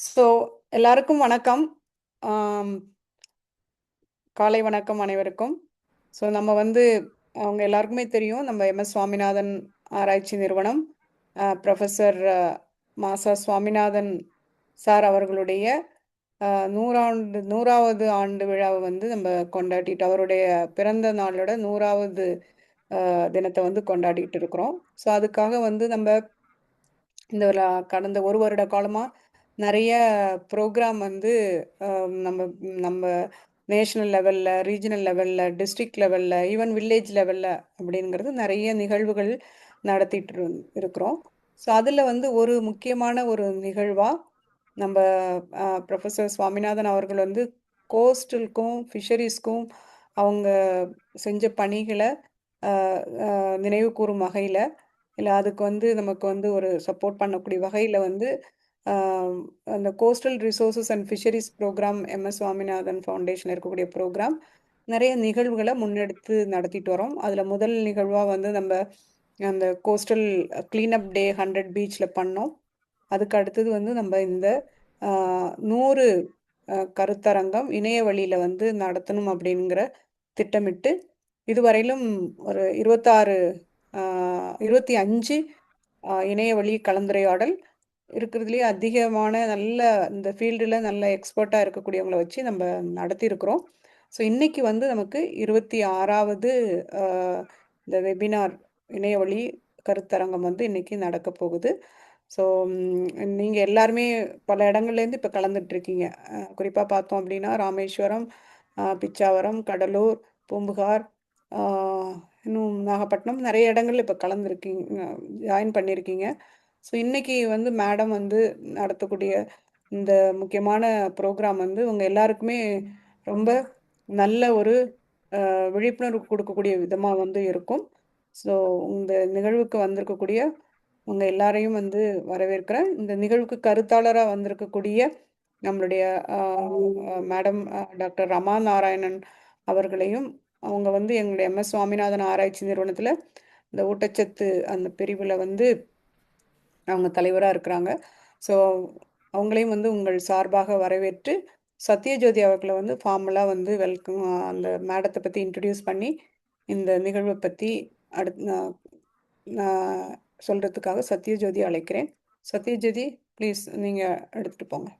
So எல்லாருக்கும் வணக்கம். ஆம், காலை வணக்கம் அனைவருக்கும். ஸோ நம்ம வந்து அவங்க எல்லாருக்குமே தெரியும், நம்ம எம்எஸ் சுவாமிநாதன் ஆராய்ச்சி நிறுவனம் ப்ரொஃபஸர் மாசா சுவாமிநாதன் சார் அவர்களுடைய 100வது ஆண்டு விழாவை வந்து நம்ம கொண்டாடிட்டு அவருடைய பிறந்த நாளோட 100வது தினத்தை வந்து கொண்டாடிட்டு இருக்கிறோம். ஸோ அதுக்காக வந்து நம்ம இந்த கடந்த ஒரு வருட காலமா நிறைய ப்ரோக்ராம் வந்து நம்ம நம்ம நேஷனல் லெவல்ல, ரீஜனல் லெவல்ல, டிஸ்ட்ரிக்ட் லெவல்ல, ஈவன் வில்லேஜ் லெவல்ல அப்படிங்கிறது நிறைய நிகழ்வுகள் நடத்திட்டு இருக்கிறோம். ஸோ அதில் வந்து ஒரு முக்கியமான ஒரு நிகழ்வா நம்ம ப்ரொஃபஸர் சுவாமிநாதன் அவர்கள் வந்து கோஸ்டலுக்கும் ஃபிஷரிஸ்க்கும் அவங்க செஞ்ச பணிகளை நினைவு கூறும் வகையில், இல்லை அதுக்கு வந்து நமக்கு வந்து ஒரு சப்போர்ட் பண்ணக்கூடிய வகையில் வந்து ஆம், அந்த coastal resources and fisheries program MS Swaminathan foundation இருக்கக்கூடிய ப்ரோக்ராம் நிறைய நிகழ்வுகளை முன்னெடுத்து நடத்திட்டு வரோம். அதில் முதல் நிகழ்வாக வந்து நம்ம அந்த கோஸ்டல் கிளீனப் டே 100 பீச்சில் பண்ணோம். அதுக்கு அடுத்தது வந்து நம்ம இந்த 100 கருத்தரங்கம் இணைய வழியில் வந்து நடத்தணும் அப்படிங்கிற திட்டமிட்டு இதுவரையிலும் ஒரு 25 இணைய வழி கலந்துரையாடல் இருக்கிறதுலேயே அதிகமான நல்ல இந்த ஃபீல்டில் நல்ல எக்ஸ்பர்ட்டாக இருக்கக்கூடியவங்கள வச்சு நம்ம நடத்தியிருக்கிறோம். ஸோ இன்னைக்கு வந்து நமக்கு 26வது இந்த வெபினார் இணைய வழி கருத்தரங்கம் வந்து இன்னைக்கு நடக்க போகுது. ஸோ நீங்கள் எல்லாருமே பல இடங்கள்லேருந்து இப்போ கலந்துட்டு இருக்கீங்க. குறிப்பாக பார்த்தோம் அப்படின்னா ராமேஸ்வரம், பிச்சாவரம், கடலூர், பூம்புகார், இன்னும் நாகப்பட்டினம் நிறைய இடங்கள்ல இப்போ கலந்துருக்கீங்க, ஜாயின் பண்ணியிருக்கீங்க. ஸோ இன்னைக்கு வந்து மேடம் வந்து நடத்தக்கூடிய இந்த முக்கியமான ப்ரோக்ராம் வந்து உங்கள் எல்லாருக்குமே ரொம்ப நல்ல ஒரு விழிப்புணர்வு கொடுக்கக்கூடிய விதமாக வந்து இருக்கும். ஸோ இந்த நிகழ்வுக்கு வந்திருக்கக்கூடிய உங்கள் எல்லாரையும் வந்து வரவேற்கிறேன். இந்த நிகழ்வுக்கு கருத்தாளராக வந்திருக்கக்கூடிய நம்மளுடைய மேடம் டாக்டர் ரமா நாராயணன் அவர்களையும், அவங்க வந்து எங்களுடைய எம்எஸ் சுவாமிநாதன் ஆராய்ச்சி நிறுவனத்தில் இந்த ஊட்டச்சத்து அந்த பிரிவில் வந்து அவங்க தலைவராக இருக்கிறாங்க. ஸோ அவங்களையும் வந்து உங்கள் சார்பாக வரவேற்று சத்யஜோதி அவர்களை வந்து ஃபார்மலாக வந்து வெல்கம் அந்த மேடத்தை பற்றி இன்ட்ரடியூஸ் பண்ணி இந்த நிகழ்வை பற்றி அடுத்து நான் சொல்கிறதுக்காக சத்யஜோதி அழைக்கிறேன். சத்யஜோதி ப்ளீஸ் நீங்கள் எடுத்துகிட்டு போங்க.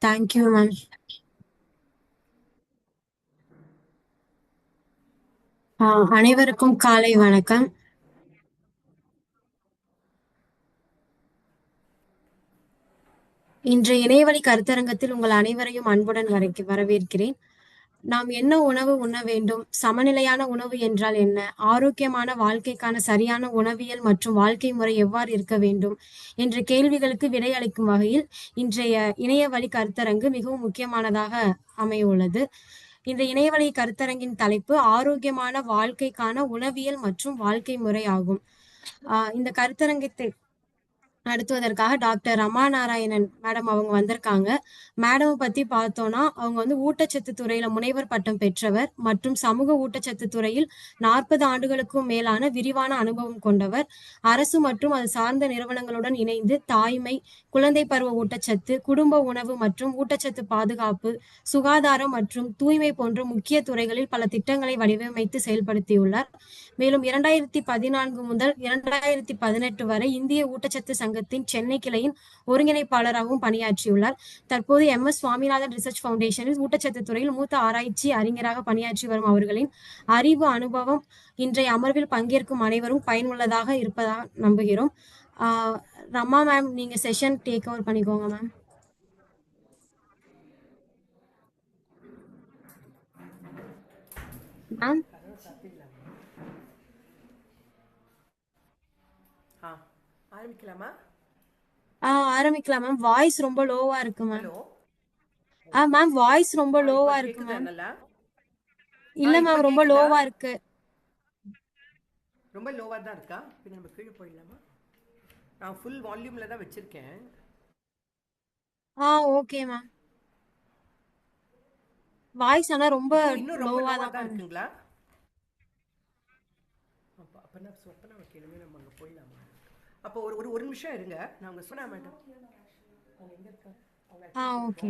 Thank you ma'am. அனைவருக்கும் காலை வணக்கம். இன்றைய இணையவழி கருத்தரங்கத்தில் உங்கள் அனைவரையும் அன்புடன் வரவேற்கிறேன். நாம் என்ன உணவு உண்ண வேண்டும், சமநிலையான உணவு என்றால் என்ன, ஆரோக்கியமான வாழ்க்கைக்கான சரியான உணவியல் மற்றும் வாழ்க்கை முறை எவ்வாறு இருக்க வேண்டும் என்ற கேள்விகளுக்கு விடையளிக்கும் வகையில் இன்றைய இணையவழி கருத்தரங்கு மிகவும் முக்கியமானதாக அமைய உள்ளது. இந்த இணையவழி கருத்தரங்கின் தலைப்பு ஆரோக்கியமான வாழ்க்கைக்கான உணவியல் மற்றும் வாழ்க்கை முறை ஆகும். இந்த கருத்தரங்கத்தை நடத்துவதற்காக டாக்டர் ரமா நாராயணன் மேடம் அவங்க வந்திருக்காங்க. மேடம் பத்தி பார்த்தோம்னா, அவங்க வந்து ஊட்டச்சத்து துறையில முனைவர் பட்டம் பெற்றவர் மற்றும் சமூக ஊட்டச்சத்து துறையில் 40 ஆண்டுகளுக்கும் மேலான விரிவான அனுபவம் கொண்டவர். அரசு மற்றும் அது சார்ந்த நிறுவனங்களுடன் இணைந்து தாய்மை, குழந்தை பருவ ஊட்டச்சத்து, குடும்ப உணவு மற்றும் ஊட்டச்சத்து பாதுகாப்பு, சுகாதாரம் மற்றும் தூய்மை போன்ற முக்கிய துறைகளில் பல திட்டங்களை வடிவமைத்து செயல்படுத்தியுள்ளார். மேலும் 2014 முதல் 2018 வரை இந்திய ஊட்டச்சத்து சங்கத்தின் சென்னை கிளையின் ஒருங்கிணைப்பாளராகவும் பணியாற்றியுள்ளார். தற்போது எம்எஸ் சுவாமிநாதன் ரிசர்ச் ஃபவுண்டேஷனில் ஊட்டச்சத்து துறையில் மூத்த ஆராய்ச்சி அறிஞராக பணியாற்றி வரும் அவர்களின் அறிவு அனுபவம் இன்றைய அமர்வில் பங்கேற்கும் அனைவரும் பயனுள்ளதாக இருப்பதாக நம்புகிறோம். ரமா மேம், நீங்க செஷன் டேக் ஓவர் பண்ணிக்கோங்க மேம். மேம் ஆரம்பிக்கலாமா? ஆரம்பிக்கலாம் மேம். வாய்ஸ் ரொம்ப லோவா இருக்கு மேம். ஹலோ. மேம் வாய்ஸ் ரொம்ப லோவா இருக்கு கேக்குதா மேம். நல்லா? இல்ல இப்ப மேம், ரொம்ப கேக்குதா? லோவா இருக்கு. ரொம்ப லோவா தான் இருக்கா? இப்போ நம்ம கீழே போயிடலாமா? நான் ஃபுல் வால்யூம்ல தான் வச்சிருக்கேன். Okay ma'am. வாய்ஸ் ஆனா ரொம்ப இப்போ இன்னும் ரொம்ப லோவா லோவா தான் தான் மேம். இருக்குங்களா? அப்பனா கேளுங்க, நம்ம அங்க போயிடலாமா? அப்போ ஒரு ஒரு ஒரு நிமிஷம் இருங்க, நான் உங்க சொன்னா மேடம் அவங்க எங்க இருக்காங்க? அவங்க ஓகே.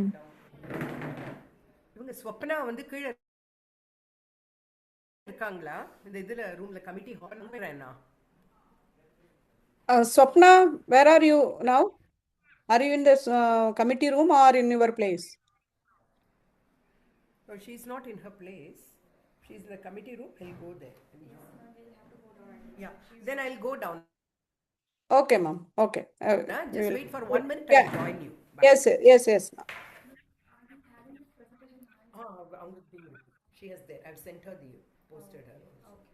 இவங்க ஸ்வப்னா வந்து கீழே இருக்காங்களா இந்த இதுல ரூம்ல கமிட்டி ஹால் என்ன? Swapna, where are you now? Are you in this committee room or in your place? No, she's not in her place. She's in the committee room. I'll go there. Yeah, then I'll go down. Okay, ma'am. Okay. Just wait for 1 minute. Yeah. I'll join you. Bye. Yes, yes, yes. She has there. I've sent her the posted her. Also.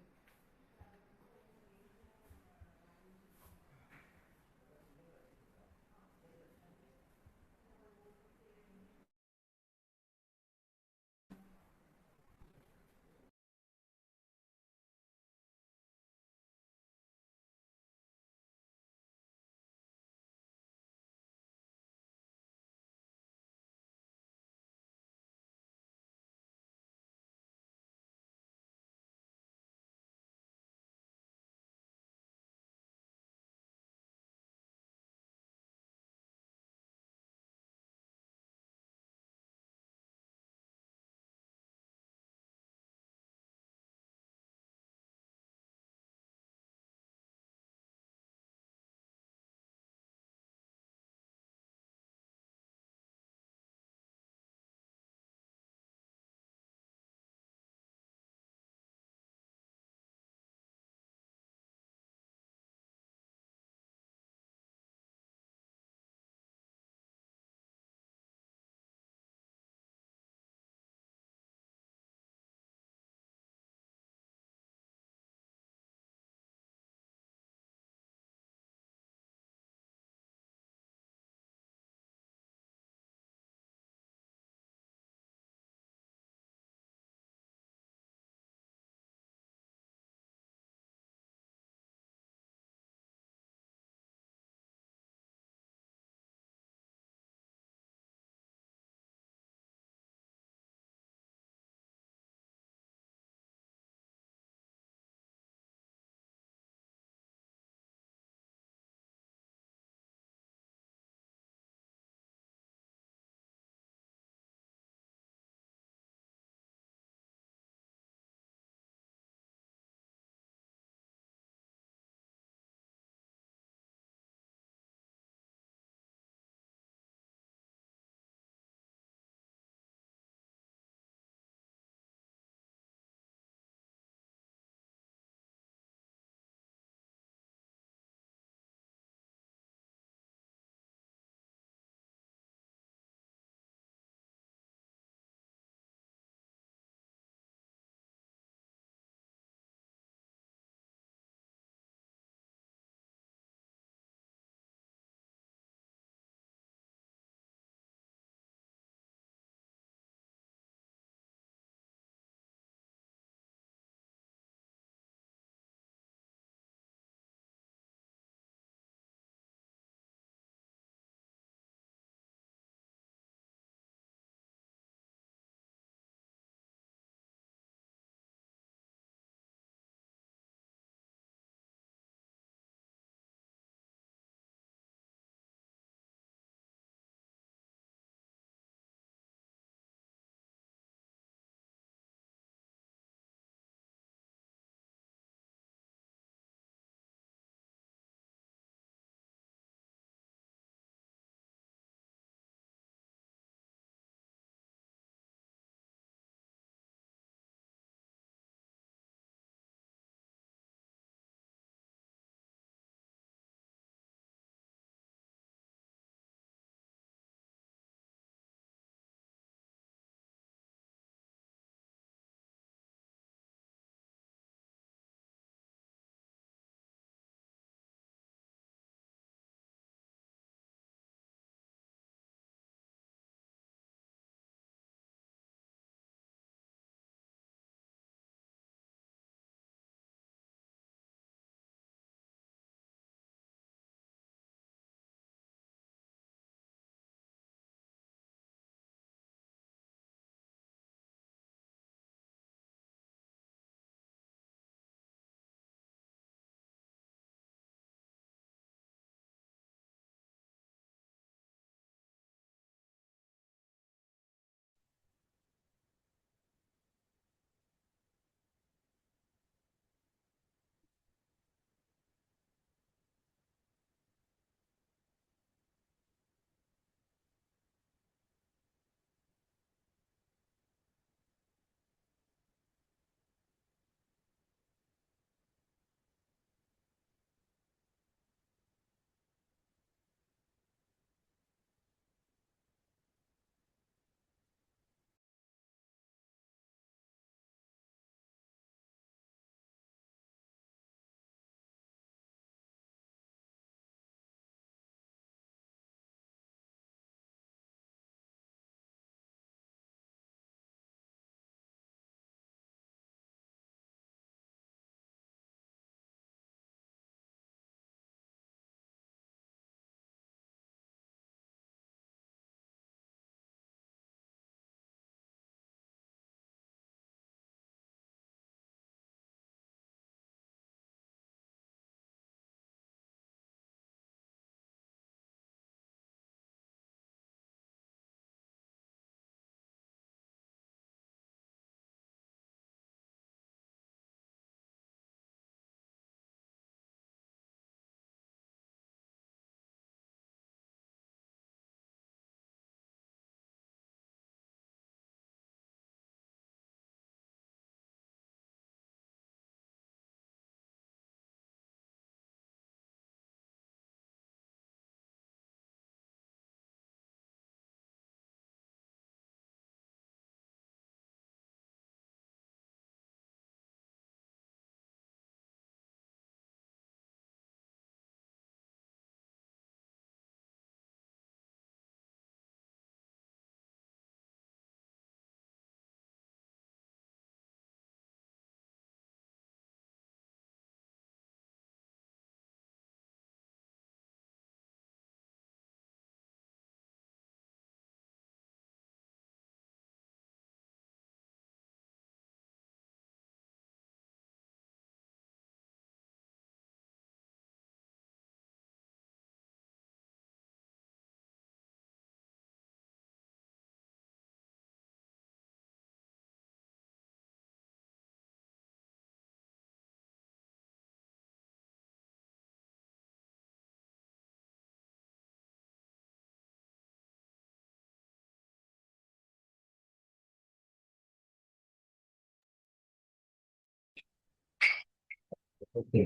Okay.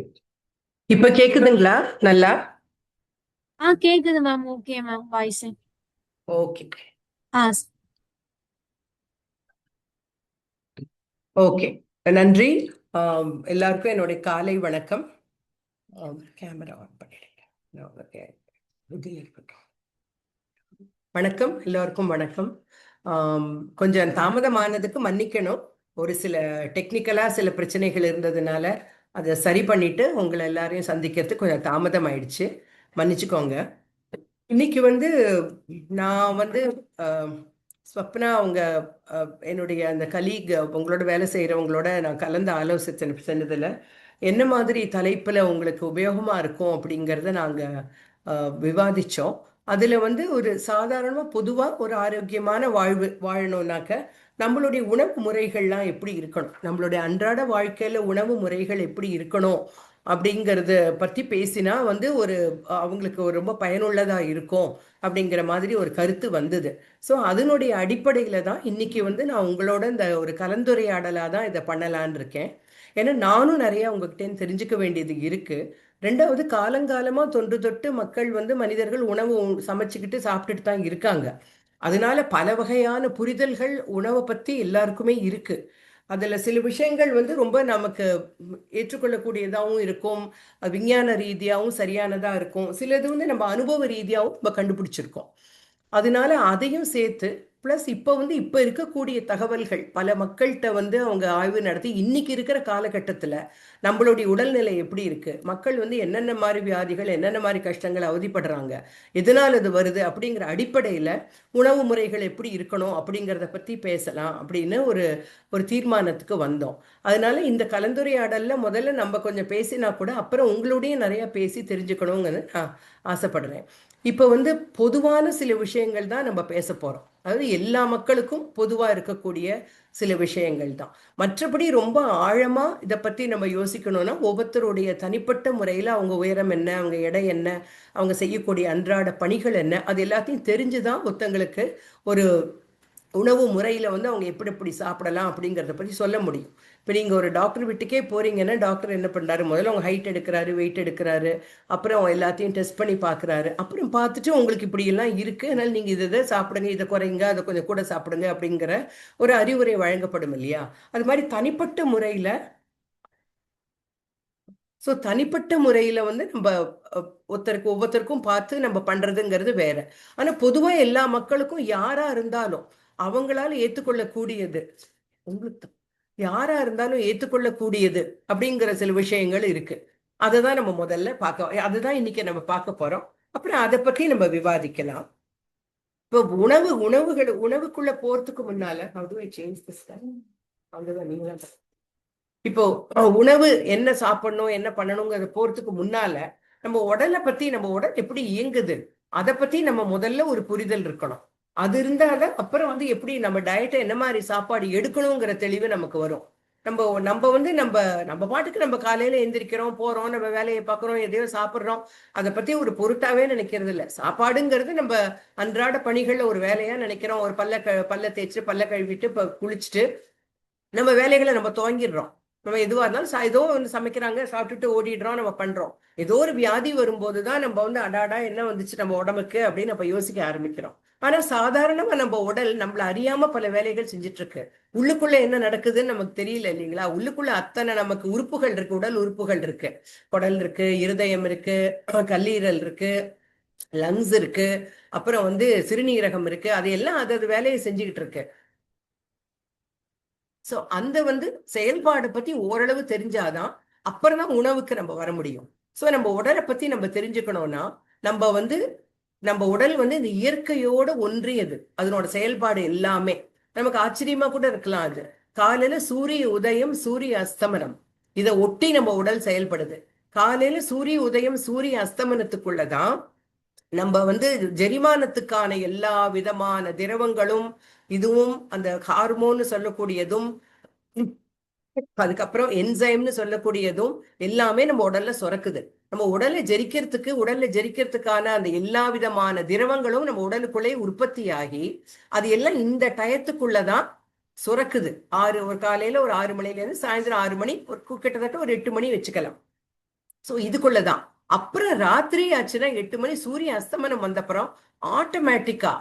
இப்ப கேக்குதுங்களா நல்லா? கேக்குது ma'am. Okay ma'am voice. Okay ah okay, நன்றி. எல்லாருக்கும் என்னுடைய காலை வணக்கம். Camera on பண்ணிடுங்க. வணக்கம், எல்லோருக்கும் வணக்கம். கொஞ்சம் தாமதமானதுக்கு மன்னிக்கணும். ஒரு சில டெக்னிக்கலா சில பிரச்சனைகள் இருந்ததுனால அதை சரி பண்ணிட்டு உங்களை எல்லாரையும் சந்திக்கிறதுக்கு கொஞ்சம் தாமதம் ஆயிடுச்சு, மன்னிச்சுக்கோங்க. இன்னைக்கு நான் ஸ்வப்னா அவங்க என்னுடைய அந்த கலீக் உங்களோட வேலை செய்கிறவங்களோட நான் கலந்து ஆலோசனை செஞ்சதில் என்ன மாதிரி தலைப்பில் உங்களுக்கு உபயோகமாக இருக்கும் அப்படிங்கிறத நாங்கள் விவாதித்தோம். அதில் ஒரு சாதாரணமாக பொதுவாக ஒரு ஆரோக்கியமான வாழ்வு வாழணும்னாக்க நம்மளுடைய உணவு முறைகள்லாம் எப்படி இருக்கணும், நம்மளுடைய அன்றாட வாழ்க்கையில் உணவு முறைகள் எப்படி இருக்கணும் அப்படிங்கிறத பற்றி பேசினா அவங்களுக்கு ரொம்ப பயனுள்ளதாக இருக்கும் அப்படிங்கிற மாதிரி ஒரு கருத்து வந்தது. ஸோ அதனுடைய அடிப்படையில் தான் இன்னைக்கு நான் உங்களோட இந்த ஒரு கலந்துரையாடலாக தான் இதை பண்ணலான் இருக்கேன். ஏன்னா நானும் நிறைய உங்ககிட்ட தெரிஞ்சுக்க வேண்டியது இருக்கு. ரெண்டாவது, காலங்காலமா தொன்று தொட்டு மக்கள் மனிதர்கள் உணவு சமைச்சுக்கிட்டு சாப்பிட்டுட்டு தான் இருக்காங்க. அதனால பல வகையான புரிதல்கள் உணவை பத்தி எல்லாருக்குமே இருக்கு. அதுல சில விஷயங்கள் ரொம்ப நமக்கு ஏற்றுக்கொள்ளக்கூடியதாகவும் இருக்கும், விஞ்ஞான ரீதியாகவும் சரியானதா இருக்கும், சிலது நம்ம அனுபவ ரீதியாகவும் நம்ம கண்டுபிடிச்சிருக்கோம். அதனால அதையும் சேர்த்து பிளஸ் இப்போ இருக்கக்கூடிய தகவல்கள் பல மக்கள்கிட்ட அவங்க ஆய்வு நடத்தி இன்னைக்கு இருக்கிற காலகட்டத்தில் நம்மளுடைய உடல்நிலை எப்படி இருக்கு, மக்கள் என்னென்ன மாதிரி வியாதிகள் என்னென்ன மாதிரி கஷ்டங்கள் அவதிப்படுறாங்க, எதனால் அது வருது அப்படிங்கிற அடிப்படையில் உணவு முறைகள் எப்படி இருக்கணும் அப்படிங்கிறத பற்றி பேசலாம் அப்படின்னு ஒரு தீர்மானத்துக்கு வந்தோம். அதனால இந்த கலந்துரையாடல்ல முதல்ல நம்ம கொஞ்சம் பேசினா கூட அப்புறம் உங்களுடைய நிறைய பேசி தெரிஞ்சுக்கணுங்கன்னு நான் ஆசைப்படுறேன். இப்போ பொதுவான சில விஷயங்கள் தான் நம்ம பேச போறோம். அதாவது எல்லா மக்களுக்கும் பொதுவா இருக்கக்கூடிய சில விஷயங்கள் தான். மற்றபடி ரொம்ப ஆழமா இதை பத்தி நம்ம யோசிக்கணும்னா ஒவ்வொருத்தருடைய தனிப்பட்ட முறையில அவங்க உயரம் என்ன, அவங்க எடை என்ன, அவங்க செய்யக்கூடிய அன்றாட பணிகள் என்ன, அது எல்லாத்தையும் தெரிஞ்சுதான் ஒருத்தங்களுக்கு ஒரு உணவு முறையில் அவங்க எப்படி எப்படி சாப்பிடலாம் அப்படிங்கிறத பற்றி சொல்ல முடியும். இப்போ நீங்கள் ஒரு டாக்டர் வீட்டுக்கே போகிறீங்கன்னா டாக்டர் என்ன பண்ணுறாரு, முதல்ல அவங்க ஹைட் எடுக்கிறாரு, வெயிட் எடுக்கிறாரு, அப்புறம் எல்லாத்தையும் டெஸ்ட் பண்ணி பார்க்குறாரு. அப்புறம் பார்த்துட்டு உங்களுக்கு இப்படியெல்லாம் இருக்குது, அதனால் நீங்கள் இதை சாப்பிடுங்க, இதை குறைங்க, அதை கொஞ்சம் கூட சாப்பிடுங்க அப்படிங்கிற ஒரு அறிவுரை வழங்கப்படும் இல்லையா? அது மாதிரி தனிப்பட்ட முறையில் தனிப்பட்ட முறையில் நம்ம ஒவ்வொருத்தருக்கும் பார்த்து நம்ம பண்ணுறதுங்கிறது வேற. ஆனால் பொதுவாக எல்லா மக்களுக்கும் யாராக இருந்தாலும் அவங்களால ஏற்றுக்கொள்ளக்கூடியது, உங்களுக்கு யாரா இருந்தாலும் ஏற்றுக்கொள்ளக்கூடியது அப்படிங்கிற சில விஷயங்கள் இருக்கு. அதை தான் நம்ம முதல்ல அதுதான் இன்னைக்கு நம்ம பார்க்க போறோம். அப்புறம் அதை பற்றி நம்ம விவாதிக்கலாம். இப்போ உணவுக்குள்ள போறதுக்கு முன்னால இப்போ உணவு என்ன சாப்பிடணும் என்ன பண்ணணுங்கிறத போறதுக்கு முன்னால நம்ம உடலை பத்தி, நம்ம உடல் எப்படி இயங்குது அதை பத்தி நம்ம முதல்ல ஒரு புரிதல் இருக்கணும். அது இருந்தால அப்புறம் எப்படி நம்ம டயட்டை என்ன மாதிரி சாப்பாடு எடுக்கணுங்கிற தெளிவு நமக்கு வரும். நம்ம நம்ம நம்ம நம்ம பாட்டுக்கு நம்ம காலையில எந்திரிக்கிறோம், போறோம், நம்ம வேலையை பார்க்குறோம், எதையோ சாப்பிட்றோம், அதை பத்தி ஒரு பொருட்டாவே நினைக்கிறது இல்லை. சாப்பாடுங்கிறது நம்ம அன்றாட பணிகள்ல ஒரு வேலையா நினைக்கிறோம். ஒரு பல்ல தேய்ச்சிட்டு பல்ல கழுவிட்டு குளிச்சுட்டு நம்ம வேலைகளை நம்ம துவங்கிடுறோம். நம்ம எதுவா இருந்தாலும் ஏதோ சமைக்கிறாங்க, சாப்பிட்டுட்டு ஓடிடுறோம், நம்ம பண்றோம். ஏதோ ஒரு வியாதி வரும்போதுதான் நம்ம அடாடா என்ன வந்துச்சு நம்ம உடம்புக்கு அப்படின்னு நம்ம யோசிக்க ஆரம்பிக்கிறோம். ஆனா சாதாரணமா நம்ம உடல் நம்மள அறியாம பல வேலைகள் செஞ்சுட்டு இருக்கு. உள்ளுக்குள்ள என்ன நடக்குதுன்னு நமக்கு தெரியல இல்லைங்களா? உள்ளுக்குள்ள அத்தனை நமக்கு உறுப்புகள் இருக்கு, உடல் உறுப்புகள் இருக்கு. குடல் இருக்கு, இருதயம் இருக்கு, கல்லீரல் இருக்கு, லங்ஸ் இருக்கு, அப்புறம் சிறுநீரகம் இருக்கு. அதையெல்லாம் அது வேலையை செஞ்சுக்கிட்டு இருக்கு. சோ அந்த செயல்பாடு பத்தி ஓரளவு தெரிஞ்சாதான் அப்புறம் தான் உணவுக்கு நம்ம வர முடியும். சோ நம்ம உடலை பத்தி நம்ம தெரிஞ்சுக்கணும்னா நம்ம நம்ம உடல் இந்த இயற்கையோட ஒன்றியது. அதனோட செயல்பாடு எல்லாமே நமக்கு ஆச்சரியமா கூட இருக்கலாம். அது காலையில சூரிய உதயம் சூரிய அஸ்தமனம் இதை ஒட்டி நம்ம உடல் செயல்படுது. காலையில சூரிய உதயம் சூரிய அஸ்தமனத்துக்குள்ளதான் நம்ம ஜெரிமானத்துக்கான எல்லா விதமான திரவங்களும், இதுவும் அந்த ஹார்மோன் சொல்லக்கூடியதும், அதுக்கப்புறம் என்சைம்னு சொல்லக்கூடியதும் எல்லாமே நம்ம உடல்ல சுரக்குது. நம்ம உடல்ல ஜெரிக்கிறதுக்கான அந்த எல்லா விதமான திரவங்களும் நம்ம உடலுக்குள்ளே உற்பத்தி ஆகி அது எல்லாம் இந்த டயத்துக்குள்ளதான் சுரக்குது. ஒரு காலையில ஒரு 6 மணில இருந்து சாயந்தரம் 6 மணி, கிட்டத்தட்ட ஒரு 8 மணி வச்சுக்கலாம். ஸோ இதுக்குள்ளதான். அப்புறம் ராத்திரி ஆச்சுன்னா 8 மணி சூரிய அஸ்தமனம் வந்தப்புறம் ஆட்டோமேட்டிக்கா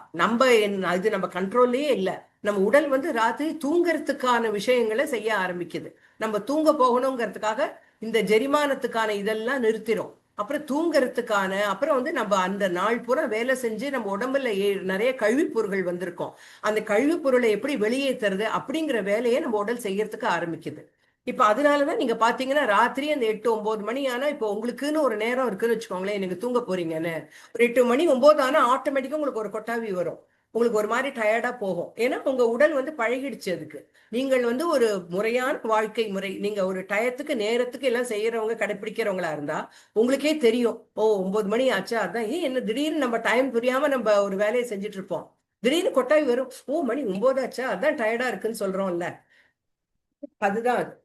இது நம்ம கண்ட்ரோல்லே இல்லை. நம்ம உடல் வந்து ராத்திரி தூங்கறதுக்கான விஷயங்களை செய்ய ஆரம்பிக்குது. நம்ம தூங்க போகணுங்கிறதுக்காக இந்த ஜெரிமானத்துக்கான இதெல்லாம் நிறுத்திடும். அப்புறம் தூங்கறதுக்கான அப்புறம் வந்து நம்ம அந்த நாள் பூரா வேலை செஞ்சு நம்ம உடம்புல நிறைய கழிவுப் பொருட்கள் வந்திருக்கும். அந்த கழிவுப் பொருளை எப்படி வெளியேற்றுறது அப்படிங்கிற வேலையை நம்ம உடல் செய்யறதுக்கு ஆரம்பிக்குது. இப்ப அதனாலதான் நீங்க பாத்தீங்கன்னா ராத்திரி அந்த 8-9 மணி ஆனா இப்ப உங்களுக்குன்னு ஒரு நேரம் இருக்குன்னு வச்சுக்கோங்களேன், நீங்க தூங்க போறீங்கன்னு ஒரு 8 மணி 9 ஆனா ஆட்டோமேட்டிக்கா உங்களுக்கு ஒரு கொட்டாவி வரும். உங்களுக்கு ஒரு மாதிரி டயர்டா போகும். ஏன்னா உங்க உடல் வந்து பழகிடுச்சு அதுக்கு. நீங்கள் வந்து ஒரு முறையான வாழ்க்கை முறை, நீங்க ஒரு டயத்துக்கு நேரத்துக்கு எல்லாம் செய்யறவங்க கடைபிடிக்கிறவங்களா இருந்தா உங்களுக்கே தெரியும். ஓ 9 மணி ஆச்சா, அதான் என்ன திடீர்னு நம்ம டைம் புரியாம நம்ம ஒரு வேலையை செஞ்சுட்டு இருப்போம். திடீர்னு கொட்டாவி வரும். ஓ மணி 9 ஆச்சா, அதான் டயர்டா இருக்குன்னு சொல்றோம்ல, அதுதான் அது.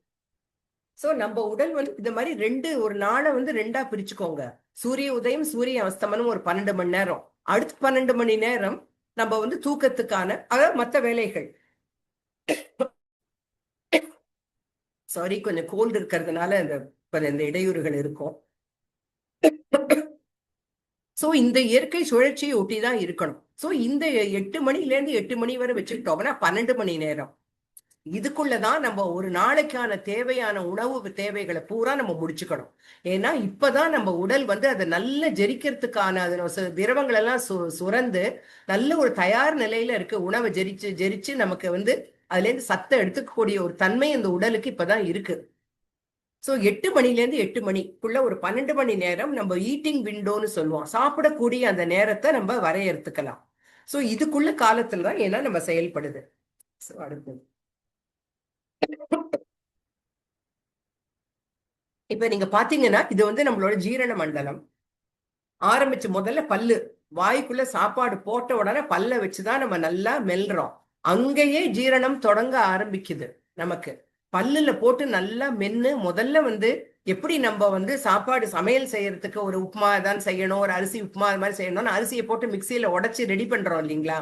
சோ நம்ம உடல் வந்து இந்த மாதிரி ஒரு நாளை வந்து 2ஆ பிரிச்சுக்கோங்க. சூரிய உதயம் சூரிய அஸ்தமனம் ஒரு 12 மணி நேரம். அடுத்த 12 மணி நேரம் நம்ம வந்து தூக்கத்துக்கான அதாவது மற்ற வேலைகள். சாரி, கொஞ்சம் கோல்டு இருக்கிறதுனால இந்த இடையூறுகள் இருக்கும். சோ இந்த இயற்கை சுழற்சியை ஒட்டி தான் இருக்கணும். சோ இந்த 8 மணில இருந்து 8 மணி வரை வச்சுக்கிட்டோம்னா 12 மணி நேரம். இதுக்குள்ளதான் நம்ம ஒரு நாளைக்கான தேவையான உணவு தேவைகளை பூரா நம்ம முடிச்சுக்கணும். ஏன்னா இப்பதான் நம்ம உடல் வந்து அதை நல்ல ஜெரிக்கிறதுக்கான திரவங்கள் எல்லாம் சுரந்து நல்ல ஒரு தயார் நிலையில இருக்கு. உணவை ஜெரிச்சு ஜெரிச்சு நமக்கு வந்து அதுல இருந்து சத்தை எடுத்துக்கக்கூடிய ஒரு தன்மை இந்த உடலுக்கு இப்பதான் இருக்கு. சோ 8 மணில இருந்து 8 மணிக்குள்ள ஒரு 12 மணி நேரம் நம்ம ஈட்டிங் விண்டோன்னு சொல்லுவோம். சாப்பிடக்கூடிய அந்த நேரத்தை நம்ம வரையறுத்துக்கலாம். சோ இதுக்குள்ள காலத்துலதான் ஏன்னா நம்ம செயல்படுது. அடுத்தது இப்ப நீங்க பாத்தீங்கன்னா இது வந்து நம்மளோட ஜீரண மண்டலம். ஆரம்பிச்சு முதல்ல பல்லு, வாய்க்குள்ள சாப்பாடு போட்ட உடனே பல்ல வச்சுதான் நம்ம நல்லா மெல்றோம். அங்கேயே ஜீரணம் தொடங்க ஆரம்பிக்குது நமக்கு. பல்லுல போட்டு நல்லா மென்னு முதல்ல வந்து எப்படி நம்ம வந்து சாப்பாடு சமையல் செய்யறதுக்கு ஒரு உப்புமா தான் செய்யணும், ஒரு அரிசி உப்புமா அது மாதிரி செய்யணும்னு அரிசியை போட்டு மிக்சியில உடைச்சு ரெடி பண்றோம் இல்லைங்களா,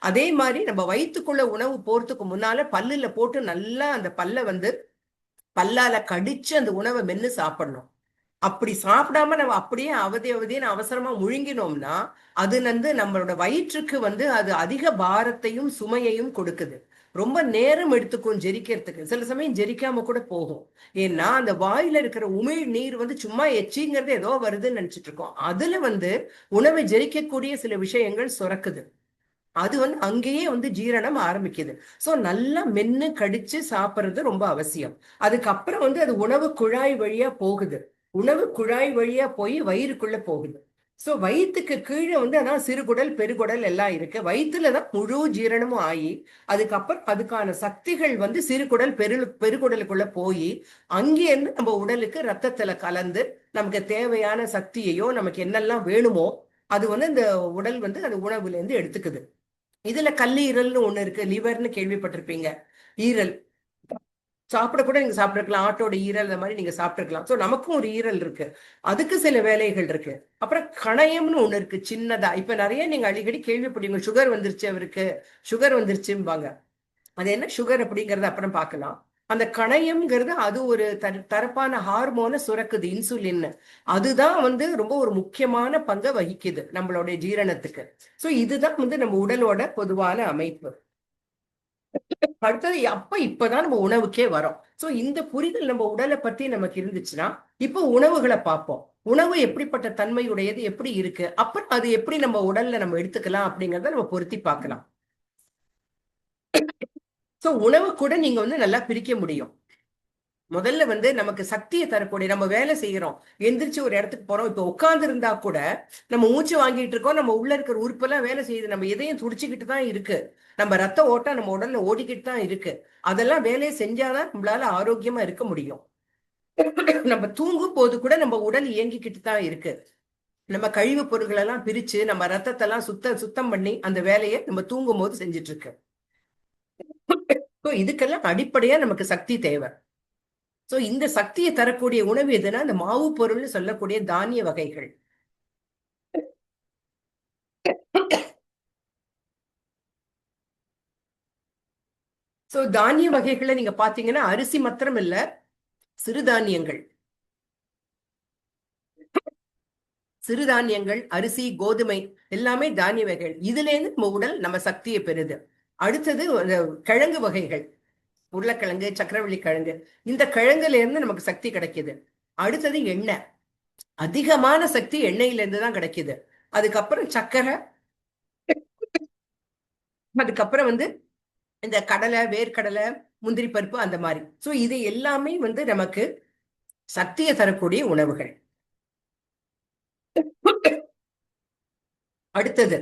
அதே மாதிரி நம்ம வயிற்றுக்குள்ள உணவு போறதுக்கு முன்னால பல்லுல போட்டு நல்லா அந்த பல்ல வந்து பல்லால கடிச்சு அந்த உணவை மென்னு சாப்பிடணும். அப்படி சாப்பிடாம நம்ம அப்படியே அவதின்னு அவசரமா முழுங்கினோம்னா அது வந்து நம்மளோட வயிற்றுக்கு வந்து அது அதிக பாரத்தையும் சுமையையும் கொடுக்குது. ரொம்ப நேரம் எடுத்துக்கும் ஜெரிக்கிறதுக்கு. சில சமயம் ஜெரிக்காம கூட போகும். ஏன்னா அந்த வாயில இருக்கிற உமிழ் நீர் வந்து சும்மா எச்சிங்கிறது ஏதோ வருதுன்னு நினைச்சிட்டு இருக்கோம். அதுல வந்து உணவை ஜெரிக்கக்கூடிய சில விஷயங்கள் சுரக்குது. அது வந்து அங்கேயே வந்து ஜீரணம் ஆரம்பிக்குது. சோ நல்லா மென்னு கடிச்சு சாப்பிடுறது ரொம்ப அவசியம். அதுக்கப்புறம் வந்து அது உணவு குழாய் வழியா போகுது. உணவு குழாய் வழியா போய் வயிறுக்குள்ள போகுது. சோ வயிற்றுக்கு கீழே வந்து அதான் சிறுகுடல் பெருகுடல் எல்லாம் இருக்கு. வயிற்றுலதான் முழு ஜீரணமும் ஆகி அதுக்கப்புறம் அதுக்கான சக்திகள் வந்து சிறுகுடல் பெருகுடலுக்குள்ள போய் அங்கே இருந்து நம்ம உடலுக்கு ரத்தத்துல கலந்து நமக்கு தேவையான சக்தியையோ நமக்கு என்னெல்லாம் வேணுமோ அது வந்து இந்த உடல் வந்து அது உணவுல இருந்து எடுத்துக்குது. இதுல கல்லீரல்னு ஒண்ணு இருக்கு, லிவர்னு கேள்விப்பட்டிருப்பீங்க. ஈரல் சாப்பிட கூட நீங்க சாப்பிட்டுருக்கலாம். ஆட்டோட ஈரல் அந்த மாதிரி நீங்க சாப்பிட்டுருக்கலாம். சோ நமக்கும் ஒரு ஈரல் இருக்கு, அதுக்கு சில வேலைகள் இருக்கு. அப்புறம் கணையம்னு ஒண்ணு இருக்கு சின்னதா. இப்ப நிறைய நீங்க அடிக்கடி கேள்விப்படுவீங்க, சுகர் வந்துருச்சு அவருக்கு, சுகர் வந்துருச்சும்பாங்க. அது என்ன சுகர் அப்படிங்கறத அப்புறம் பார்க்கலாம். அந்த கணையம்ங்கிறது அது ஒரு தரப்பான ஹார்மோனை சுரக்குது, இன்சுலின். அதுதான் வந்து ரொம்ப ஒரு முக்கியமான பங்கை வகிக்குது நம்மளுடைய ஜீரணத்துக்கு. சோ இதுதான் வந்து நம்ம உடலோட பொதுவான அமைப்பு. அடுத்தது இப்பதான் நம்ம உணவுக்கே வரோம். சோ இந்த புரிதல் நம்ம உடலை பத்தி நமக்கு இருந்துச்சுன்னா இப்போ உணவுகளை பார்ப்போம். உணவு எப்படிப்பட்ட தன்மையுடையது, எப்படி இருக்கு, அப்புறம் அது எப்படி நம்ம உடல்ல நம்ம எடுத்துக்கலாம் அப்படிங்கறத நம்ம பொருத்தி பார்க்கலாம். சோ உணவு கூட நீங்க வந்து நல்லா பிரிக்க முடியும். முதல்ல வந்து நமக்கு சக்தியை தரக்கூடிய, நம்ம வேலை செய்யறோம், எந்திரிச்சு ஒரு இடத்துக்கு போறோம், இப்ப உட்கார்ந்து இருந்தா கூட நம்ம மூச்சு வாங்கிட்டு இருக்கோம், நம்ம உள்ள இருக்கிற உறுப்பெல்லாம் வேலை செய்யுது, நம்ம இதயம் துடிச்சுக்கிட்டு தான் இருக்கு, நம்ம ரத்த ஓட்டம் நம்ம உடல்ல ஓடிக்கிட்டு தான் இருக்கு. அதெல்லாம் வேலையை செஞ்சாதான் நம்மளால ஆரோக்கியமா இருக்க முடியும். நம்ம தூங்கும் போது கூட நம்ம உடல் இயங்கிக்கிட்டு தான் இருக்கு. நம்ம கழிவு பொருட்கள் எல்லாம் பிரிச்சு நம்ம ரத்தத்தை எல்லாம் சுத்தம் பண்ணி அந்த வேலையை நம்ம தூங்கும் போது செஞ்சிட்டு இருக்கு. இதுக்கெல்லாம் அடிப்படையா நமக்கு சக்தி தேவை. சோ இந்த சக்தியை தரக்கூடிய உணவு எதுனா இந்த மாவு பொருள்னு சொல்லக்கூடிய தானிய வகைகள். சோ தானிய வகைகளை நீங்க பாத்தீங்கன்னா அரிசி மாத்திரம் இல்ல, சிறுதானியங்கள், சிறுதானியங்கள், அரிசி, கோதுமை எல்லாமே தானிய வகைகள். இதுல இருந்து நம்ம உடல் நம்ம சக்தியை பெறுது. அடுத்தது கிழங்கு வகைகள், உருளைக்கிழங்கு, சக்கரவள்ளி கிழங்கு, இந்த கிழங்குல இருந்து நமக்கு சக்தி கிடைக்குது. அடுத்தது எண்ணெய், அதிகமான சக்தி எண்ணெயில இருந்து தான் கிடைக்குது. அதுக்கப்புறம் சர்க்கரை, அதுக்கப்புறம் இந்த கடலை, வேர்க்கடலை, முந்திரி பருப்பு, அந்த மாதிரி. சோ இது எல்லாமே நமக்கு சக்தியை தரக்கூடிய உணவுகள். அடுத்தது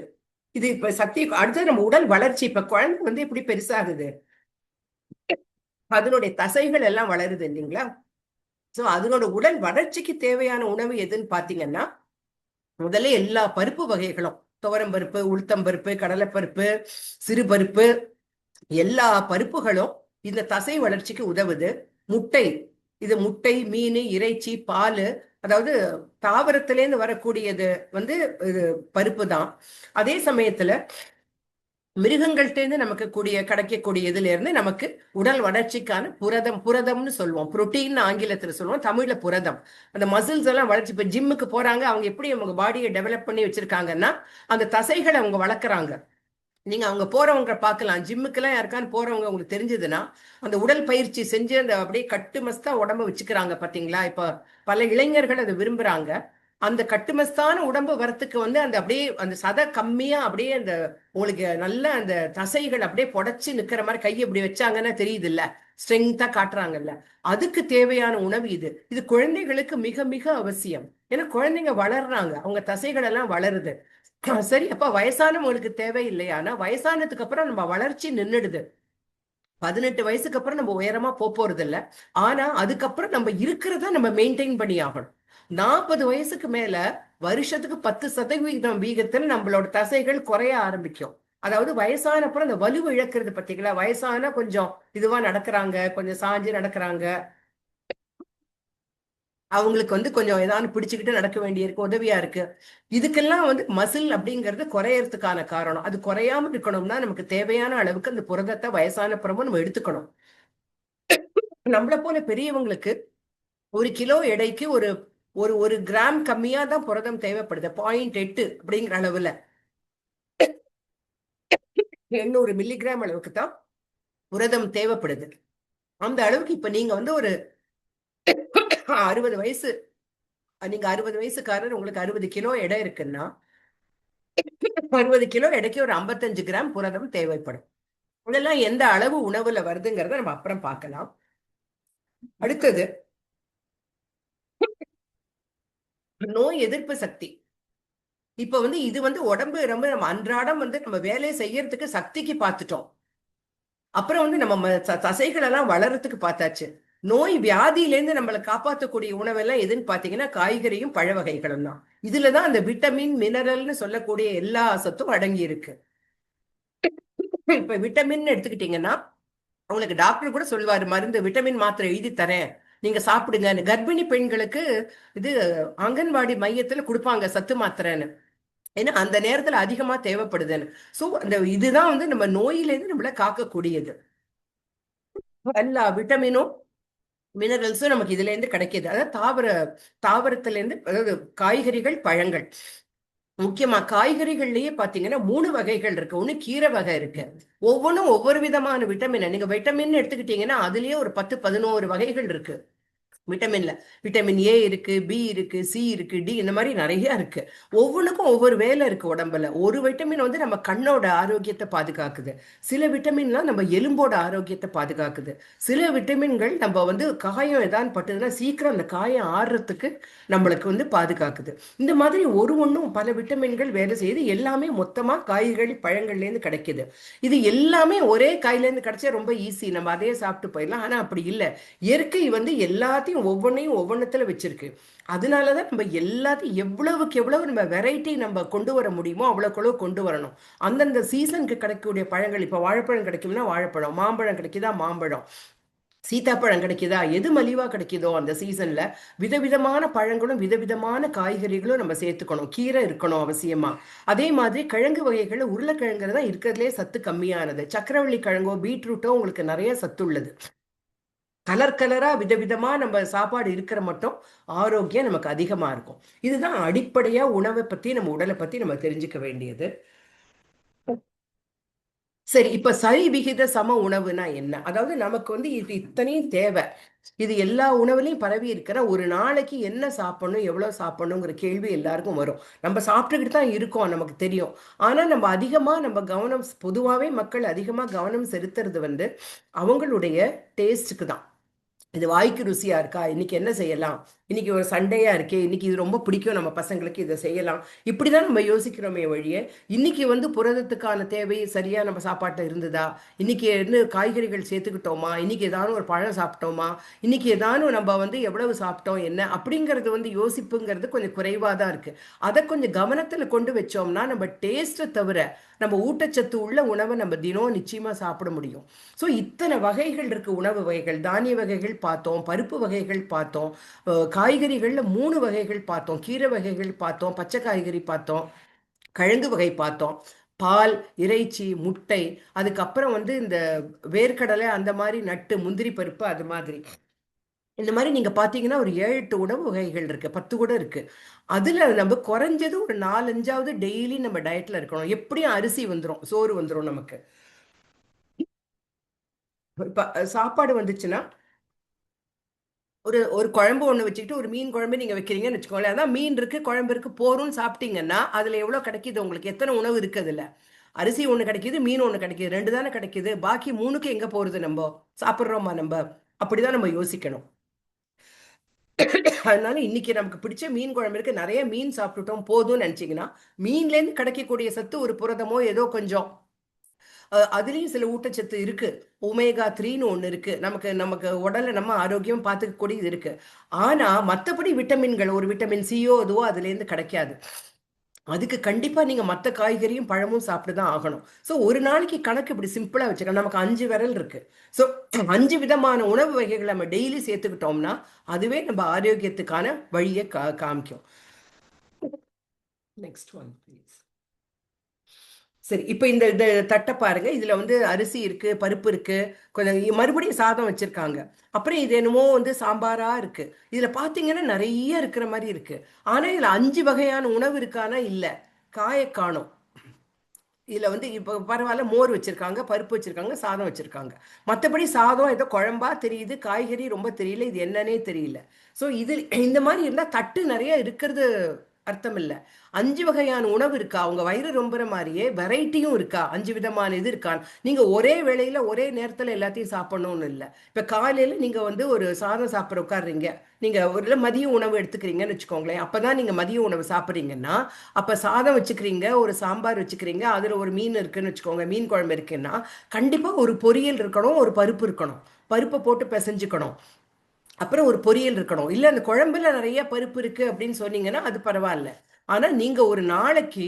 இது இப்ப சக்தி. அடுத்தது நம்ம உடல் வளர்ச்சி. இப்ப குழந்தை எப்படி பெருசாகுது, அதனுடைய தசைகள் எல்லாம் வளருது இல்லைங்களா? சோ அதனோட உடல் வளர்ச்சிக்கு தேவையான உணவு எதுன்னு பாத்தீங்கன்னா, முதல்ல எல்லா பருப்பு வகைகளும், துவரம் பருப்பு, உளுத்தம் பருப்பு, கடலைப்பருப்பு, சிறுபருப்பு, எல்லா பருப்புகளும் இந்த தசை வளர்ச்சிக்கு உதவுது. முட்டை, இது முட்டை, மீன், இறைச்சி, பால், அதாவது தாவரத்திலேருந்து வரக்கூடியது இது பருப்பு தான். அதே சமயத்துல மிருகங்கள்டேந்து நமக்கு கிடைக்கக்கூடியதுல இருந்து நமக்கு உடல் வளர்ச்சிக்கான புரதம்னு சொல்லுவோம். புரோட்டீன் ஆங்கிலத்துல சொல்லுவோம், தமிழ்ல புரதம். அந்த மசில்ஸ் எல்லாம் வளர்ச்சி. இப்ப ஜிம்முக்கு போறாங்க, அவங்க எப்படி அவங்க பாடியை டெவலப் பண்ணி வச்சிருக்காங்கன்னா, அந்த தசைகளை அவங்க வளர்க்குறாங்க. நீங்க அவங்க போறவங்க பார்க்கலாம், ஜிம்முக்கு எல்லாம் யாருக்கான்னு போறவங்க உங்களுக்கு தெரிஞ்சதுன்னா, அந்த உடல் பயிற்சி செஞ்சு அந்த அப்படியே கட்டுமஸ்தா உடம்ப வச்சுக்கிறாங்க பாத்தீங்களா? இப்ப பல இளைஞர்கள் அதை விரும்புறாங்க. அந்த கட்டுமஸ்தான உடம்பு வரத்துக்கு அந்த அப்படியே அந்த சதை கம்மியா அப்படியே அந்த உங்களுக்கு நல்ல அந்த தசைகள் அப்படியே புடைச்சு நிக்கிற மாதிரி கையை இப்படி வச்சாங்கன்னா தெரியுது இல்ல, ஸ்ட்ரென்த்தா காட்டுறாங்கல்ல, அதுக்கு தேவையான உணவு இது. இது குழந்தைகளுக்கு மிக மிக அவசியம். ஏன்னா குழந்தைங்க வளர்றாங்க, அவங்க தசைகள் எல்லாம் வளருது. சரி, அப்ப வயசானவங்களுக்கு தேவை இல்லையா? ஆனா வயசானதுக்கு அப்புறம் நம்ம வளர்ச்சி நின்னுடுது. 18 வயசுக்கு அப்புறம் நம்ம உயரமா போறது இல்ல. ஆனா அதுக்கப்புறம் நம்ம இருக்கிறத நம்ம மெயின்டைன் பண்ணி ஆகணும். 40 வயசுக்கு மேல வருஷத்துக்கு 10% வீதத்தில் நம்மளோட தசைகள் குறைய ஆரம்பிக்கும். அதாவது வயசான அப்புறம் அந்த வலு இழக்கிறது பத்தீங்களா? வயசான கொஞ்சம் இதுவா நடக்கிறாங்க, கொஞ்சம் சாஞ்சு நடக்கிறாங்க, அவங்களுக்கு கொஞ்சம் ஏதாவது பிடிச்சுக்கிட்டு நடக்க வேண்டியிருக்கு, உதவியா இருக்கு. இதுக்கெல்லாம் மசில் அப்படிங்கிறது குறையறதுக்கான காரணம். அது குறையாம இருக்கணும்னா நமக்கு தேவையான அளவுக்கு அந்த புரதத்தை வயசான பிறமும் நம்ம எடுத்துக்கணும். நம்மள போல பெரியவங்களுக்கு 1 கிலோ எடைக்கு ஒரு ஒரு ஒரு கிராம் கம்மியா தான் புரதம் தேவைப்படுது. 0.8 அப்படிங்கிற அளவுல 800 மில்லிகிராம் அளவுக்கு தான் புரதம் தேவைப்படுது. அந்த அளவுக்கு இப்ப நீங்க ஒரு 60 வயசு, நீங்க 60 வயசுக்காரர், உங்களுக்கு 60 கிலோ எடை இருக்குன்னா 60 கிலோ எடைக்கு ஒரு 55 கிராம் புரதம் தேவைப்படும். இதெல்லாம் எந்த அளவு உணவுல வருதுங்கிறத நம்ம அப்புறம் பார்க்கலாம். அடுத்தது நோய் எதிர்ப்பு சக்தி. இப்ப இது உடம்பு ரொம்ப நம்ம அன்றாடம் நம்ம வேலையை செய்யறதுக்கு சக்திக்கு பார்த்துட்டோம். அப்புறம் நம்ம தசைகள் எல்லாம் வளர்றதுக்கு பார்த்தாச்சு. நோய் வியாதியிலேருந்து நம்மளை காப்பாற்றக்கூடிய உணவெல்லாம் எதுன்னு பாத்தீங்கன்னா காய்கறியும் பழ வகைகளும் தான். இதுலதான் அந்த விட்டமின், மினரல்னு சொல்லக்கூடிய எல்லா சத்தும் அடங்கி இருக்கு. இப்ப விட்டமின் எடுத்துக்கிட்டீங்கன்னா, உங்களுக்கு டாக்டர் கூட சொல்லுவாரு, மருந்து விட்டமின் மாத்திரை எழுதி தரேன், நீங்க சாப்பிடுங்க. கர்ப்பிணி பெண்களுக்கு இது அங்கன்வாடி மையத்துல கொடுப்பாங்க சத்து மாத்திரைன்னு. ஏன்னா அந்த நேரத்துல அதிகமா தேவைப்படுதுன்னு. சோ அந்த இதுதான் நம்ம நோயிலேருந்து நம்மள காக்கக்கூடியது. எல்லா விட்டமினும் மினரல்ஸும் நமக்கு இதுல இருந்து கிடைக்கிது. அதாவது தாவரத்துல இருந்து, அதாவது காய்கறிகள், பழங்கள். முக்கியமா காய்கறிகள்லயே பாத்தீங்கன்னா 3 வகைகள் இருக்கு. ஒண்ணு கீரை வகை இருக்கு. ஒவ்வொன்றும் ஒவ்வொரு விதமான விட்டமின். நீங்க விட்டமின் எடுத்துக்கிட்டீங்கன்னா அதுலயே ஒரு 10-11 வகைகள் இருக்கு. விட்டமின்ல விட்டமின் ஏ இருக்கு, பி இருக்கு, சி இருக்கு, டி, இந்த மாதிரி நிறைய இருக்கு. ஒவ்வொன்றுக்கும் ஒவ்வொரு வேலை இருக்கு உடம்புல. ஒரு விட்டமின் நம்ம கண்ணோட ஆரோக்கியத்தை பாதுகாக்குது. சில விட்டமின்லாம் நம்ம எலும்போட ஆரோக்கியத்தை பாதுகாக்குது. சில விட்டமின்கள் நம்ம காயம் ஏதாவது பட்டதுன்னா சீக்கிரம் அந்த காயம் ஆறுறதுக்கு நம்மளுக்கு பாதுகாக்குது. இந்த மாதிரி ஒன்றும் பல விட்டமின்கள் வேலை செய்யுது. எல்லாமே மொத்தமா காய்கறி, பழங்கள்ல இருந்து கிடைக்குது. இது எல்லாமே ஒரே காயில இருந்து கிடைச்சா ரொம்ப ஈஸி, நம்ம அதே சாப்பிட்டு போயிடலாம். ஆனா அப்படி இல்லை. இயற்கை எல்லாத்தையும் ஒவ்வொன்னையும் ஒவ்வொன்னத்துல வச்சிருக்கு. அதனாலதான் நம்ம எல்லாத்தையும் எவ்வளவுக்கு எவ்வளவு நம்ம வெரைட்டி நம்ம கொண்டு வர முடியுமோ அவ்வளவுக்கு கொண்டு வரணும். அந்தந்த சீசனுக்கு கிடைக்கக்கூடிய பழங்கள், இப்ப வாழைப்பழம் கிடைக்கும்னா வாழைப்பழம், மாம்பழம் கிடைக்குதா மாம்பழம், சீத்தாப்பழம் கிடைக்குதா, எது மலிவா கிடைக்குதோ அந்த சீசன்ல விதவிதமான பழங்களும் விதவிதமான காய்கறிகளும் நம்ம சேர்த்துக்கணும். கீரை இருக்கணும் அவசியமா. அதே மாதிரி கிழங்கு வகைகள், உருளைக்கிழங்கு தான் இருக்கிறதுலே சத்து கம்மியானது. சக்கரவள்ளி கிழங்கோ பீட்ரூட்டோ உங்களுக்கு நிறைய சத்து உள்ளது. கலர் கலரா விதவிதமா நம்ம சாப்பாடு இருக்கிற மட்டும் ஆரோக்கியம் நமக்கு அதிகமா இருக்கும். இதுதான் அடிப்படையா உணவை பத்தி, நம்ம உடலை பத்தி நம்ம தெரிஞ்சுக்க வேண்டியது. சரி, இப்ப சரி விகித சம உணவுனா என்ன? அதாவது நமக்கு வந்து இது இத்தனையும் தேவை, இது எல்லா உணவுலையும் பரவி இருக்கிற, ஒரு நாளைக்கு என்ன சாப்பிடணும், எவ்வளவு சாப்பிடணுங்கிற கேள்வி எல்லாருக்கும் வரும். நம்ம சாப்பிட்டுக்கிட்டு தான் இருக்கோம், நமக்கு தெரியும். ஆனா நம்ம அதிகமா நம்ம கவனம், பொதுவாவே மக்கள் அதிகமா கவனம் செலுத்துறது வந்து அவங்களுடைய டேஸ்ட்டுக்கு தான். இது வாய்க்கு ருசியா இருக்கா, இன்னைக்கு என்ன செய்யலாம், இன்னைக்கு ஒரு சண்டையா இருக்கே, இன்னைக்கு இது ரொம்ப பிடிக்கும் நம்ம பசங்களுக்கு, இதை செய்யலாம், இப்படிதான் நம்ம யோசிக்கிறோமே வழிய, இன்னைக்கு வந்து புரதத்துக்கான தேவை சரியா நம்ம சாப்பாட்டில் இருந்ததா, இன்னைக்கு என்ன காய்கறிகள் சேர்த்துக்கிட்டோமா, இன்னைக்கு ஏதாவது ஒரு பழம் சாப்பிட்டோமா, இன்னைக்கு ஏதாவது நம்ம வந்து எவ்வளவு சாப்பிட்டோம் என்ன அப்படிங்கிறது வந்து யோசிப்புங்கிறது கொஞ்சம் குறைவாக தான் இருக்கு. அதை கொஞ்சம் கவனத்தில் கொண்டு வச்சோம்னா நம்ம டேஸ்ட்டை தவிர நம்ம ஊட்டச்சத்து உள்ள உணவை நம்ம தினம் நிச்சயமா சாப்பிட முடியும். ஸோ இத்தனை வகைகள் இருக்கு, உணவு வகைகள், தானிய வகைகள் பார்த்தோம், பருப்பு வகைகள் பார்த்தோம், காய்கறிகள்ல 3 வகைகள் பார்த்தோம், கீரை வகைகள் பார்த்தோம், பச்சை காய்கறி பார்த்தோம், கிழங்கு வகை பார்த்தோம், பால், இறைச்சி, முட்டை, அதுக்கப்புறம் வந்து இந்த வேர்க்கடலை, அந்த மாதிரி நட்டு, முந்திரி பருப்பு, அது மாதிரி. இந்த மாதிரி நீங்க பாத்தீங்கன்னா ஒரு 7-8 உணவு வகைகள் இருக்கு, 10 கூட இருக்கு. அதுல நம்ம குறைஞ்சது ஒரு 4-5ஆவது டெய்லி நம்ம டயட்ல இருக்கணும். எப்படியும் அரிசி வந்துடும், சோறு வந்துடும் நமக்கு. இப்ப சாப்பாடு வந்துச்சுன்னா ஒரு ஒரு குழம்பு ஒன்று வச்சுக்கிட்டு ஒரு மீன் குழம்பு நீங்க வைக்கிறீங்கன்னு வச்சுக்கோங்களேன். அதான் மீன் இருக்கு, குழம்பு இருக்கு, போறோம்னு சாப்பிட்டீங்கன்னா அதுல எவ்வளவு கிடைக்குது உங்களுக்கு, எத்தனை உணவு இருக்கு அதுல? அரிசி ஒண்ணு கிடைக்குது, மீன் ஒண்ணு கிடைக்குது, 2 தானே கிடைக்குது. பாக்கி 3க்கு எங்க போறது, நம்ம சாப்பிட்றோமா நம்ம? அப்படிதான் நம்ம யோசிக்கணும். அதனால இன்னைக்கு நமக்கு பிடிச்ச மீன் குழம்பு இருக்கு, நிறைய மீன் சாப்பிட்டுட்டோம் போதும்னு நினைச்சீங்கன்னா, மீன்ல இருந்து கிடைக்கக்கூடிய சத்து, ஒரு புரதமோ ஏதோ கொஞ்சம், அதுலயும் சில ஊட்டச்சத்து இருக்கு. ஒமேகா 3ன்னு ஒண்ணு இருக்கு, நமக்கு நமக்கு உடலை நம்ம ஆரோக்கியம் பார்த்துக்கக்கூடிய இது இருக்கு. ஆனா மற்றபடி விட்டமின்கள், ஒரு விட்டமின் சியோ அதுவோ அதுல இருந்து கிடைக்காது. அதுக்கு கண்டிப்பா நீங்க மற்ற காய்கறியும் பழமும் சாப்பிட்டு தான் ஆகணும். ஸோ ஒரு நாளைக்கு கணக்கு இப்படி சிம்பிளா வச்சுக்கலாம். நமக்கு 5 விரல் இருக்கு. ஸோ 5 விதமான உணவு வகைகளை நம்ம டெய்லி சேர்த்துக்கிட்டோம்னா அதுவே நம்ம ஆரோக்கியத்துக்கான வழியை காமிக்கும். Next one please. சரி, இப்போ இந்த இந்த தட்டை பாருங்க, இதுல வந்து அரிசி இருக்கு, பருப்பு இருக்கு, கொஞ்சம் மறுபடியும் சாதம் வச்சிருக்காங்க, அப்புறம் இது என்னமோ வந்து சாம்பாரா இருக்கு. இதுல பாத்தீங்கன்னா நிறைய இருக்கிற மாதிரி இருக்கு. ஆனா இதுல 5 வகையான உணவு இருக்கானா இல்ல, காய காணும். இதுல வந்து இப்போ பரவாயில்ல, மோர் வச்சிருக்காங்க, பருப்பு வச்சிருக்காங்க, சாதம் வச்சிருக்காங்க. மற்றபடி சாதம் ஏதோ குழம்பா தெரியுது, காய்கறி ரொம்ப தெரியல, இது என்னன்னே தெரியல. ஸோ இது இந்த மாதிரி இருந்தா தட்டு நிறைய இருக்கிறது அர்த்தம் இல்லை. 5 வகையான உணவு இருக்கா, அவங்க வயிறு ரொம்புற மாதிரியே வெரைட்டியும் இருக்கா, 5 விதமான இது இருக்கா. நீங்க ஒரே வேளையில ஒரே நேரத்துல எல்லாத்தையும் சாப்பிடணும்னு இல்லை. இப்ப காலையில நீங்க வந்து ஒரு சாதம் சாப்பிட உட்காடுறீங்க, நீங்க ஒரு மதிய உணவு எடுத்துக்கிறீங்கன்னு வச்சுக்கோங்களேன். அப்பதான் நீங்க மதிய உணவு சாப்பிட்றீங்கன்னா, அப்ப சாதம் வச்சுக்கிறீங்க, ஒரு சாம்பார் வச்சுக்கிறீங்க, அதுல ஒரு மீன் இருக்குன்னு வச்சுக்கோங்க, மீன் குழம்பு இருக்குன்னா கண்டிப்பா ஒரு பொரியல் இருக்கணும், ஒரு பருப்பு இருக்கணும், பருப்பை போட்டு பிசைஞ்சுக்கணும், அப்புறம் ஒரு பொரியல் இருக்கணும். இல்ல அந்த குழம்புல நிறைய பருப்பு இருக்கு அப்படின்னு சொன்னீங்கன்னா அது பரவாயில்ல. ஆனா நீங்க ஒரு நாளைக்கு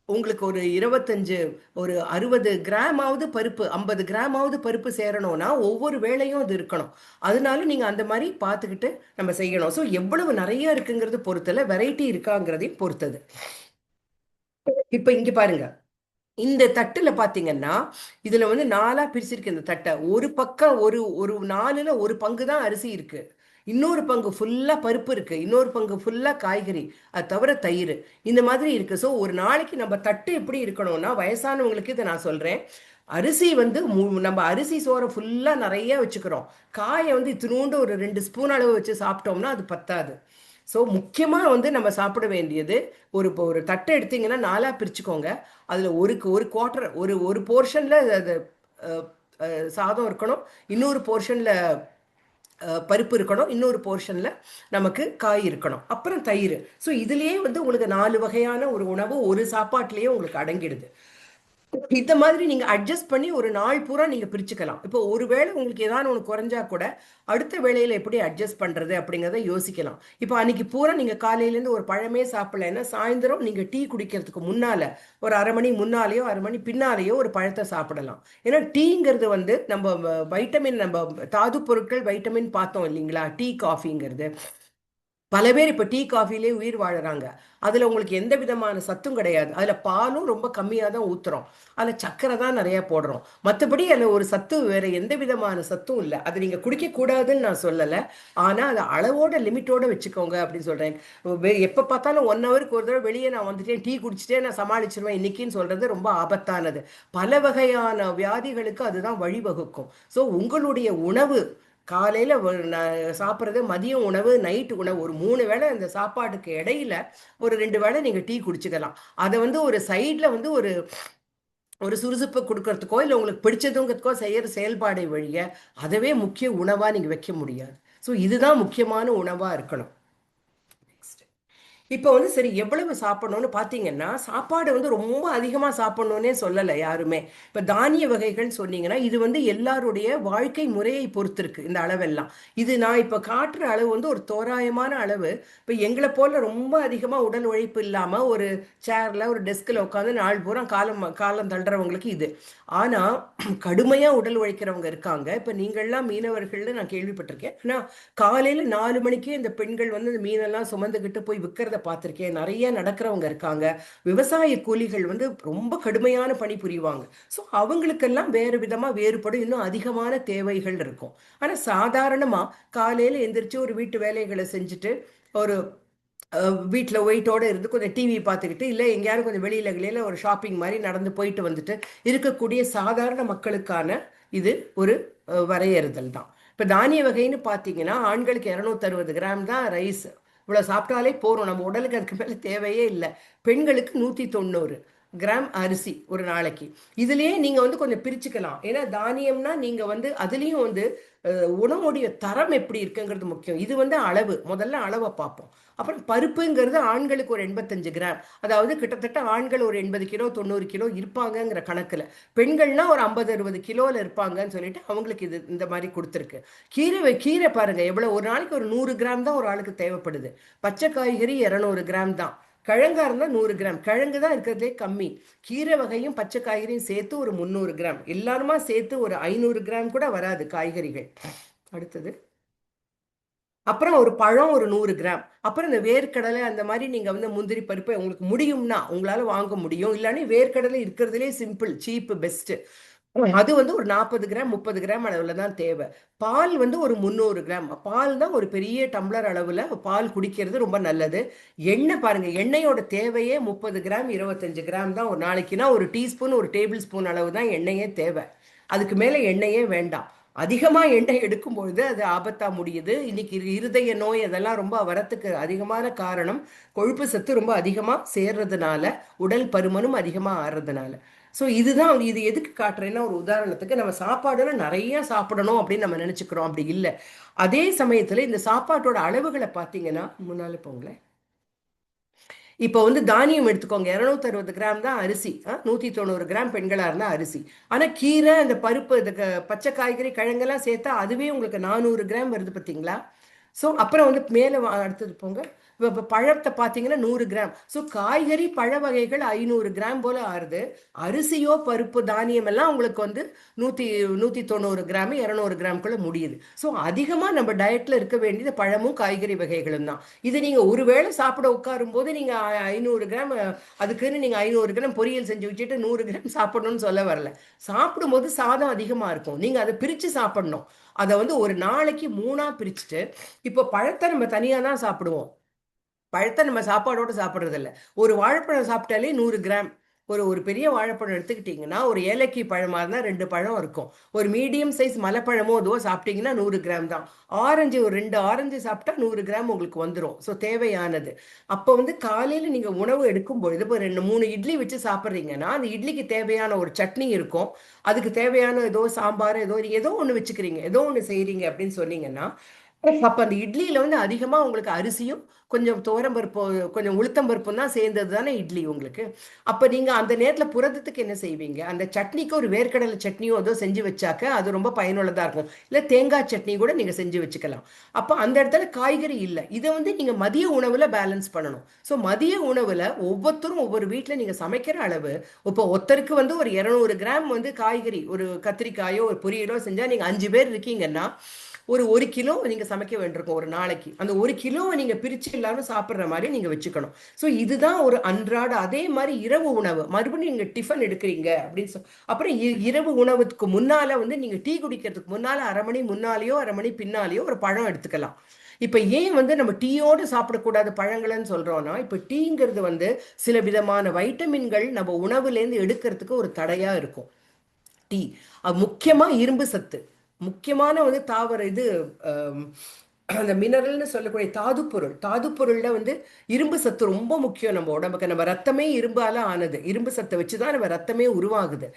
உங்களுக்கு ஒரு 25, ஒரு 60 கிராமாவது பருப்பு, 50 கிராமாவது பருப்பு சேரணும்னா ஒவ்வொரு வேளையும் அது இருக்கணும். அதனால நீங்க அந்த மாதிரி பார்த்துக்கிட்டு நம்ம செய்யணும். ஸோ எவ்வளவு நிறைய இருக்குங்கிறது பொறுத்தல, வெரைட்டி இருக்காங்கிறதையும் பொறுத்தது. இப்ப இங்க பாருங்க, இந்த தட்டுல பாத்தீங்கன்னா இதுல வந்து 4ஆ பிரிச்சிருக்கு இந்த தட்டை. ஒரு பக்கம் ஒரு ஒரு 4ல ஒரு பங்கு தான் அரிசி இருக்கு, இன்னொரு பங்கு ஃபுல்லா பருப்பு இருக்கு, இன்னொரு பங்கு ஃபுல்லா காய்கறி, அது தவிர தயிர், இந்த மாதிரி இருக்கு. ஸோ ஒரு நாளைக்கு நம்ம தட்டு எப்படி இருக்கணும்னா, வயசானவங்களுக்கு இதை நான் சொல்றேன், அரிசி வந்து நம்ம அரிசி சோறை ஃபுல்லா நிறைய வச்சுக்கிறோம், காயை வந்து இத்தினூண்டு ஒரு 2 ஸ்பூன் அளவு வச்சு சாப்பிட்டோம்னா அது பத்தாது. ஸோ முக்கியமாக வந்து நம்ம சாப்பிட வேண்டியது, இப்போ ஒரு தட்டை எடுத்தீங்கன்னா 4ஆ பிரிச்சுக்கோங்க. அதில் ஒரு குவார்ட்டர், ஒரு போர்ஷனில் அது சாதம் இருக்கணும், இன்னொரு போர்ஷனில் பருப்பு இருக்கணும், இன்னொரு போர்ஷனில் நமக்கு காய் இருக்கணும், அப்புறம் தயிர். ஸோ இதுலேயே வந்து உங்களுக்கு 4 வகையான ஒரு உணவு ஒரு சாப்பாட்டிலேயே உங்களுக்கு அடங்கிடுது. இந்த மாதிரி நீங்க அட்ஜஸ்ட் பண்ணி ஒரு நாள் பூரா நீங்க பிரிச்சுக்கலாம். இப்போ ஒருவேளை உங்களுக்கு ஏதாவது ஒன்று குறைஞ்சா கூட அடுத்த வேளையில எப்படி அட்ஜஸ்ட் பண்றது அப்படிங்கிறத யோசிக்கலாம். இப்போ அன்னைக்கு பூரா நீங்க காலையிலேருந்து ஒரு பழமே சாப்பிடலைன்னா சாயந்தரம் நீங்க டீ குடிக்கிறதுக்கு முன்னால ஒரு 1/2 மணி முன்னாலேயோ 1/2 மணி பின்னாலேயோ ஒரு பழத்தை சாப்பிடலாம். ஏன்னா டீங்கிறது வந்து நம்ம வைட்டமின், நம்ம தாது பொருட்கள், வைட்டமின் பார்த்தோம் இல்லைங்களா, டீ காஃபிங்கிறது. பல பேர் இப்போ டீ காஃபிலே உயிர் வாழறாங்க. அதில் உங்களுக்கு எந்த விதமான சத்தும் கிடையாது. அதில் பாலும் ரொம்ப கம்மியாக தான் ஊற்றுறோம், அதில் சர்க்கரை தான் நிறையா போடுறோம். மற்றபடி அதில் ஒரு சத்து வேறு எந்த விதமான சத்தும் இல்லை. அது நீங்கள் குடிக்கக்கூடாதுன்னு நான் சொல்லலை, ஆனால் அதை அளவோட லிமிட்டோடு வச்சுக்கோங்க அப்படின்னு சொல்கிறேன். எப்போ பார்த்தாலும் 1 ஹவருக்கு ஒரு தடவை வெளியே நான் வந்துட்டேன், டீ குடிச்சிட்டே நான் சமாளிச்சிருவேன் இன்னைக்குன்னு சொல்கிறது ரொம்ப ஆபத்தானது. பல வகையான வியாதிகளுக்கு அதுதான் வழிவகுக்கும். ஸோ உங்களுடைய உணவு காலையில் சாப்பிட்றது, மதியம் உணவு, நைட்டு உணவு, ஒரு 3 வேளை அந்த சாப்பாட்டுக்கு இடையில ஒரு 2 வேளை நீங்கள் டீ குடிச்சுக்கலாம். அதை ஒரு சைடில் ஒரு சுறுசுப்பை கொடுக்கறதுக்கோ இல்லை உங்களுக்கு பிடிச்சதுங்கிறதுக்கோ செய்யற செயல்பாடை வழிய அதவே முக்கிய உணவாக நீங்கள் வைக்க முடியாது. ஸோ இதுதான் முக்கியமான உணவாக இருக்கணும். இப்போ சரி எவ்வளவு சாப்பிடணும்னு பார்த்தீங்கன்னா, சாப்பாடு ரொம்ப அதிகமாக சாப்பிடணுன்னே சொல்லலை யாருமே. இப்போ தானிய வகைகள் சொன்னீங்கன்னா, இது எல்லாருடைய வாழ்க்கை முறையை பொறுத்து இருக்கு இந்த அளவெல்லாம். இது நான் இப்போ காட்டுற அளவு ஒரு தோராயமான அளவு. இப்போ எங்களை போல ரொம்ப அதிகமாக உடல் உழைப்பு இல்லாமல் ஒரு சேரில் ஒரு டெஸ்கில் உட்காந்து நாள் பூரா காலம் தள்ளுறவங்களுக்கு இது. ஆனால் கடுமையாக உடல் உழைக்கிறவங்க இருக்காங்க. இப்போ நீங்கள்லாம் மீனவர்கள்னு நான் கேள்விப்பட்டிருக்கேன். ஆனால் காலையில் 4 மணிக்கே இந்த பெண்கள் இந்த மீனெல்லாம் சுமந்துக்கிட்டு போய் விற்கிறத பார்த்துருக்கேன். நிறைய நடக்கிறவங்க இருக்காங்க. விவசாய கூலிகள் ரொம்ப கடுமையான பணி புரிவாங்க. ஸோ அவங்களுக்கெல்லாம் வேறு விதமாக வேறுபடும், இன்னும் அதிகமான தேவைகள் இருக்கும். ஆனால் சாதாரணமாக காலையில் எந்திரிச்சு ஒரு வீட்டு வேலைகளை செஞ்சுட்டு ஒரு வீட்டில் வெயிட்டோடு இருந்து கொஞ்சம் டிவி பார்த்துக்கிட்டு இல்லை எங்கேயாவது கொஞ்சம் வெளியில் ஒரு ஷாப்பிங் மாதிரி நடந்து போயிட்டு வந்துட்டு இருக்கக்கூடிய சாதாரண மக்களுக்கான இது ஒரு வரையறுதல் தான். இப்போ தானிய வகைன்னு பார்த்தீங்கன்னா, ஆண்களுக்கு 260 கிராம் தான் ரைஸ், இவ்வளோ சாப்பிட்டாலே போகிறோம், நம்ம உடலுக்கு அதுக்கு மேலே தேவையே இல்லை. பெண்களுக்கு 190 கிராம் அரிசி ஒரு நாளைக்கு. இதுலேயே நீங்கள் கொஞ்சம் பிரிச்சுக்கலாம். ஏன்னா தானியம்னா நீங்கள் அதுலேயும் உணவுடைய தரம் எப்படி இருக்குங்கிறது முக்கியம். இது அளவு, முதல்ல அளவை பார்ப்போம். அப்புறம் பருப்புங்கிறது ஆண்களுக்கு ஒரு 85 கிராம், அதாவது கிட்டத்தட்ட ஆண்கள் ஒரு 80 கிலோ 90 கிலோ இருப்பாங்கங்கிற கணக்கில், பெண்கள்னா ஒரு 50-60 கிலோவில் இருப்பாங்கன்னு சொல்லிட்டு அவங்களுக்கு இது இந்த மாதிரி கொடுத்துருக்கு. கீரை பாருங்கள் எவ்வளோ, ஒரு நாளைக்கு ஒரு 100 கிராம் தான் ஒரு ஆளுக்கு தேவைப்படுது. பச்சை காய்கறி 200 கிராம் தான். கிழங்கா இருந்தால் 100 கிராம். கிழங்கு தான் இருக்கிறதுலே கம்மி. கீரை வகையும் பச்சை காய்கறியும் சேர்த்து ஒரு 300 கிராம், எல்லாருமா சேர்த்து ஒரு 500 கிராம் கூட வராது காய்கறிகள். அடுத்தது அப்புறம் ஒரு பழம் ஒரு 100 கிராம். அப்புறம் இந்த வேர்க்கடலை அந்த மாதிரி நீங்கள் முந்திரி பருப்பு உங்களுக்கு முடியும்னா உங்களால் வாங்க முடியும். இல்லாட்டி வேர்க்கடலை இருக்கிறதுலே சிம்பிள் சீப்பு பெஸ்ட்டு, அது ஒரு 40 கிராம் 30 கிராம் அளவில் தான் தேவை. பால் ஒரு 300 கிராம். பால் தான் ஒரு பெரிய டம்ளர் அளவில் பால் குடிக்கிறது ரொம்ப நல்லது. எண்ணெய் பாருங்கள், எண்ணெயோட தேவையே 30 கிராம் 25 கிராம் தான் ஒரு நாளைக்குனா, ஒரு டீஸ்பூன் ஒரு டேபிள் ஸ்பூன் அளவு தான் எண்ணெயே தேவை. அதுக்கு மேலே எண்ணெயே வேண்டாம். அதிகமாக எண்ணெய் எடுக்கும்பொழுது அது ஆபத்தாக முடியுது. இன்னைக்கு இருதய நோய் அதெல்லாம் ரொம்ப வரத்துக்கு அதிகமான காரணம் கொழுப்பு சத்து ரொம்ப அதிகமாக சேர்றதுனால, உடல் பருமனும் அதிகமாக ஆறுறதுனால. ஸோ இதுதான் இது எதுக்கு காட்டுறேன்னா, ஒரு உதாரணத்துக்கு நம்ம சாப்பாடுல நிறைய சாப்பிடணும் அப்படின்னு நம்ம நினச்சிக்கிறோம், அப்படி இல்லை. அதே சமயத்தில் இந்த சாப்பாட்டோட அளவுகளை பார்த்தீங்கன்னா, முன்னாலே போங்களேன். இப்போ தானியம் எடுத்துக்கோங்க, 260 கிராம் தான் அரிசி, 190 கிராம் பெண்களாக இருந்தால் அரிசி. ஆனால் கீரை, அந்த பருப்பு, இந்த பச்சை காய்கறி கிழங்கெல்லாம் சேர்த்தா அதுவே உங்களுக்கு 400 கிராம் வருது பார்த்தீங்களா? ஸோ அப்புறம் மேலே அடுத்தது போங்க. இப்போ பழத்தை பார்த்தீங்கன்னா 100 கிராம். ஸோ காய்கறி பழ வகைகள் 500 கிராம் போல் ஆறுது. அரிசியோ பருப்பு தானியம் எல்லாம் உங்களுக்கு 190 கிராம் 200 கிராம்குள்ளே முடியுது. ஸோ அதிகமாக நம்ம டயட்டில் இருக்க வேண்டியது பழமும் காய்கறி வகைகளும் தான். இது நீங்கள் ஒரு வேளை சாப்பிட உட்காரும் போது நீங்கள் 500 கிராம், அதுக்குன்னு நீங்கள் 500 கிராம் பொரியல் செஞ்சு வச்சுட்டு 100 கிராம் சாப்பிடணும்னு சொல்ல வரல. சாப்பிடும்போது சாதம் அதிகமாக இருக்கும், நீங்கள் அதை பிரித்து சாப்பிடணும். அதை ஒரு நாளைக்கு 3ஆக பிரிச்சுட்டு, இப்போ பழத்தை நம்ம தனியாக தான் சாப்பிடுவோம், பழத்தை நம்ம சாப்பாடோடு சாப்பிட்றதில்ல. ஒரு வாழைப்பழம் சாப்பிட்டாலே 100 கிராம். ஒரு பெரிய வாழைப்பழம் எடுத்துக்கிட்டிங்கன்னா, ஒரு ஏலக்கி பழமாக இருந்தால் 2 பழம் இருக்கும். ஒரு மீடியம் சைஸ் மலைப்பழமோ அதுவோ சாப்பிட்டீங்கன்னா 100 கிராம் தான். ஆரஞ்சு ஒரு 2 ஆரஞ்சு சாப்பிட்டா 100 கிராம் உங்களுக்கு வந்துடும். ஸோ தேவையானது. அப்போ காலையில் நீங்கள் உணவு எடுக்கும் பொழுது இப்போ 2-3 இட்லி வச்சு சாப்பிட்றீங்கன்னா, அந்த இட்லிக்கு தேவையான ஒரு சட்னி இருக்கும், அதுக்கு தேவையான ஏதோ சாம்பார் ஏதோ ஒன்று வச்சுக்கிறீங்க, ஏதோ ஒன்று செய்கிறீங்க அப்படின்னு சொன்னீங்கன்னா, அப்போ அந்த இட்லியில் அதிகமாக உங்களுக்கு அரிசியும் கொஞ்சம் துவரம்பருப்பு கொஞ்சம் உளுத்தம்பருப்பும் தான் சேர்ந்தது தானே இட்லி உங்களுக்கு. அப்போ நீங்கள் அந்த நேரத்தில் புரதத்துக்கு என்ன செய்வீங்க, அந்த சட்னிக்கு ஒரு வேர்க்கடலை சட்னியோ ஏதோ செஞ்சு வச்சாக்க அது ரொம்ப பயனுள்ளதாக இருக்கும். இல்லை தேங்காய் சட்னி கூட நீங்கள் செஞ்சு வச்சுக்கலாம். அப்போ அந்த இடத்துல காய்கறி இல்லை. இதை நீங்கள் மதிய உணவில் பேலன்ஸ் பண்ணணும். ஸோ மதிய உணவில் ஒவ்வொருத்தரும் ஒவ்வொரு வீட்டில் நீங்கள் சமைக்கிற அளவு, இப்போ ஒருத்தருக்கு ஒரு 200 கிராம் காய்கறி, ஒரு கத்திரிக்காயோ ஒரு பொரியலோ செஞ்சால் நீங்கள் 5 பேர் இருக்கீங்கன்னா ஒரு கிலோ நீங்கள் சமைக்க வேண்டியிருக்கும் ஒரு நாளைக்கு. அந்த 1 கிலோவை நீங்கள் பிரித்து எல்லாரும் சாப்பிட்ற மாதிரி நீங்கள் வச்சுக்கணும். ஸோ இதுதான் ஒரு அன்றாட. அதே மாதிரி இரவு உணவு மறுபடியும் நீங்கள் டிஃபன் எடுக்கிறீங்க அப்படின்னு அப்புறம் இரவு உணவுக்கு முன்னால் வந்து நீங்கள் டீ குடிக்கிறதுக்கு முன்னால் 1/2 மணி முன்னாலேயோ 1/2 மணி பின்னாலேயோ ஒரு பழம் எடுத்துக்கலாம். இப்போ ஏன் வந்து நம்ம டீயோடு சாப்பிடக்கூடாது பழங்கள்னு சொல்கிறோன்னா, இப்போ டீங்கிறது வந்து சில விதமான வைட்டமின்கள் நம்ம உணவுலேருந்து எடுக்கிறதுக்கு ஒரு தடையாக இருக்கும். டீ அது முக்கியமாக இரும்பு சத்து, முக்கியமான வந்து தாவர இது அந்த மினரல்னு சொல்லக்கூடிய தாது பொருள்ல வந்து இரும்பு சத்து ரொம்ப முக்கியம் நம்ம உடம்புக்கு. நம்ம ரத்தமே இரும்பால ஆனது, இரும்பு சத்தை வச்சுதான் நம்ம ரத்தமே உருவாகுது.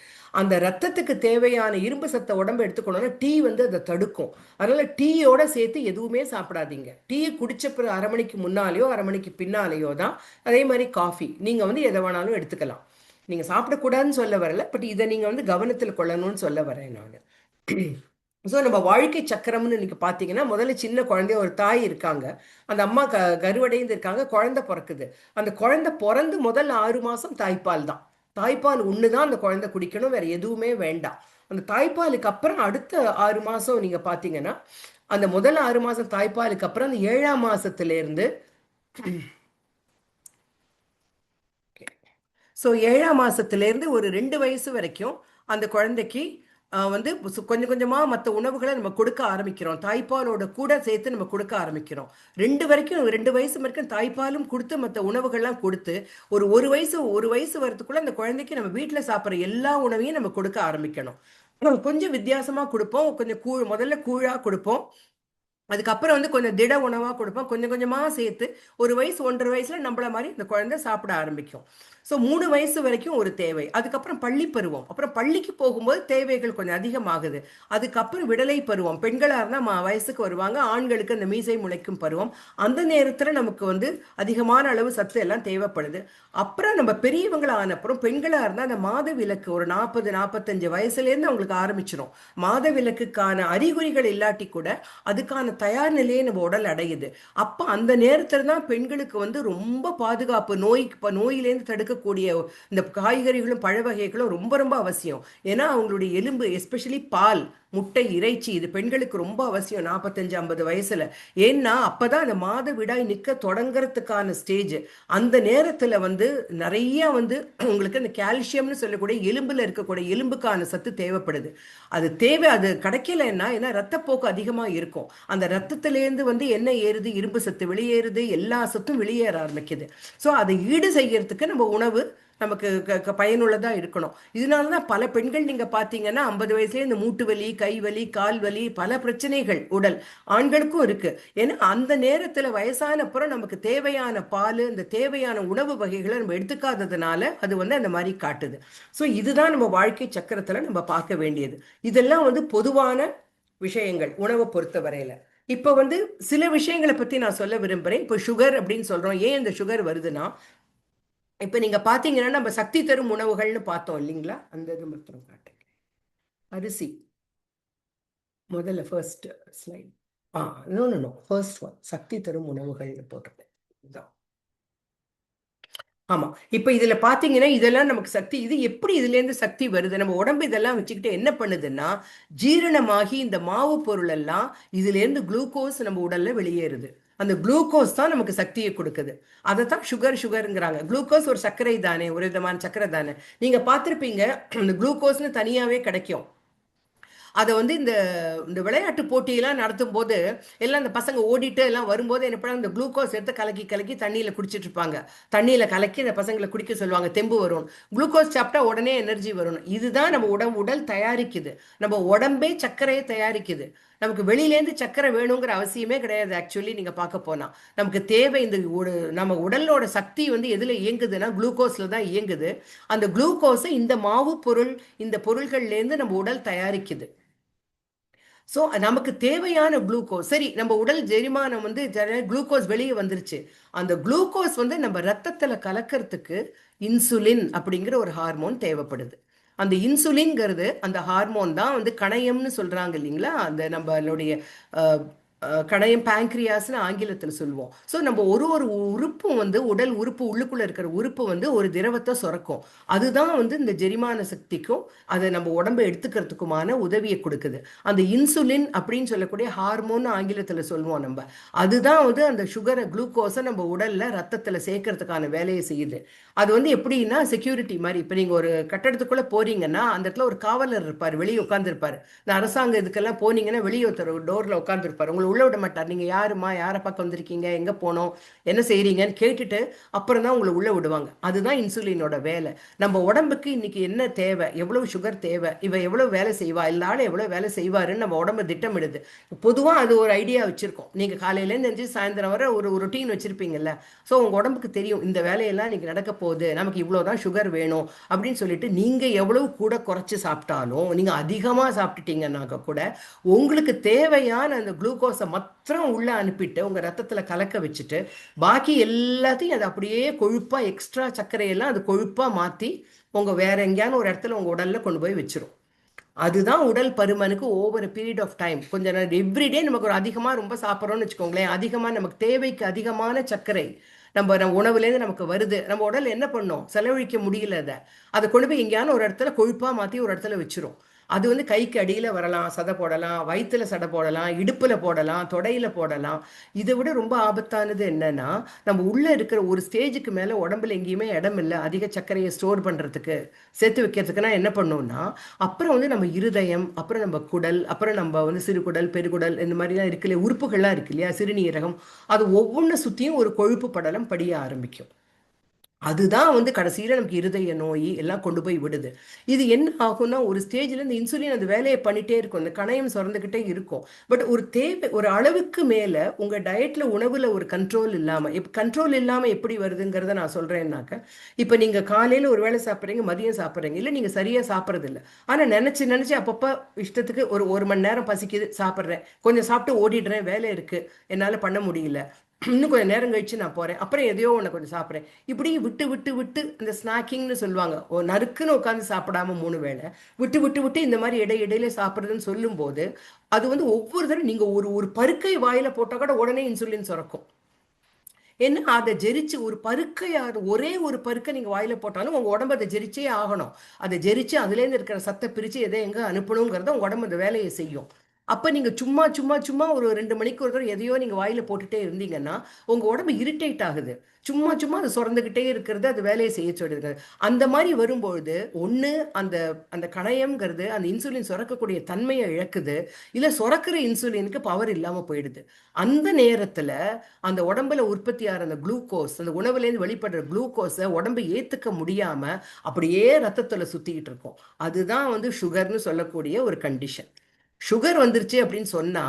அந்த ரத்தத்துக்கு தேவையான இரும்பு சத்தை உடம்பு எடுத்துக்கணும்னா டீ வந்து அதை தடுக்கும். அதனால டீயோட சேர்த்து எதுவுமே சாப்பிடாதீங்க. டீ குடிச்ச பிறகு 1/2 மணிக்கு முன்னாலேயோ 1/2 மணிக்கு பின்னாலேயோ தான். அதே மாதிரி காஃபி நீங்க வந்து எதை வேணாலும் எடுத்துக்கலாம். நீங்க சாப்பிடக்கூடாதுன்னு சொல்ல வரல, பட் இதை நீங்க வந்து கவனத்தில் கொள்ளணும்னு சொல்ல வரேன் நான். ஸோ நம்ம வாழ்க்கை சக்கரம்னு இன்னைக்கு பார்த்தீங்கன்னா, முதல்ல சின்ன குழந்தைய ஒரு தாய் இருக்காங்க, அந்த அம்மா கருவடைந்து இருக்காங்க, குழந்தை பிறக்குது. அந்த குழந்தை பிறந்து முதல் 6 மாதம் தாய்ப்பால் தான். தாய்ப்பால் ஒன்று தான் அந்த குழந்தை குடிக்கணும், வேற எதுவுமே வேண்டாம். அந்த தாய்ப்பாலுக்கு அப்புறம் அடுத்த 6 மாதம் நீங்கள் பார்த்தீங்கன்னா, அந்த முதல் 6 மாதம் தாய்ப்பாலுக்கு அப்புறம் அந்த 7ஆம் மாதத்துலேருந்து ஸோ 7ஆம் மாதத்துலேருந்து ஒரு 2 வயசு வரைக்கும் அந்த குழந்தைக்கு வந்து கொஞ்சம் கொஞ்சமாக மற்ற உணவுகளை நம்ம கொடுக்க ஆரம்பிக்கிறோம். தாய்ப்பாலோட கூட சேர்த்து நம்ம கொடுக்க ஆரம்பிக்கிறோம். 2 வயசு வரைக்கும் தாய்ப்பாலும் கொடுத்து மற்ற உணவுகள்லாம் கொடுத்து ஒரு வயசு வரத்துக்குள்ள அந்த குழந்தைக்கு நம்ம வீட்டில் சாப்பிட்ற எல்லா உணவையும் நம்ம கொடுக்க ஆரம்பிக்கணும். கொஞ்சம் வித்தியாசமாக கொடுப்போம். கொஞ்சம் முதல்ல கூழாக கொடுப்போம். அதுக்கப்புறம் வந்து கொஞ்சம் திட உணவாக கொடுப்போம். கொஞ்சம் கொஞ்சமாக சேர்த்து 1 வயசு 1.5 வயசுல நம்மள மாதிரி இந்த குழந்தை சாப்பிட ஆரம்பிக்கும். ஸோ 3 வயசு வரைக்கும் ஒரு தேவை. அதுக்கப்புறம் பள்ளி பருவம், அப்புறம் பள்ளிக்கு போகும்போது தேவைகள் கொஞ்சம் அதிகமாகுது. அதுக்கப்புறம் விடலை பருவம், பெண்களாக இருந்தால் வயசுக்கு வருவாங்க, ஆண்களுக்கு அந்த மீசை முளைக்கும் பருவம். அந்த நேரத்தில் நமக்கு வந்து அதிகமான அளவு சத்து எல்லாம் தேவைப்படுது. அப்புறம் நம்ம பெரியவங்களாக ஆனப்புறம் பெண்களாக இருந்தால் அந்த மாத விலக்கு ஒரு 40-45 வயசுலேருந்து அவங்களுக்கு ஆரம்பிச்சிடும். மாத விலக்குக்கான அறிகுறிகள் இல்லாட்டி கூட அதுக்கான தயார் நிலையை நம்ம உடல் அடையுது. அப்போ அந்த நேரத்தில் தான் பெண்களுக்கு வந்து ரொம்ப பாதுகாப்பு, நோயிலேருந்து தடுக்கக்கூடிய இந்த காய்கறிகளும் பழ வகைகளும் ரொம்ப ரொம்ப அவசியம். ஏன்னா அவங்களுடைய எலும்பு, எஸ்பெஷலி பால், முட்டை, இறைச்சி, இது பெண்களுக்கு ரொம்ப அவசியம் 45-50 வயசுல. ஏன்னா அப்பதான் அந்த மாதவிடாய் நிற்க தொடங்குறதுக்கான ஸ்டேஜ். அந்த நேரத்துல வந்து நிறைய வந்து உங்களுக்கு அந்த கால்சியம்னு சொல்லக்கூடிய எலும்புல இருக்கக்கூடிய எலும்புக்கான சத்து தேவைப்படுது. அது கிடைக்கலன்னா, ஏன்னா ரத்தப்போக்கு அதிகமா இருக்கும். அந்த ரத்தத்திலேருந்து வந்து என்ன ஏறுது, இரும்பு சத்து வெளியேறுது, எல்லா சத்தும் வெளியேற ஆரம்பிக்குது. ஸோ அதை ஈடு செய்யறதுக்கு நம்ம உணவு நமக்கு பயனுள்ளதா இருக்கணும். இதனாலதான் பல பெண்கள் நீங்க பாத்தீங்கன்னா 50 வயசுல இந்த மூட்டு வலி, கை வலி, கால் வலி, பல பிரச்சனைகள் உடல் ஆண்களுக்கும் இருக்கு. ஏன்னா அந்த நேரத்துல வயசான அப்புறம் நமக்கு தேவையான பால், இந்த தேவையான உணவு வகைகளை நம்ம எடுத்துக்காததுனால அது வந்து அந்த மாதிரி காட்டுது. ஸோ இதுதான் நம்ம வாழ்க்கை சக்கரத்துல நம்ம பார்க்க வேண்டியது. இதெல்லாம் வந்து பொதுவான விஷயங்கள் உணவை பொறுத்த வரையில. இப்போ வந்து சில விஷயங்களை பத்தி நான் சொல்ல விரும்புறேன். இப்போ சுகர் அப்படின்னு சொல்றோம். ஏன் இந்த சுகர் வருதுன்னா, இப்போ நீங்க பாத்தீங்கன்னா நம்ம சக்தி தரும் உணவுகள்னு பார்த்தோம் இல்லைங்களா? அந்த இது மட்டும் காட்டுங்க. அரிசி முதல்ல first slide. No first one சக்தி தரும் உணவுகள்னு போட்டிருக்கேன். இதுதான். ஆமா. இப்ப இதுல பாத்தீங்கன்னா இதெல்லாம் நமக்கு சக்தி. இது எப்படி இதுல இருந்து சக்தி வருது? நம்ம உடம்பு இதெல்லாம் வச்சுக்கிட்டு என்ன பண்ணுதுன்னா, ஜீரணமாகி இந்த மாவு பொருள் எல்லாம் இதுல இருந்து குளுக்கோஸ் நம்ம உடல்ல வெளியேறுது. அந்த குளுக்கோஸ் தான் நமக்கு சக்தியை கொடுக்குது. அதை தான் சுகருங்கிறாங்க. குளுக்கோஸ் ஒரு சர்க்கரை தானே, ஒரு விதமான சர்க்கரை தானே. நீங்க பார்த்துருப்பீங்க, இந்த குளுக்கோஸ்னு தனியாவே கிடைக்கும். அதை வந்து இந்த விளையாட்டு போட்டியெல்லாம் நடத்தும் போது எல்லாம் இந்த பசங்க ஓடிட்டு எல்லாம் வரும்போது என்ன பண்ணாங்க, இந்த குளுக்கோஸ் எடுத்து கலக்கி தண்ணியில் குடிச்சிட்டு இருப்பாங்க. தண்ணியில் கலக்கி இந்த பசங்களை குடிக்க சொல்லுவாங்க, தெம்பு வரும். குளுக்கோஸ் சாப்பிட்டா உடனே எனர்ஜி வரும். இதுதான் நம்ம உடல் தயாரிக்குது. நம்ம உடம்பே சர்க்கரையை தயாரிக்குது. நமக்கு வெளியிலேருந்து சர்க்கரை வேணுங்கிற அவசியமே கிடையாது. ஆக்சுவலி நீங்க பார்க்க போனா நமக்கு தேவை நம்ம உடலோட சக்தி வந்து எதுல இயங்குதுன்னா குளுக்கோஸ்ல தான் இயங்குது. அந்த குளுக்கோஸை இந்த மாவு பொருள், இந்த பொருள்கள்லேருந்து நம்ம உடல் தயாரிக்குது. ஸோ நமக்கு தேவையான குளுக்கோஸ், சரி நம்ம உடல் ஜெரிமானம் வந்து குளுக்கோஸ் வெளியே வந்துருச்சு. அந்த குளுக்கோஸ் வந்து நம்ம ரத்தத்தில் கலக்கிறதுக்கு இன்சுலின் அப்படிங்கிற ஒரு ஹார்மோன் தேவைப்படுது. அந்த இன்சுலின்ங்கிறது அந்த ஹார்மோன் தான் வந்து கணையம்னு சொல்றாங்க இல்லைங்களா? அந்த நம்மளுடைய கணையம் பேங்க்ரியாஸ்னு ஆங்கிலத்தில் சொல்லுவோம். ஸோ நம்ம ஒரு ஒரு உறுப்பும் வந்து உடல் உறுப்பு உள்ளுக்குள்ள இருக்கிற உறுப்பு வந்து ஒரு திரவத்தை சுரக்கும். அதுதான் வந்து இந்த ஜெரிமான சக்திக்கும் அதை நம்ம உடம்பை எடுத்துக்கிறதுக்குமான உதவியை கொடுக்குது. அந்த இன்சுலின் அப்படின்னு சொல்லக்கூடிய ஹார்மோன் ஆங்கிலத்தில் சொல்லுவோம் நம்ம. அதுதான் வந்து அந்த சுகரை குளுக்கோஸை நம்ம உடல்ல ரத்தத்தில் சேர்க்கறதுக்கான வேலையை செய்யுது. அது வந்து எப்படின்னா செக்யூரிட்டி மாதிரி. இப்போ நீங்கள் ஒரு கட்டடத்துக்குள்ள போறீங்கன்னா அந்த இடத்துல ஒரு காவலர் இருப்பார், வெளியே உட்காந்துருப்பாரு. இந்த அரசாங்க இதுக்கெல்லாம் போனீங்கன்னா வெளியே ஒருத்தர் டோர்ல உட்காந்துருப்பாரு, உங்களை உள்ள விட மாட்டார். நீங்க யாருமா, யாரை பார்க்க வந்திருக்கீங்க, எங்க போனோம், என்ன செய்றீங்கன்னு கேட்டுட்டு அப்புறம் தான் உங்களை உள்ள விடுவாங்க. அதுதான் இன்சுலினோட வேலை. நம்ம உடம்புக்கு இன்னைக்கு என்ன தேவை, எவ்வளவு சுகர் தேவை, இவ எவ்வளவு வேலை செய்வா, எல்லாரும் எவ்வளவு வேலை செய்வாருன்னு நம்ம உடம்பு திட்டமிடுது. பொதுவா அது ஒரு ஐடியா வச்சிருக்கோம். நீங்க காலையிலேருந்து எந்திரிச்சு சாயந்தரம் வரை ஒரு ரொட்டீன் வச்சிருப்பீங்கல்ல. ஸோ உங்க உடம்புக்கு தெரியும் இந்த வேலையெல்லாம் இன்னைக்கு நடக்க போகுது, நமக்கு இவ்வளவுதான் சுகர் வேணும் அப்படின்னு சொல்லிட்டு நீங்க எவ்வளவு கூட குறைச்சு சாப்பிட்டாலும், நீங்க அதிகமா சாப்பிட்டுட்டீங்கன்னாக்க கூட உங்களுக்கு தேவையான அந்த குளுக்கோஸை மாத்திரம் உள்ள அனுப்பிட்டு உங்க ரத்தத்துல கலக்க வச்சுட்டு பாக்கி எல்லாத்தையும் அது அப்படியே கொழுப்பா, எக்ஸ்ட்ரா சர்க்கரையெல்லாம் அது கொழுப்பா மாத்தி உங்க வேற எங்கேயான ஒரு இடத்துல உங்க உடல்ல கொண்டு போய் வச்சிரும். அதுதான் உடல் பருமனுக்கு ஓவர் பீரியட் ஆஃப் டைம். கொஞ்ச நேரம் எவ்ரிடே நமக்கு ஒரு அதிகமா ரொம்ப சாப்பிட்றோம்னு வச்சுக்கோங்களேன், அதிகமா நமக்கு தேவைக்கு அதிகமான சர்க்கரை நம்ம உணவுலேருந்து நமக்கு வருது. நம்ம உடல் என்ன பண்ணோம், செலவழிக்க முடியல. அதை கொண்டு போய் எங்கேயான ஒரு இடத்துல கொழுப்பா மாற்றி ஒரு இடத்துல வச்சிரும். அது வந்து கைக்கு அடியில் வரலாம், சதை போடலாம், வயிற்றுல சடை போடலாம், இடுப்பில் போடலாம், தொடையில் போடலாம். இதை விட ரொம்ப ஆபத்தானது என்னன்னா, நம்ம உள்ளே இருக்கிற ஒரு ஸ்டேஜுக்கு மேலே உடம்புல எங்கேயுமே இடம் இல்லை அதிக சர்க்கரையை ஸ்டோர் பண்ணுறதுக்கு, சேர்த்து வைக்கிறதுக்குன்னா என்ன பண்ணோம்னா, அப்புறம் வந்து நம்ம இருதயம், அப்புறம் நம்ம குடல், அப்புறம் நம்ம வந்து சிறுகுடல், பெருகுடல், இந்த மாதிரிலாம் இருக்கு இல்லையா, உறுப்புகள்லாம் இருக்கு இல்லையா, சிறுநீரகம், அது ஒவ்வொன்று சுற்றியும் ஒரு கொழுப்பு படலம் படிய ஆரம்பிக்கும். அதுதான் வந்து கடைசியில் நமக்கு இருதய நோய் எல்லாம் கொண்டு போய் விடுது. இது என்ன ஆகும்னா, ஒரு ஸ்டேஜில் இந்த இன்சுலின் அந்த வேலையை பண்ணிட்டே இருக்கும், இந்த கணையம் சுரந்துக்கிட்டே இருக்கும். பட் ஒரு தேவை, ஒரு அளவுக்கு மேலே உங்கள் டயட்டில் உணவில் ஒரு கண்ட்ரோல் இல்லாமல், இப்போ கண்ட்ரோல் இல்லாமல் எப்படி வருதுங்கிறத நான் சொல்கிறேன்னாக்க, இப்போ நீங்கள் காலையில் ஒரு வேளை சாப்பிட்றீங்க, மதியம் சாப்பிட்றீங்க, இல்லை நீங்கள் சரியாக சாப்பிட்றதில்ல. ஆனால் நினச்சி அப்பப்போ இஷ்டத்துக்கு ஒரு மணி நேரம் பசிக்குது சாப்பிட்றேன், கொஞ்சம் சாப்பிட்டு ஓடிடுறேன், வேலை இருக்குது என்னால் பண்ண முடியல, இன்னும் கொஞ்சம் நேரம் கழிச்சு நான் போகிறேன், அப்புறம் எதையோ ஒன்று கொஞ்சம் சாப்பிட்றேன், இப்படி விட்டு விட்டு விட்டு இந்த ஸ்நாக்கிங்னு சொல்லுவாங்க, நறுக்குன்னு உட்காந்து சாப்பிடாம 3 வேளை விட்டு விட்டு விட்டு இந்த மாதிரி இடையில சாப்பிட்றதுன்னு சொல்லும்போது, அது வந்து ஒவ்வொரு தடவை நீங்கள் ஒரு பருக்கை வாயில் போட்டால் கூட உடனே இன்சுலின் சுரக்கும். ஏன்னா அதை ஜெரிச்சு ஒரு பருக்கையாக, ஒரே ஒரு பருக்கை நீங்கள் வாயில் போட்டாலும் உங்கள் உடம்பு அதை ஜெரிச்சே ஆகணும். அதை ஜெரிச்சு அதுலேருந்து இருக்கிற சத்தை பிரித்து எதை எங்கே அனுப்பணுங்கிறத உங்கள் உடம்பு அந்த வேலையை செய்யும். அப்போ நீங்கள் சும்மா சும்மா சும்மா ஒரு 2 மணிக்கு ஒரு தடவை எதையோ நீங்கள் வாயில் போட்டுகிட்டே இருந்தீங்கன்னா உங்கள் உடம்பு இரிட்டேட் ஆகுது. சும்மா சும்மா அது சுரந்துக்கிட்டே இருக்கிறது, அது வேலையை செய்ய சொல்லிருக்கு. அந்த மாதிரி வரும்பொழுது ஒன்று அந்த அந்த கணையம்ங்கிறது அந்த இன்சுலின் சுரக்கக்கூடிய தன்மையை இழக்குது, இல்லை சுரக்கிற இன்சுலினுக்கு பவர் இல்லாமல் போயிடுது. அந்த நேரத்தில் அந்த உடம்புல உற்பத்தி ஆகிற அந்த குளுக்கோஸ், அந்த உணவுலேருந்து வெளிப்படுற குளுக்கோஸை உடம்பு ஏற்றுக்க முடியாமல் அப்படியே ரத்தத்தில் சுற்றிக்கிட்டு இருக்கும். அதுதான் வந்து சுகர்னு சொல்லக்கூடிய ஒரு கண்டிஷன். சுகர் வந்துருச்சு அப்படின்னு சொன்னா,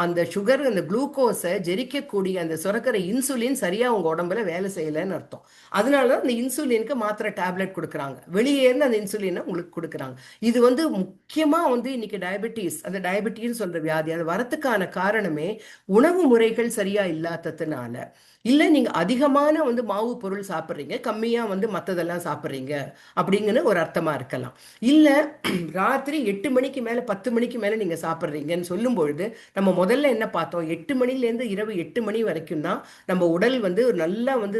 அந்த சுகர், அந்த குளுக்கோஸை ஜெரிக்கக்கூடிய அந்த சுரக்கிற இன்சுலின் சரியா உங்க உடம்புல வேலை செய்யலைன்னு அர்த்தம். அதனாலதான் அந்த இன்சுலினுக்கு மாத்திரை டேப்லெட் கொடுக்குறாங்க, வெளியே இருந்து அந்த இன்சுலினை உங்களுக்கு கொடுக்குறாங்க. இது வந்து முக்கியமா வந்து இன்னைக்கு டயபெட்டிஸ், அந்த டயபெட்டிஸ் சொல்ற வியாதி அது வரத்துக்கான காரணமே உணவு முறைகள் சரியா இல்லாததுனால. இல்லை நீங்கள் அதிகமான வந்து மாவு பொருள் சாப்பிட்றீங்க, கம்மியாக வந்து மற்றதெல்லாம் சாப்பிட்றீங்க அப்படிங்கிற ஒரு அர்த்தமாக இருக்கலாம். இல்லை ராத்திரி 8 மணிக்கு மேலே 10 மணிக்கு மேலே நீங்கள் சாப்பிட்றீங்கன்னு சொல்லும் பொழுது, நம்ம முதல்ல என்ன பார்த்தோம், 8 மணிலேருந்து இரவு 8 மணி வரைக்கும் தான் நம்ம உடல் வந்து நல்லா வந்து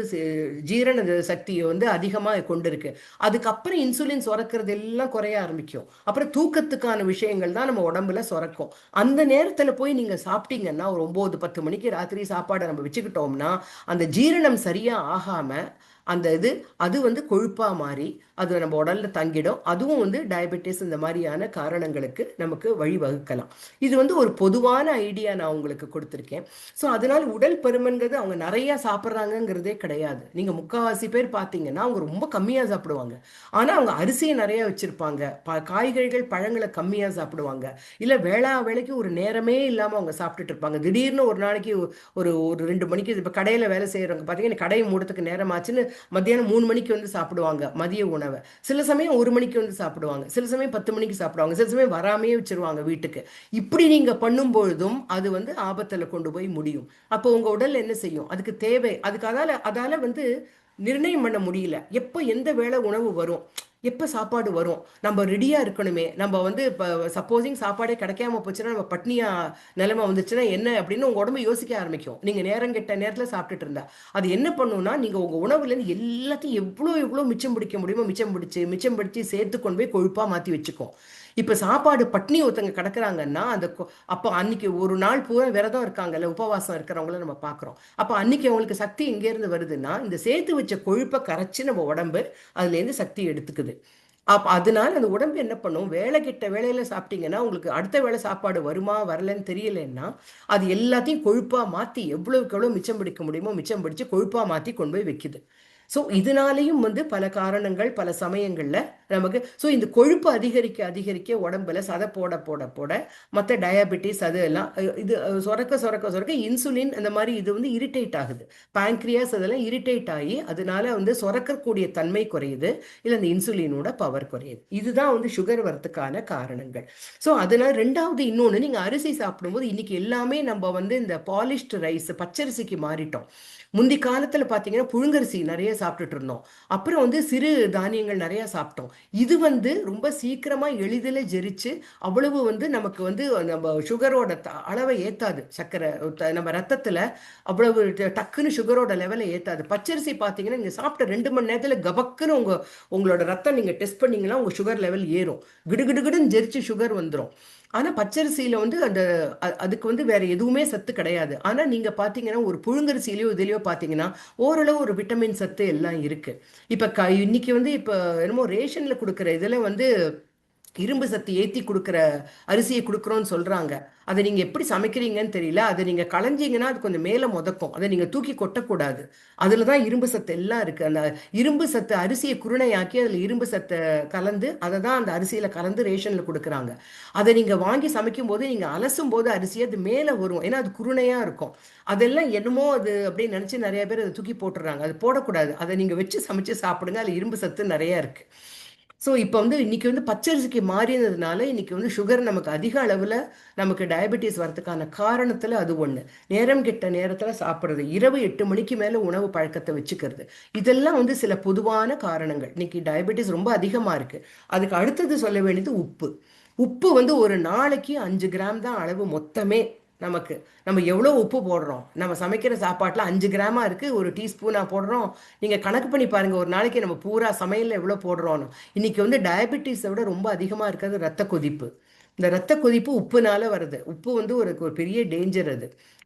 ஜீரண சக்தியை வந்து அதிகமாக கொண்டு இருக்கு. அதுக்கப்புறம் இன்சுலின் சுரக்கிறது எல்லாம் குறைய ஆரம்பிக்கும். அப்புறம் தூக்கத்துக்கான விஷயங்கள் தான் நம்ம உடம்புல சுரக்கும். அந்த நேரத்தில் போய் நீங்கள் சாப்பிட்டீங்கன்னா, ஒரு 9-10 மணிக்கு ராத்திரி சாப்பாடை நம்ம வச்சுக்கிட்டோம்னா அந்த ஜீரணம் சரியா ஆகாம அந்த அது வந்து கொழுப்பா மாறி அது நம்ம உடல்ல தங்கிடும். அதுவும் வந்து டயபெட்டிஸ் இந்த மாதிரியான காரணங்களுக்கு நமக்கு வழிவகுக்கலாம். இது வந்து ஒரு பொதுவான ஐடியா நான் உங்களுக்கு கொடுத்துருக்கேன். ஸோ அதனால உடல் பருமன்கிறது அவங்க நிறைய சாப்பிட்றாங்கிறதே கிடையாது. நீங்க முக்கால்வாசி பேர் பார்த்தீங்கன்னா அவங்க ரொம்ப கம்மியா சாப்பிடுவாங்க. ஆனா அவங்க அரிசியை நிறைய வச்சிருப்பாங்க, காய்கறிகள் பழங்களை கம்மியா சாப்பிடுவாங்க, இல்ல வேளைக்கு ஒரு நேரமே இல்லாம அவங்க சாப்பிட்டுட்டு இருப்பாங்க. திடீர்னு ஒரு நாளைக்கு ஒரு 2 மணிக்கு, இப்ப கடையில வேலை செய்யறவங்க பார்த்தீங்கன்னா கடையை மூடத்துக்கு நேரம் ஆச்சுன்னு மத்தியானம் 3 மணிக்கு வந்து சாப்பிடுவாங்க மதிய உணவை. சில சமயம் 1 மணிக்கு வந்து சாப்பிடுவாங்க, சில சமயம் 10 மணிக்கு சாப்பிடுவாங்க, சில சமயம் வராமையே வச்சிருவாங்க வீட்டுக்கு. இப்படி நீங்க பண்ணும் பொழுதும் அது வந்து ஆபத்துல கொண்டு போய் முடியும். அப்போ உங்க உடல் என்ன செய்யும், அதுக்கு தேவை, அதுக்கு அதால வந்து நிர்ணயம் பண்ண முடியல எப்போ எந்த வேளை உணவு வரும். எப்போ சாப்பாடு வரும், நம்ம ரெடியாக இருக்கணுமே, நம்ம வந்து இப்போ சப்போஸிங் சாப்பாடே கிடைக்காம போச்சுன்னா நம்ம பட்னியா நிலைமை வந்துச்சுன்னா என்ன அப்படின்னு உங்கள் உடம்பு யோசிக்க ஆரம்பிக்கும். நீங்கள் நேரம் கெட்ட நேரத்தில் சாப்பிட்டுட்டு இருந்தா அது என்ன பண்ணுன்னா, நீங்கள் உங்கள் உணவுலேருந்து எல்லாத்தையும் எவ்வளோ எவ்வளோ மிச்சம் பிடிக்க முடியுமோ மிச்சம் பிடிச்சி சேர்த்து கொண்டு போய் கொழுப்பாக மாற்றி வச்சுக்கும். இப்போ சாப்பாடு பட்னி ஒருத்தங்க கிடக்குறாங்கன்னா அப்போ அன்னைக்கு ஒரு நாள் பூரா விரதம் இருக்காங்கல்ல, உபவாசம் இருக்கிறவங்கள நம்ம பார்க்குறோம். அப்போ அன்னைக்கு அவங்களுக்கு சக்தி எங்கேருந்து வருதுன்னா, இந்த சேர்த்து வச்ச கொழுப்பை கரைச்சி நம்ம உடம்பு அதுலேருந்து சக்தி எடுத்துக்குது. அதனால அந்த உடம்பு என்ன பண்ணும், வேலை கிட்ட வேலையில சாப்பிட்டீங்கன்னா உங்களுக்கு அடுத்த வேளை சாப்பாடு வருமா வரலன்னு தெரியலன்னா அது எல்லாத்தையும் கொழுப்பா மாற்றி எவ்வளவுக்கு எவ்வளோ மிச்சம் பிடிக்க முடியுமோ மிச்சம் பிடிச்சு கொழுப்பா மாற்றி கொண்டு போய் வைக்குது. ஸோ இதனாலையும் வந்து பல காரணங்கள் பல சமயங்களில் நமக்கு இந்த கொழுப்பு அதிகரிக்க அதிகரிக்க உடம்புல சதை போட போட போட மற்ற டயபெட்டிஸ் அது எல்லாம் இது சுரக்க சுரக்க சுரக்க இன்சுலின் அந்த மாதிரி இது வந்து இரிட்டேட் ஆகுது. பேங்க்ரியாஸ் அதெல்லாம் இரிட்டேட் ஆகி அதனால வந்து சுரக்கக்கூடிய தன்மை குறையுது, இல்லை அந்த இன்சுலினோட பவர் குறையுது. இதுதான் வந்து சுகர் வரத்துக்கான காரணங்கள். ஸோ அதனால ரெண்டாவது இன்னொன்று, நீங்கள் அரிசி சாப்பிடும்போது இன்னைக்கு எல்லாமே நம்ம வந்து இந்த பாலிஷ்டு ரைஸ் பச்சரிசிக்கு மாறிட்டோம். முந்தி காலத்தில் பார்த்தீங்கன்னா புழுங்கரிசி நிறைய சாப்பிட்டுட்டு இருந்தோம். அப்புறம் வந்து சிறு தானியங்கள் நிறைய சாப்பிட்டோம். இது வந்து ரொம்ப சீக்கிரமாக எளிதில் ஜெரிச்சு அவ்வளவு வந்து நமக்கு வந்து நம்ம சுகரோட அளவை ஏற்றாது. சர்க்கரை நம்ம ரத்தத்தில் அவ்வளவு டக்குன்னு சுகரோட லெவலை ஏற்றாது. பச்சரிசி பார்த்தீங்கன்னா நீங்கள் சாப்பிட்ட 2 மணி நேரத்தில் கபக்குன்னு உங்களோட ரத்தம் நீங்கள் டெஸ்ட் பண்ணிங்கன்னா உங்கள் சுகர் லெவல் ஏறும், கிடுகிடுகிடுன்னு ஜெரிச்சு சுகர் வந்துடும். ஆனால் பச்சரிசியில் வந்து அதுக்கு வந்து வேற எதுவுமே சத்து கிடையாது. ஆனால் நீங்கள் பார்த்தீங்கன்னா ஒரு புழுங்கரிசியிலையோ இதுலையோ பார்த்தீங்கன்னா ஓரளவு ஒரு விட்டமின் சத்து எல்லாம் இருக்கு. இப்போ இன்னைக்கு வந்து இப்போ என்னமோ ரேஷனில் கொடுக்குற இதில் வந்து இரும்பு சத்து ஏற்றி கொடுக்குற அரிசியை கொடுக்குறோன்னு சொல்கிறாங்க. அதை நீங்கள் எப்படி சமைக்கிறீங்கன்னு தெரியல. அதை நீங்கள் களைஞ்சிங்கன்னா அது கொஞ்சம் மேலே முதக்கும், அதை நீங்கள் தூக்கி கொட்டக்கூடாது. அதில் தான் இரும்பு சத்து எல்லாம் இருக்குது. அந்த இரும்பு சத்து அரிசியை குருணையாக்கி அதில் இரும்பு சத்தை கலந்து அதை தான் அந்த அரிசியில் கலந்து ரேஷனில் கொடுக்குறாங்க. அதை நீங்கள் வாங்கி சமைக்கும் போது நீங்கள் அலசும் போது அரிசி அது மேலே வரும், ஏன்னா அது குருணையாக இருக்கும். அதெல்லாம் என்னமோ அது அப்படின்னு நினச்சி நிறைய பேர் அதை தூக்கி போட்டுடுறாங்க. அது போடக்கூடாது, அதை நீங்கள் வச்சு சமைச்சு சாப்பிடுங்க, அதில் இரும்பு சத்து நிறையா இருக்குது. ஸோ இப்போ வந்து இன்னைக்கு வந்து பச்சரிசிக்கு மாறினதுனால இன்னைக்கு வந்து சுகர் நமக்கு அதிக அளவில் நமக்கு டயபெட்டிஸ் வரதுக்கான காரணத்தில் அது ஒன்று. நேரம் கெட்ட நேரத்தில் சாப்பிட்றது, இரவு 8 மணிக்கு மேலே உணவு பழக்கத்தை வச்சுக்கிறது, இதெல்லாம் வந்து சில பொதுவான காரணங்கள். இன்னைக்கு டயபெட்டிஸ் ரொம்ப அதிகமாக இருக்குது. அதுக்கு அடுத்தது சொல்ல வேண்டியது உப்பு. உப்பு வந்து ஒரு நாளைக்கு 5 கிராம் தான் அளவு மொத்தமே. நம்ம எவ்வளோ உப்பு போடுறோம், நம்ம சமைக்கிற சாப்பாட்டில் 5 கிராமா இருக்குது, ஒரு டீஸ்பூனாக போடுறோம். நீங்கள் கணக்கு பண்ணி பாருங்கள், ஒரு நாளைக்கு நம்ம பூரா சமையலில் எவ்வளோ போடுறோன்னு. இன்றைக்கி வந்து டயபெட்டிஸை விட ரொம்ப அதிகமாக இருக்கிறது ரத்த கொதிப்பு. இந்த ரத்த கொதிப்பு உப்புனால வருது. உப்பு வந்து ஒரு பெரிய டேஞ்சர்.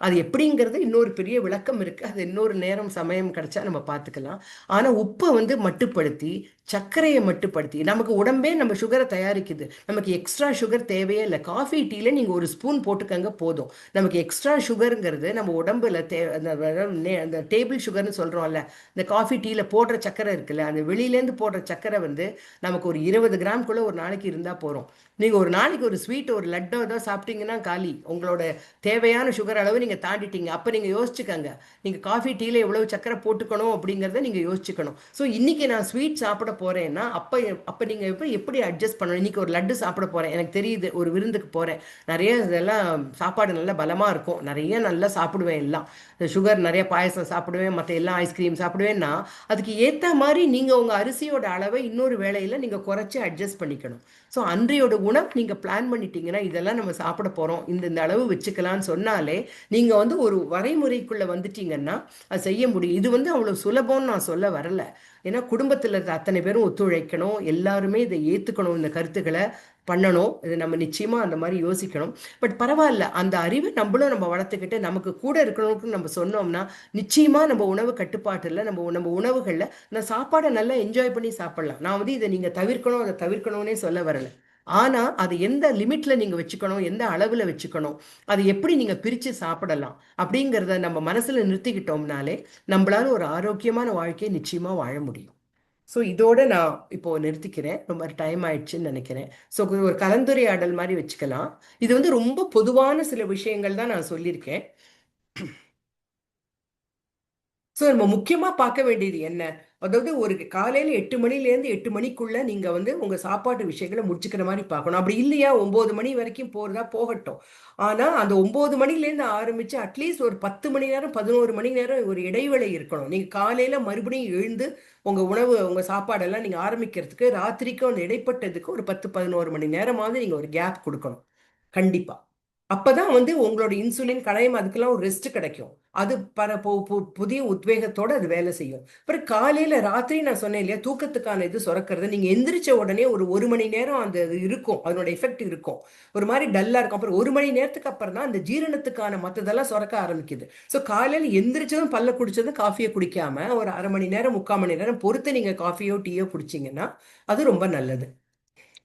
அது எப்படிங்கிறது இன்னொரு பெரிய விளக்கம் இருக்குது, அது இன்னொரு நேரம் சமயம் கிடைச்சா நம்ம பார்த்துக்கலாம். ஆனால் உப்பை வந்து மட்டுப்படுத்தி சர்க்கரையை மட்டுப்படுத்தி நமக்கு உடம்பே நம்ம சுகரை தயாரிக்குது. நமக்கு எக்ஸ்ட்ரா சுகர் தேவையே இல்லை. காஃபி டீல நீங்கள் ஒரு ஸ்பூன் போட்டுக்கங்க போதும். நமக்கு எக்ஸ்ட்ரா சுகருங்கிறது நம்ம உடம்புல அந்த டேபிள் சுகர்னு சொல்கிறோம்ல, இந்த காஃபி டீல போடுற சர்க்கரை இருக்குல்ல, அந்த வெளியிலேருந்து போடுற சர்க்கரை வந்து நமக்கு ஒரு 20 கிராம்குள்ளே ஒரு நாளைக்கு இருந்தால் போகிறோம். நீங்கள் ஒரு நாளைக்கு ஒரு ஸ்வீட் ஒரு லட்டோ ஏதோ சாப்பிட்டீங்கன்னா காலி, உங்களோட தேவையான சுகர் அளவு நீங்கள் தாண்டிட்டீங்க. அப்போ நீங்கள் யோசிச்சுக்கங்க, நீங்கள் காஃபி டீல எவ்வளவு சர்க்கரை போட்டுக்கணும் அப்படிங்கிறத நீங்கள் யோசிச்சுக்கணும். ஸோ இன்றைக்கி நான் ஸ்வீட் சாப்பிட போகிறேன்னா அப்போ நீங்கள் எப்படி அட்ஜஸ்ட் பண்ணணும். இன்றைக்கி ஒரு லட்டு சாப்பிட போகிறேன், எனக்கு தெரியுது ஒரு விருந்துக்கு போகிறேன், நிறைய இதெல்லாம் சாப்பாடு நல்லா பலமாக இருக்கும், நிறைய நல்லா சாப்பிடுவேன், எல்லாம் சுகர் நிறைய பாயசம் சாப்பிடுவேன், மற்ற எல்லாம் ஐஸ்கிரீம் சாப்பிடுவேன்னா அதுக்கு ஏற்ற மாதிரி நீங்கள் உங்கள் அரிசியோட அளவை இன்னொரு வேளையில் நீங்கள் குறைச்சி அட்ஜஸ்ட் பண்ணிக்கணும். ஸோ அன்றையோட உணவு நீங்கள் பிளான் பண்ணிட்டீங்கன்னா இதெல்லாம் நம்ம சாப்பிட போகிறோம், இந்த அளவு வச்சுக்கலான்னு சொன்னாலே நீங்கள் வந்து ஒரு வரைமுறைக்குள்ளே வந்துட்டீங்கன்னா அது செய்ய முடியும். இது வந்து அவ்வளோ சுலபம்னு நான் சொல்ல வரல, ஏன்னா குடும்பத்தில் இருக்க அத்தனை பேரும் ஒத்துழைக்கணும், எல்லாருமே இதை ஏற்றுக்கணும், இந்த கருத்துக்களை பண்ணணும். இது நம்ம நிச்சயமாக அந்த மாதிரி யோசிக்கணும். பட் பரவாயில்ல, அந்த அறிவை நம்ம வளர்த்துக்கிட்டு நமக்கு கூட இருக்கணும்னு நம்ம சொன்னோம்னா நிச்சயமாக நம்ம உணவு கட்டுப்பாட்டில் நம்ம உணவுகளில் நான் சாப்பாடை நல்லா என்ஜாய் பண்ணி சாப்பிட்லாம். நான் வந்து இதை நீங்கள் தவிர்க்கணும் அதை தவிர்க்கணும்னே சொல்ல வரலை. ஆனால் அது எந்த லிமிட்டில் நீங்கள் வச்சுக்கணும், எந்த அளவில் வச்சுக்கணும், அது எப்படி நீங்கள் பிரித்து சாப்பிடலாம் அப்படிங்கிறத நம்ம மனசில் நிறுத்திக்கிட்டோம்னாலே நம்மளால ஒரு ஆரோக்கியமான வாழ்க்கையை நிச்சயமாக வாழ முடியும். ஸோ இதோட நான் இப்போ நிறுத்திக்கிறேன், ரொம்ப டைம் ஆயிடுச்சுன்னு நினைக்கிறேன். ஸோ ஒரு கலந்துரையாடல் மாதிரி வச்சுக்கலாம். இது வந்து ரொம்ப பொதுவான சில விஷயங்கள் தான் நான் சொல்லியிருக்கேன். ஸோ நம்ம முக்கியமா பார்க்க வேண்டியது என்ன, அதாவது ஒரு காலையில 8 மணிலேருந்து 8 மணிக்குள்ள நீங்க வந்து உங்க சாப்பாட்டு விஷயங்களை முடிச்சுக்கிற மாதிரி பார்க்கணும். அப்படி இல்லையா 9 மணி வரைக்கும் போறதா போகட்டும். ஆனா அந்த 9 மணிலேருந்து ஆரம்பிச்சு அட்லீஸ்ட் ஒரு 10 மணி நேரம் 11 மணி நேரம் ஒரு இடைவேளை இருக்கணும். நீங்க காலையில மறுபடியும் எழுந்து உங்க உணவு உங்க சாப்பாடெல்லாம் நீங்க ஆரம்பிக்கிறதுக்கு ராத்திரிக்கும் அந்த இடைப்பட்டதுக்கு ஒரு 10-11 மணி நேரமாவது நீங்க ஒரு கேப் கொடுக்கணும் கண்டிப்பா. அப்பதான் வந்து உங்களோட இன்சுலின் களையும் அதுக்கெல்லாம் ஒரு ரெஸ்ட் கிடைக்கும். அது புதிய உத்வேகத்தோட அது வேலை செய்யும். அப்புறம் காலையில ராத்திரி நான் சொன்னேன் இல்லையா தூக்கத்துக்கான இது சுரக்கிறது, நீங்க எந்திரிச்ச உடனே ஒரு மணி நேரம் அந்த இது இருக்கும், அதனோட எஃபெக்ட் இருக்கும். ஒரு மாதிரி டல்லா இருக்கும். அப்புறம் 1 மணி நேரத்துக்கு அப்புறம் தான் அந்த ஜீரணத்துக்கான மத்ததெல்லாம் சுரக்க ஆரம்பிக்குது. ஸோ காலையில எந்திரிச்சதும் பல்ல குடிச்சதும் காஃபியை குடிக்காம ஒரு அரை மணி நேரம் 3/4 மணி நேரம் பொறுத்து நீங்க காஃபியோ டீயோ குடிச்சீங்கன்னா அது ரொம்ப நல்லது.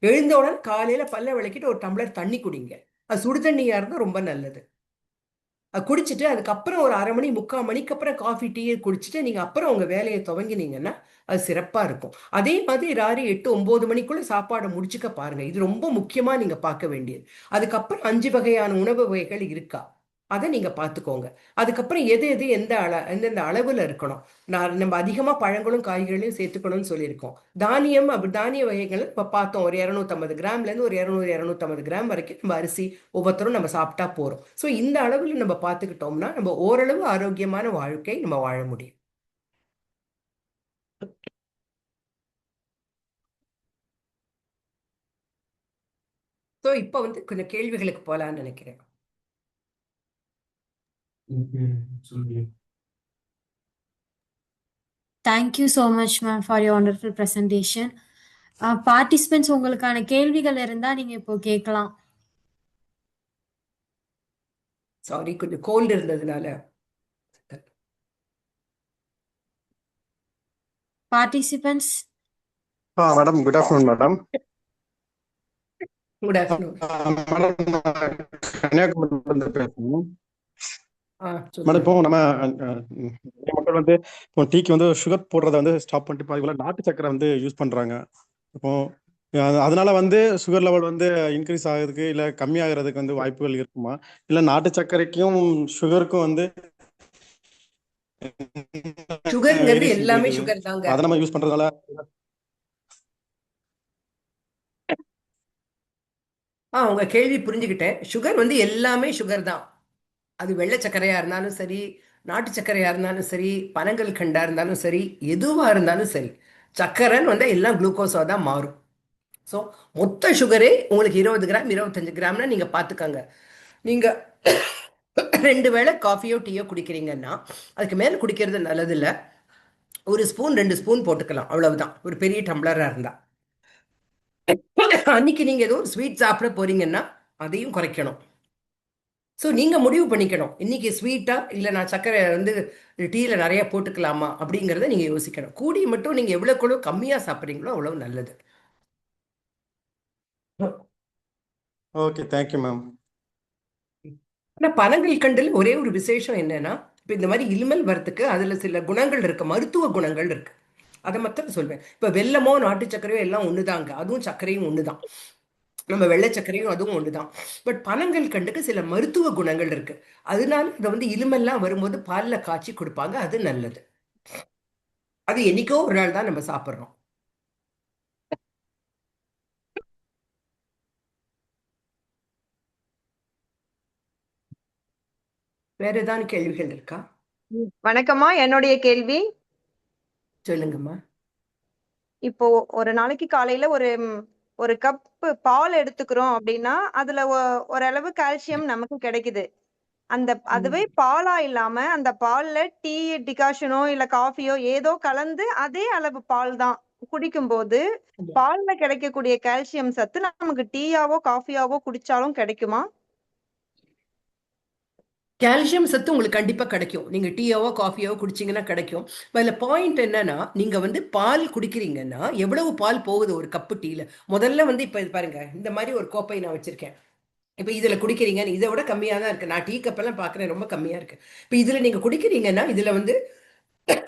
எழுந்த உடனே காலையில பல்ல விளக்கிட்டு ஒரு டம்ளர் தண்ணி குடிங்க. அது சுடு தண்ணியா இருந்தா ரொம்ப நல்லது. அது குடிச்சிட்டு அதுக்கப்புறம் ஒரு அரை மணி 3/4 மணிக்கு அப்புறம் காஃபி டீயை குடிச்சிட்டு நீங்க அப்புறம் உங்க வேலையை துவங்கினீங்கன்னா அது சிறப்பா இருக்கும். அதே மாதிரி ராரி 8-9 மணிக்குள்ள சாப்பாடை முடிச்சுக்க பாருங்க. இது ரொம்ப முக்கியமா நீங்க பார்க்க வேண்டியது. அதுக்கப்புறம் 5 வகையான உணவு வகைகள் இருக்கா அதை நீங்க பார்த்துக்கோங்க. அதுக்கப்புறம் எது எது எந்தெந்த அளவுல இருக்கணும். நம்ம அதிகமா பழங்களும் காய்கறிகளையும் சேர்த்துக்கணும்னு சொல்லியிருக்கோம். தானியம் அப்படி தானிய வகைகள் இப்ப பார்த்தோம், ஒரு 250 கிராம்ல இருந்து ஒரு 200-250 கிராம் வரைக்கும் நம்ம அரிசி ஒவ்வொருத்தரும் நம்ம சாப்பிட்டா போறோம். ஸோ இந்த அளவுல நம்ம பார்த்துக்கிட்டோம்னா நம்ம ஓரளவு ஆரோக்கியமான வாழ்க்கை நம்ம வாழ முடியும். ஸோ இப்போ வந்து கொஞ்சம் கேள்விகளுக்கு போலான்னு நினைக்கிறேன். Thank you so much, ma'am, for your wonderful presentation. Participants, உங்களுக்கான கேள்விகள் இருந்தா நீங்க இப்போ கேட்கலாம். சாரி, கொஞ்சம் கோல்டு இருந்ததுனால. Participants, madam good afternoon madam. Good afternoon madam கன்னியாகுமரியிலிருந்து பேசுறேன். மேடம் இப்போ நம்ம நிறைய மக்கள் வந்து இப்போ டீக்கு வந்து சுகர் போடுறத வந்து ஸ்டாப் பண்ணிட்டு பாதிக்குள்ள நாட்டு சக்கரை வந்து யூஸ் பண்றாங்க. இப்போ அதனால வந்து சுகர் லெவல் வந்து இன்க்ரீஸ் ஆகுறதுக்கு இல்ல கம்மியாகிறதுக்கு வந்து வாய்ப்புகள் இருக்குமா, இல்ல நாட்டு சர்க்கரைக்கும் சுகருக்கும் வந்து சுகர்ங்கிறது எல்லாமே சுகர் தாங்க. அதை நம்ம யூஸ் பண்றதால உங்க கேள்வி புரிஞ்சுக்கிட்டேன். சுகர் வந்து எல்லாமே சுகர் தான். அது வெள்ளை சர்க்கரையா இருந்தாலும் சரி, நாட்டு சர்க்கரையா இருந்தாலும் சரி, பனங்கல் கண்டா இருந்தாலும் சரி, எதுவா இருந்தாலும் சரி, சர்க்கரைன்னு வந்து எல்லாம் குளுக்கோஸா தான் மாறும். ஸோ மொத்த சுகரே உங்களுக்கு 20 கிராம் 25 கிராம்னா நீங்க பார்த்துக்கங்க. நீங்க 2 வேளை காஃபியோ டீயோ குடிக்கிறீங்கன்னா அதுக்கு மேல குடிக்கிறது நல்லது இல்லை. 1 ஸ்பூன் 2 ஸ்பூன் போட்டுக்கலாம், அவ்வளவுதான். ஒரு பெரிய டம்ளரா இருந்தா. அன்னைக்கு நீங்க ஏதோ ஒரு ஸ்வீட் சாப்பிட போறீங்கன்னா அதையும் குறைக்கணும். ஸோ நீங்க முடிவு பண்ணிக்கணும், இன்னைக்கு ஸ்வீட்டா இல்லை நான் சர்க்கரை வந்து டீல நிறைய போட்டுக்கலாமா அப்படிங்கிறத நீங்க யோசிக்கணும். கூடி மட்டும் நீங்க எவ்வளவுக்கு கம்மியா சாப்பிட்றீங்களோ அவ்வளவு நல்லது. Okay, thank you ma'am. ஆனா பனங்கள் கண்டில் ஒரே ஒரு விசேஷம் என்னன்னா, இப்போ இந்த மாதிரி இருமல் வரத்துக்கு அதுல சில குணங்கள் இருக்கு, மருத்துவ குணங்கள் இருக்கு. அதை மட்டும் சொல்வேன். இப்போ வெல்லமோ நாட்டு சர்க்கரையோ எல்லாம் ஒண்ணுதாங்க, அதுவும் சர்க்கரையும் ஒண்ணுதான். நம்ம வெள்ளை சர்க்கரையும் அதுவும் ஒண்ணுதான். பட் பனங்கள் கண்டுக்கு சில மருத்துவ குணங்கள் இருக்கு. அதனால இதை வந்து இருமெல்லாம் வரும்போது பால்ல காய்ச்சி கொடுப்பாங்க, அது நல்லது. அது என்னைக்கோ ஒரு நாள் தான் நம்ம சாப்பிட்றோம். வேற ஏதாவது கேள்விகள் இருக்கா? வணக்கம்மா. என்னுடைய கேள்வி, சொல்லுங்கம்மா. இப்போ ஒரு நாளைக்கு காலையில ஒரு கப் பால் எடுத்துக்கிறோம் அப்படின்னா அதுல ஓரளவு கால்சியம் நமக்கு கிடைக்குது. அதுவே பாலா இல்லாம அந்த பால்ல டீ டிகாஷனோ இல்ல காஃபியோ ஏதோ கலந்து அதே அளவு பால் தான் குடிக்கும் போது பால்ல கிடைக்கக்கூடிய கால்சியம் சத்து நமக்கு டீயாவோ காஃபியாவோ குடிச்சாலும் கிடைக்குமா? கால்சியம் சத்து உங்களுக்கு கண்டிப்பா கிடைக்கும். நீங்க டீயாவோ காஃபியாவோ குடிச்சீங்கன்னா கிடைக்கும். அதுல பாயிண்ட் என்னன்னா, நீங்க வந்து பால் குடிக்கிறீங்கன்னா எவ்வளவு பால் போகுது ஒரு கப்பு டீல. முதல்ல வந்து இப்ப இது பாருங்க, இந்த மாதிரி ஒரு கோப்பை நான் வச்சிருக்கேன். இப்ப இதுல குடிக்கிறீங்க, இதை விட கம்மியா தான் இருக்கு. நான் டீ கப்பெல்லாம் பாக்குறேன், ரொம்ப கம்மியா இருக்கு. இப்ப இதுல நீங்க குடிக்கிறீங்கன்னா இதுல வந்து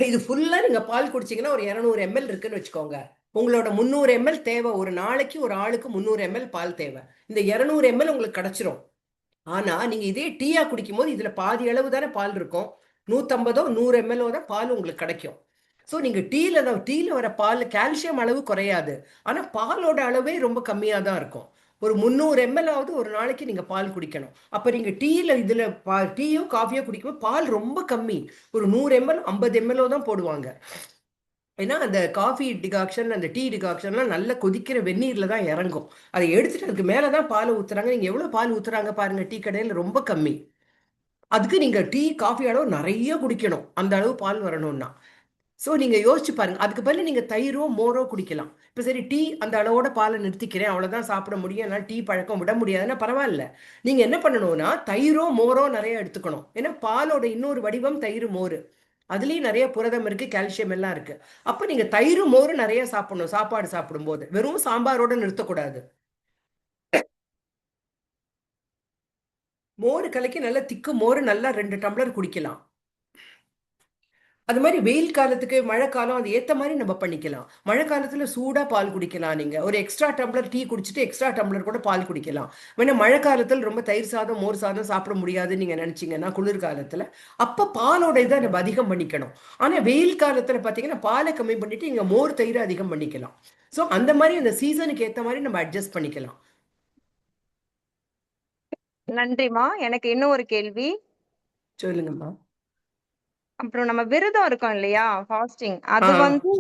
இது ஃபுல்லா நீங்க பால் குடிச்சீங்கன்னா ஒரு 200 ml இருக்குன்னு வச்சுக்கோங்க. உங்களோட 300 ml தேவை. ஒரு நாளைக்கு ஒரு ஆளுக்கு 300 ml பால் தேவை. இந்த 200 ml உங்களுக்கு கிடைச்சிரும். ஆனா நீங்க இதே டீயா குடிக்கும் போது இதுல பாதி அளவு தானே பால் இருக்கும். 150 100 ml தான் பால் உங்களுக்கு கிடைக்கும். ஸோ நீங்கள் டீயில் வர பால் கால்சியம் அளவு குறையாது, ஆனால் பாலோட அளவே ரொம்ப கம்மியாக தான் இருக்கும். ஒரு 300 ml ஆவது ஒரு நாளைக்கு நீங்கள் பால் குடிக்கணும். அப்போ நீங்கள் இதில் டீயோ காஃபியோ குடிக்கும்போது பால் ரொம்ப கம்மி, ஒரு 100 ml 50 ml தான் போடுவாங்க. ஏன்னா அந்த காஃபி டிகாக்ஷன் அந்த டீ டிகாக்ஷன்லாம் நல்ல கொதிக்கிற வெந்நீரில் தான் இறங்கும். அதை எடுத்துட்டு அதுக்கு மேலே தான் பால் ஊற்றுறாங்க. நீங்கள் எவ்வளோ பால் ஊற்றுறாங்க பாருங்கள், டீ கடையில் ரொம்ப கம்மி. அதுக்கு நீங்கள் டீ காஃபி அளவு நிறைய குடிக்கணும் அந்த அளவு பால் வரணும்னா. ஸோ நீங்கள் யோசிச்சு பாருங்க. அதுக்கு பதில் நீங்கள் தயிரோ மோரோ குடிக்கலாம். இப்போ சரி டீ அந்த அளவோட பாலை நிறுத்திக்கிறேன், அவ்வளோதான் சாப்பிட முடியும், என்னால் டீ பழக்கம் விட முடியாதுன்னா பரவாயில்ல. நீங்கள் என்ன பண்ணணும்னா தயிரோ மோரோ நிறைய எடுத்துக்கணும். ஏன்னா பாலோட இன்னொரு வடிவம் தயிர் மோர், அதுலேயும் நிறைய புரதம் இருக்குது, கால்சியம் எல்லாம் இருக்குது. அப்போ நீங்கள் தயிர் மோர் நிறைய சாப்பிடணும் சாப்பாடு சாப்பிடும்போது. வெறும் சாம்பாரோட நிறுத்தக்கூடாது. மோர் கலக்கி நல்லா திக்கு மோர் நல்லா 2 டம்ளர் குடிக்கலாம். அது மாதிரி வெயில் காலத்துக்கு மழை காலம் அது ஏற்ற மாதிரி நம்ம பண்ணிக்கலாம். மழை காலத்தில் சூடாக பால் குடிக்கலாம். நீங்கள் ஒரு எக்ஸ்ட்ரா டம்ளர் டீ குடிச்சிட்டு எக்ஸ்ட்ரா டம்ளர் கூட பால் குடிக்கலாம். வேணா மழை காலத்தில் ரொம்ப தயிர் சாதம் மோர் சாதம் சாப்பிட முடியாதுன்னு நீங்கள் நினச்சிங்கன்னா குளிர்காலத்தில் அப்போ பாலோட இதை நம்ம அதிகம் பண்ணிக்கணும். ஆனால் வெயில் காலத்தில் பார்த்தீங்கன்னா பாலை கம்மி பண்ணிட்டு இங்கே மோர் தயிரை அதிகம் பண்ணிக்கலாம். ஸோ அந்த மாதிரி அந்த சீசனுக்கு ஏற்ற மாதிரி நம்ம அட்ஜஸ்ட் பண்ணிக்கலாம். நன்றிம்மா. எனக்கு இன்னும் ஒரு கேள்வி. சொல்லுங்கம்மா. அப்புறம் நம்ம விரதம் இருக்கோம் இல்லையா, ஃபாஸ்டிங், அது வந்து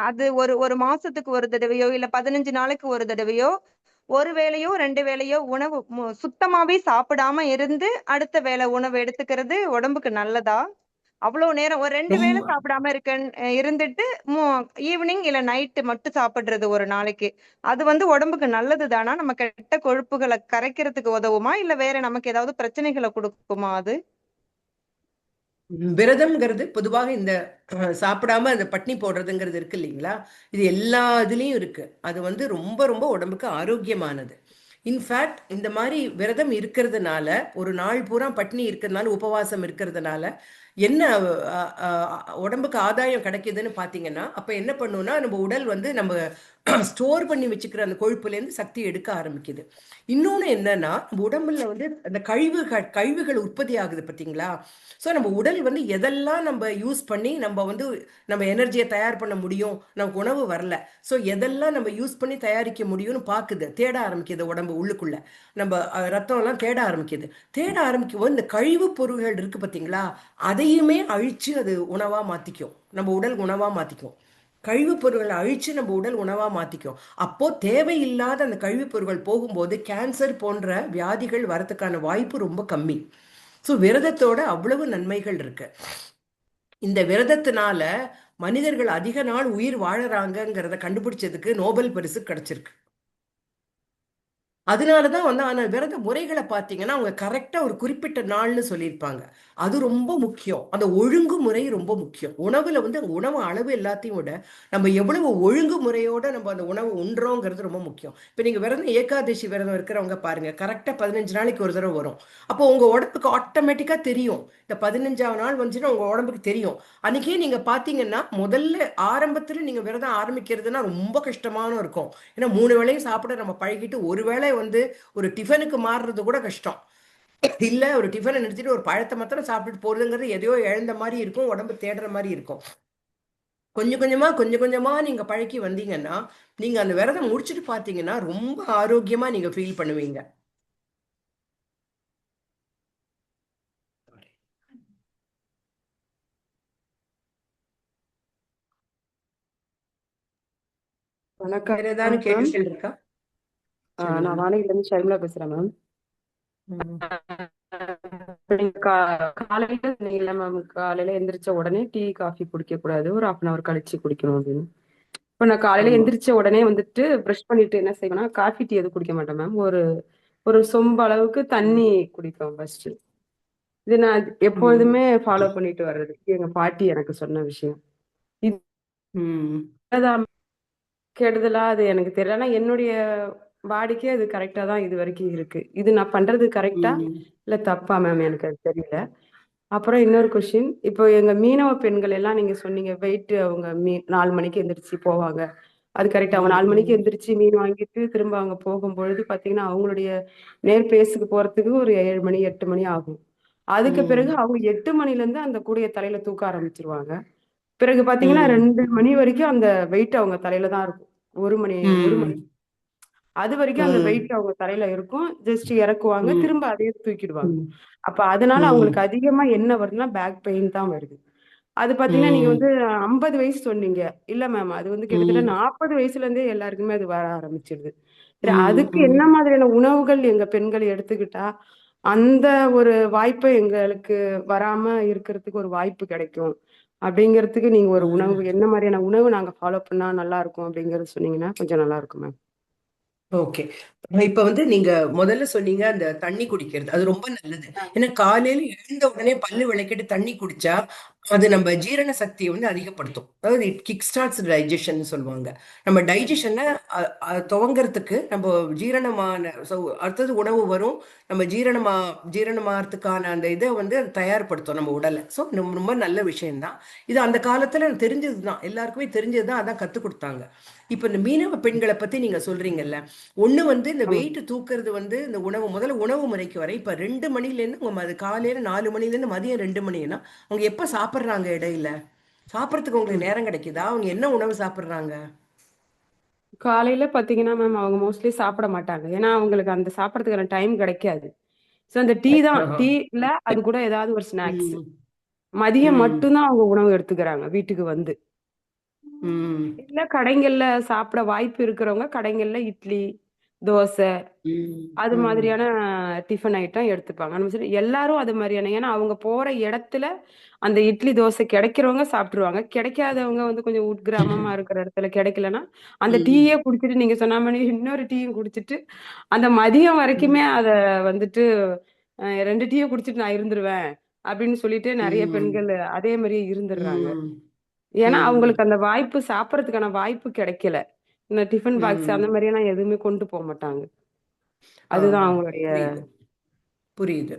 அது ஒரு மாசத்துக்கு ஒரு தடவையோ இல்ல 15 நாளைக்கு ஒரு தடவையோ ஒரு வேளையோ 2 வேளையோ உணவு சுத்தமாவே சாப்பிடாம இருந்து அடுத்த வேளை உணவு எடுத்துக்கிறது உடம்புக்கு நல்லதா? அவ்வளவு நேரம் ஒரு 2 வேளை சாப்பிடாம இருந்துட்டு ஈவினிங் இல்ல நைட்டு மட்டும் சாப்பிடுறது ஒரு நாளைக்கு, அது வந்து உடம்புக்கு நல்லது தானா? நம்ம கெட்ட கொழுப்புகளை கரைக்கிறதுக்கு உதவுமா இல்ல வேற நமக்கு ஏதாவது பிரச்சனைகளை கொடுக்குமா அது? விரதம்ங்கிறது பொதுவாக இந்த சாப்பிடாம அந்த பட்னி போடுறதுங்கிறது இருக்கு இல்லைங்களா, இது எல்லா இதுலேயும் இருக்கு. அது வந்து ரொம்ப ரொம்ப உடம்புக்கு ஆரோக்கியமானது. இன்ஃபேக்ட் இந்த மாதிரி விரதம் இருக்கிறதுனால, ஒரு நாள் பூரா பட்னி இருக்கிறதுனால, உபவாசம் இருக்கிறதுனால என்ன உடம்புக்கு ஆதாயம் கிடைக்குதுன்னு பார்த்தீங்கன்னா, அப்போ என்ன பண்ணுன்னா நம்ம உடல் வந்து நம்ம ஸ்டோர் பண்ணி வச்சுக்கிற அந்த கொழுப்புலேருந்து சக்தி எடுக்க ஆரம்பிக்குது. இன்னொன்று என்னன்னா, நம்ம உடம்புல வந்து அந்த கழிவுகள் உற்பத்தி ஆகுது பார்த்தீங்களா. ஸோ நம்ம உடல் வந்து எதெல்லாம் நம்ம யூஸ் பண்ணி நம்ம எனர்ஜியை தயார் பண்ண முடியும், நமக்கு உணவு வரல, ஸோ எதெல்லாம் நம்ம யூஸ் பண்ணி தயாரிக்க முடியும்னு பார்க்குது, தேட ஆரம்பிக்குது உடம்பு உள்ளுக்குள்ள. நம்ம ரத்தம்லாம் தேட ஆரம்பிக்கும் போது இந்த கழிவு பொருள்கள் இருக்கு பார்த்தீங்களா, அதையுமே அழிச்சு அது உணவாக மாற்றிக்கும், நம்ம உடல் உணவாக மாற்றிக்கும். கழிவுப் பொருட்களை அழிச்சு நம்ம உடல் உணவா மாத்திக்கும். அப்போ தேவையில்லாத அந்த கழிவுப் பொருட்கள் போகும்போது கேன்சர் போன்ற வியாதிகள் வரதுக்கான வாய்ப்பு ரொம்ப கம்மி. ஸோ விரதத்தோட அவ்வளவு நன்மைகள் இருக்கு. இந்த விரதத்தினால மனிதர்கள் அதிக நாள் உயிர் வாழறாங்கிறத கண்டுபிடிச்சதுக்கு நோபல் பரிசு கிடைச்சிருக்கு. அதனாலதான் வந்து ஆனா விரத முறைகளை பார்த்தீங்கன்னா அவங்க கரெக்டா ஒரு குறிப்பிட்ட நாள்னு சொல்லியிருப்பாங்க. அது ரொம்ப முக்கியம். அந்த ஒழுங்குமுறை ரொம்ப முக்கியம். உணவுல வந்து உணவு அளவு எல்லாத்தையும் விட நம்ம எவ்வளவு ஒழுங்குமுறையோட நம்ம அந்த உணவு உண்றோங்கிறது ரொம்ப முக்கியம். இப்போ நீங்க விரதம் ஏகாதசி விரதம் இருக்கிறவங்க பாருங்க, கரெக்டா 15 நாளைக்கு ஒரு தடவை வரும். அப்போ உங்க உடம்புக்கு ஆட்டோமேட்டிக்கா தெரியும். இந்த 15ஆவது நாள் வந்துச்சுன்னா உங்க உடம்புக்கு தெரியும். அன்னைக்கே நீங்க பாத்தீங்கன்னா முதல்ல ஆரம்பத்துல நீங்க விரதம் ஆரம்பிக்கிறதுனா ரொம்ப கஷ்டமான இருக்கும். ஏன்னா 3 வேளையும் சாப்பிட நம்ம பழகிட்டு ஒரு வேளை வந்து ஒரு டிஃபனுக்கு மாறுறது கூட கஷ்டம். இல்ல ஒரு டிஃபனை நிறுத்திட்டு ஒரு பழத்தை மாத்திரம் சாப்பிட்டுட்டு போறதுங்கிறது எதையோ இழந்த மாதிரி இருக்கும், உடம்பு தேடுற மாதிரி இருக்கும். கொஞ்சம் கொஞ்சமா நீங்க பழக்கி வந்தீங்கன்னா நீங்க அந்த விரதம் முடிச்சுட்டு பாத்தீங்கன்னா ரொம்ப ஆரோக்கியமா நீங்க ஃபீல் பண்ணுவீங்க. வணக்கம் வேற ஏதாவது கேள்விகள் இருக்கா? நான் வானகில இருந்து ஷர்மிளா பேசுறேன் மேம். காலையில சொன்னீங்கல்ல மேம், காலையில எந்திரிச்ச உடனே டீ காஃபி குடிக்க கூடாது, ஒரு 1/2 கழிச்சு குடிக்கணும் அப்படின்னு. இப்ப நான் காலையில எந்திரிச்ச உடனே வந்துட்டு ப்ரஷ் பண்ணிட்டு என்ன செய்வேன்னா, காஃபி டீ எதுவும் குடிக்க மாட்டேன் மேம். ஒரு சொம்பு அளவுக்கு தண்ணி குடிப்பேன் ஃபர்ஸ்ட். இது நான் எப்பொழுதுமே ஃபாலோ பண்ணிட்டு வர்றது, எங்க பாட்டி எனக்கு சொன்ன விஷயம். இதுதான் கெடுதலா அது எனக்கு தெரியல, ஆனா என்னுடைய பாடிக்கு அது கரெக்டா தான் இது வரைக்கும் இருக்கு. இது நான் பண்றது கரெக்டா இல்ல தப்பா மேம், எனக்கு அது தெரியல. அப்புறம் இன்னொரு கொஸ்டின், இப்போ எங்க மீனவ பெண்கள் எல்லாம் நீங்க சொன்னீங்க வெயிட், அவங்க 4 மணிக்கு எந்திரிச்சு போவாங்க, அது கரெக்ட். அவங்க 4 மணிக்கு எந்திரிச்சு மீன் வாங்கிட்டு திரும்ப அவங்க போகும்பொழுது பாத்தீங்கன்னா அவங்களுடைய நேர் பேஸுக்கு போறதுக்கு ஒரு 7 மணி 8 மணி ஆகும். அதுக்கு பிறகு ம் அவங்க 8 மணில இருந்து அந்த கூடைய தலையில தூக்க ஆரம்பிச்சிருவாங்க. பிறகு பாத்தீங்கன்னா ம் 2 மணி வரைக்கும் அந்த வெயிட் அவங்க தலையில தான் இருக்கும். ஒரு மணி ம் அது வரைக்கும் அந்த ம் வெயிட் அவங்க தலையில இருக்கும். ஜஸ்ட் இறக்குவாங்க, ம் திரும்ப அதையே தூக்கிடுவாங்க. ம் அப்ப அதனால ம் அவங்களுக்கு அதிகமா என்ன வருதுன்னா பேக் பெயின் தான் வருது. அது பாத்தீங்கன்னா நீங்க ம் வந்து 50 வயசு சொன்னீங்க. இல்ல மேம், அது வந்து கிட்டத்தட்ட ம் 40 வயசுல இருந்தே எல்லாருக்குமே அது வர ஆரம்பிச்சிடுது. சரி, ம் அதுக்கு ம் என்ன மாதிரியான உணவுகள் எங்க பெண்கள் எடுத்துக்கிட்டா அந்த ஒரு வாய்ப்பை எங்களுக்கு வராம இருக்கிறதுக்கு ஒரு வாய்ப்பு கிடைக்கும் அப்படிங்கிறதுக்கு நீங்க ஒரு ம் உணவு என்ன மாதிரியான உணவு நாங்க ஃபாலோ பண்ணா நல்லா இருக்கும் அப்படிங்கறது சொன்னீங்கன்னா கொஞ்சம் நல்லா இருக்கும் மேம். ஓகே. இப்ப வந்து நீங்க முதல்ல சொன்னீங்க அந்த தண்ணி குடிக்கிறது அது ரொம்ப நல்லது. ஏன்னா காலையில எழுந்த உடனே பல்லு விளக்கிட்டு தண்ணி குடிச்சா அது நம்ம ஜீரண சக்தியை வந்து அதிகப்படுத்தும். அதாவது இட் கிக் ஸ்டார்ட்ஸ் டைஜஷன் சொல்லுவாங்க. நம்ம டைஜஷனை துவங்கறதுக்கு நம்ம ஜீரணமான அடுத்தது உணவு வரும். நம்ம ஜீரணமாகறதுக்கான அந்த இதை வந்து அது தயார்படுத்தும் நம்ம உடலை. ஸோ ரொம்ப நல்ல விஷயம்தான் இது. அந்த காலத்துல தெரிஞ்சதுதான், எல்லாருக்குமே தெரிஞ்சதுதான், அதான் கத்துக் கொடுத்தாங்க. இப்ப இந்த மீனவ பெண்களை பத்தி நீங்க சொல்றீங்கல்ல, ஒண்ணு வந்து இந்த ஆமா. வெயிட் தூக்குறது வந்து இந்த முதல்ல உணவு முறைக்கு வர இப்ப 2 மணில இருந்து உங்க காலையில 4 மணில இருந்து மதியம் 2 மணினா அவங்க எப்ப சாப்பிடுறாங்க? இடையில சாப்பிடறதுக்கு உங்களுக்கு ம். நேரம் கிடைக்குதா? அவங்க என்ன உணவு சாப்பிடுறாங்க? காலையில பாத்தீங்கன்னா மேம் அவங்க மோஸ்ட்லி சாப்பிட மாட்டாங்க. ஏன்னா அவங்களுக்கு அந்த சாப்பிடறதுக்கான டைம் கிடைக்காது. ஸோ அந்த டீ தான், ஆஹா. டீல அது கூட ஏதாவது ஒரு ஸ்நாக்ஸ். ம் மதியம் ம் மட்டும்தான் அவங்க உணவு எடுத்துக்கிறாங்க வீட்டுக்கு வந்து. ம் இல்ல கடைங்கள்ல சாப்பிட வாய்ப்பு இருக்கிறவங்க கடைங்கள்ல இட்லி, தோசை ம் அது ம் மாதிரியான டிஃபன் ஐட்டம் எடுத்துப்பாங்க. நம்ம சரி எல்லாரும் அது மாதிரியான, ஏன்னா அவங்க போற இடத்துல அந்த இட்லி தோசை கிடைக்கிறவங்க சாப்பிட்டுருவாங்க. கிடைக்காதவங்க வந்து கொஞ்சம் உட்கிராமமா இருக்கிற இடத்துல கிடைக்கலன்னா அந்த ம் டீயே குடிச்சிட்டு நீங்க சொன்ன மாதிரி இன்னொரு டீயும் குடிச்சிட்டு அந்த மதியம் வரைக்குமே அத வந்துட்டு 2 டீயை குடிச்சிட்டு நான் இருந்துருவேன் அப்படின்னு சொல்லிட்டு நிறைய ம் பெண்கள் அதே மாதிரியே இருந்துடுறாங்க. ம் ஏன்னா ம் அவங்களுக்கு அந்த வாய்ப்பு சாப்பிடறதுக்கான வாய்ப்பு கிடைக்கல. இந்த டிஃபன் பாக்ஸ் அந்த ம் மாதிரியெல்லாம் எதுவுமே கொண்டு போக மாட்டாங்க. அதுதான் ஆஹா. அவங்களுடைய புரியுது புரியுது.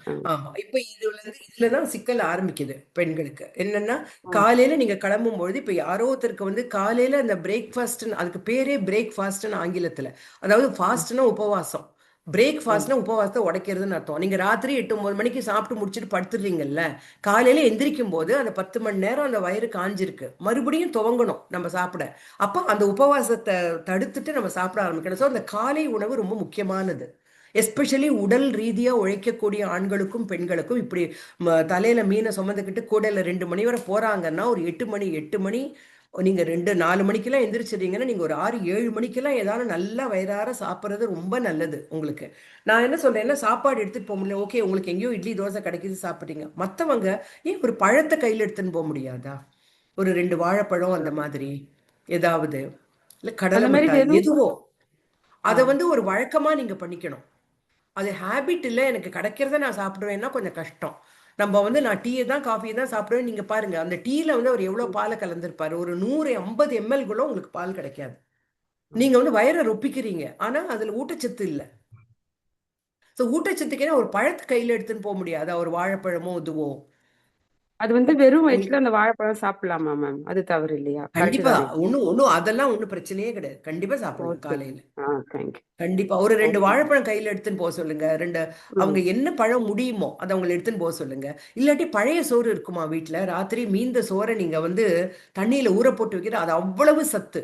ஆ. ஆமா. இப்ப இதுலதான் சிக்கல் ஆரம்பிக்குது பெண்களுக்கு. என்னன்னா ஆ. காலையில நீங்க கிளம்பும்பொழுது இப்ப யாரோ ஒருத்தருக்கு வந்து காலையில அந்த பிரேக்ஃபாஸ்ட், அதுக்கு பேரே பிரேக்ஃபாஸ்ட்னு ஆங்கிலத்துல. அதாவது ஃபாஸ்ட்னா உபவாசம். பிரேக்ஃபாஸ்ட்னா உபவாசத்தை உடைக்கிறதுன்னு அர்த்தம். நீங்க ராத்திரி 8 9 மணிக்கு சாப்பிட்டு முடிச்சுட்டு படுத்துடுறீங்கல்ல, காலையில எந்திரிக்கும் போது அந்த 10 மணி நேரம் அந்த வயிறு காஞ்சிருக்கு, மறுபடியும் துவங்கணும் நம்ம சாப்பிட. அப்ப அந்த உபவாசத்தை தடுத்துட்டு நம்ம சாப்பிட ஆரம்பிக்கணும். ஸோ அந்த காலை உணவு ரொம்ப முக்கியமானது. எஸ்பெஷலி உடல் ரீதியா உழைக்கக்கூடிய ஆண்களுக்கும் பெண்களுக்கும் இப்படி தலையில மீனை சுமந்துக்கிட்டு கூடையில 2 மணி வரை போறாங்கன்னா ஒரு 8 மணி நீங்க 4 மணிக்கெல்லாம் எந்திரிச்சிடுறீங்கன்னா நீங்க ஒரு 6 7 மணிக்கெல்லாம் ஏதாவது நல்லா வயிறார சாப்பிட்றது ரொம்ப நல்லது உங்களுக்கு. நான் என்ன சொல்றேன்னா சாப்பாடு எடுத்துட்டு போக முடியல, ஓகே, உங்களுக்கு எங்கேயோ இட்லி தோசை கிடைக்குது சாப்பிட்டீங்க. மத்தவங்க ஏன் ஒரு பழத்தை கையில எடுத்துன்னு போக முடியாதா? ஒரு 2 வாழைப்பழம் அந்த மாதிரி ஏதாவது, இல்ல அந்த கடலை மாதிரி மிட்டாய் வெறும் எதுவோ ஆ. அதை வந்து ஒரு வழக்கமா நீங்க பண்ணிக்கணும். அது ஹேபிட் இல்லை, எனக்கு கிடைக்கிறத நான் சாப்பிடுவேன்னா கொஞ்சம் கஷ்டம். நம்ம வந்து நான் டீயை தான் காஃபியை தான் சாப்பிடுவேன். நீங்க பாருங்க அந்த டீல வந்து அவர் எவ்வளவு பாலை கலந்துருப்பாரு. ஒரு 150 ml கூட உங்களுக்கு பால் கிடைக்காது. நீங்க வந்து வயிறை ரொப்பிக்கிறீங்க, ஆனா அதுல ஊட்டச்சத்து இல்லை. ஸோ ஊட்டச்சத்துக்கே ஒரு பழத்தை கையில எடுத்துன்னு போக முடியாதா? ஒரு வாழைப்பழமோ இதுவோ அது வந்து வெறும் வயிற்றுல உங்களுக்கு. அந்த வாழைப்பழம் சாப்பிடலாமா மேம்? அது தவறு இல்லையா? கரெக்ட் கண்டிப்பா தானே? ஒன்னும் அதெல்லாம் ஒன்றும் பிரச்சனையே கிடையாது. கண்டிப்பா சாப்பிடலாம் ஓகே. காலையில. ஆ, தேங்க்யூ. கண்டிப்பா ஒரு 2 ஓகே. வாழைப்பழம் கையில எடுத்துன்னு போக சொல்லுங்க. அவங்க ம். என்ன பழம் முடியுமோ அதை அவங்களை எடுத்துன்னு போக சொல்லுங்க. இல்லாட்டி பழைய சோறு இருக்குமா வீட்டுல, ராத்திரி மீந்த சோறை நீங்க வந்து தண்ணியில ஊற போட்டு வைக்கிற, அது அவ்வளவு சத்து.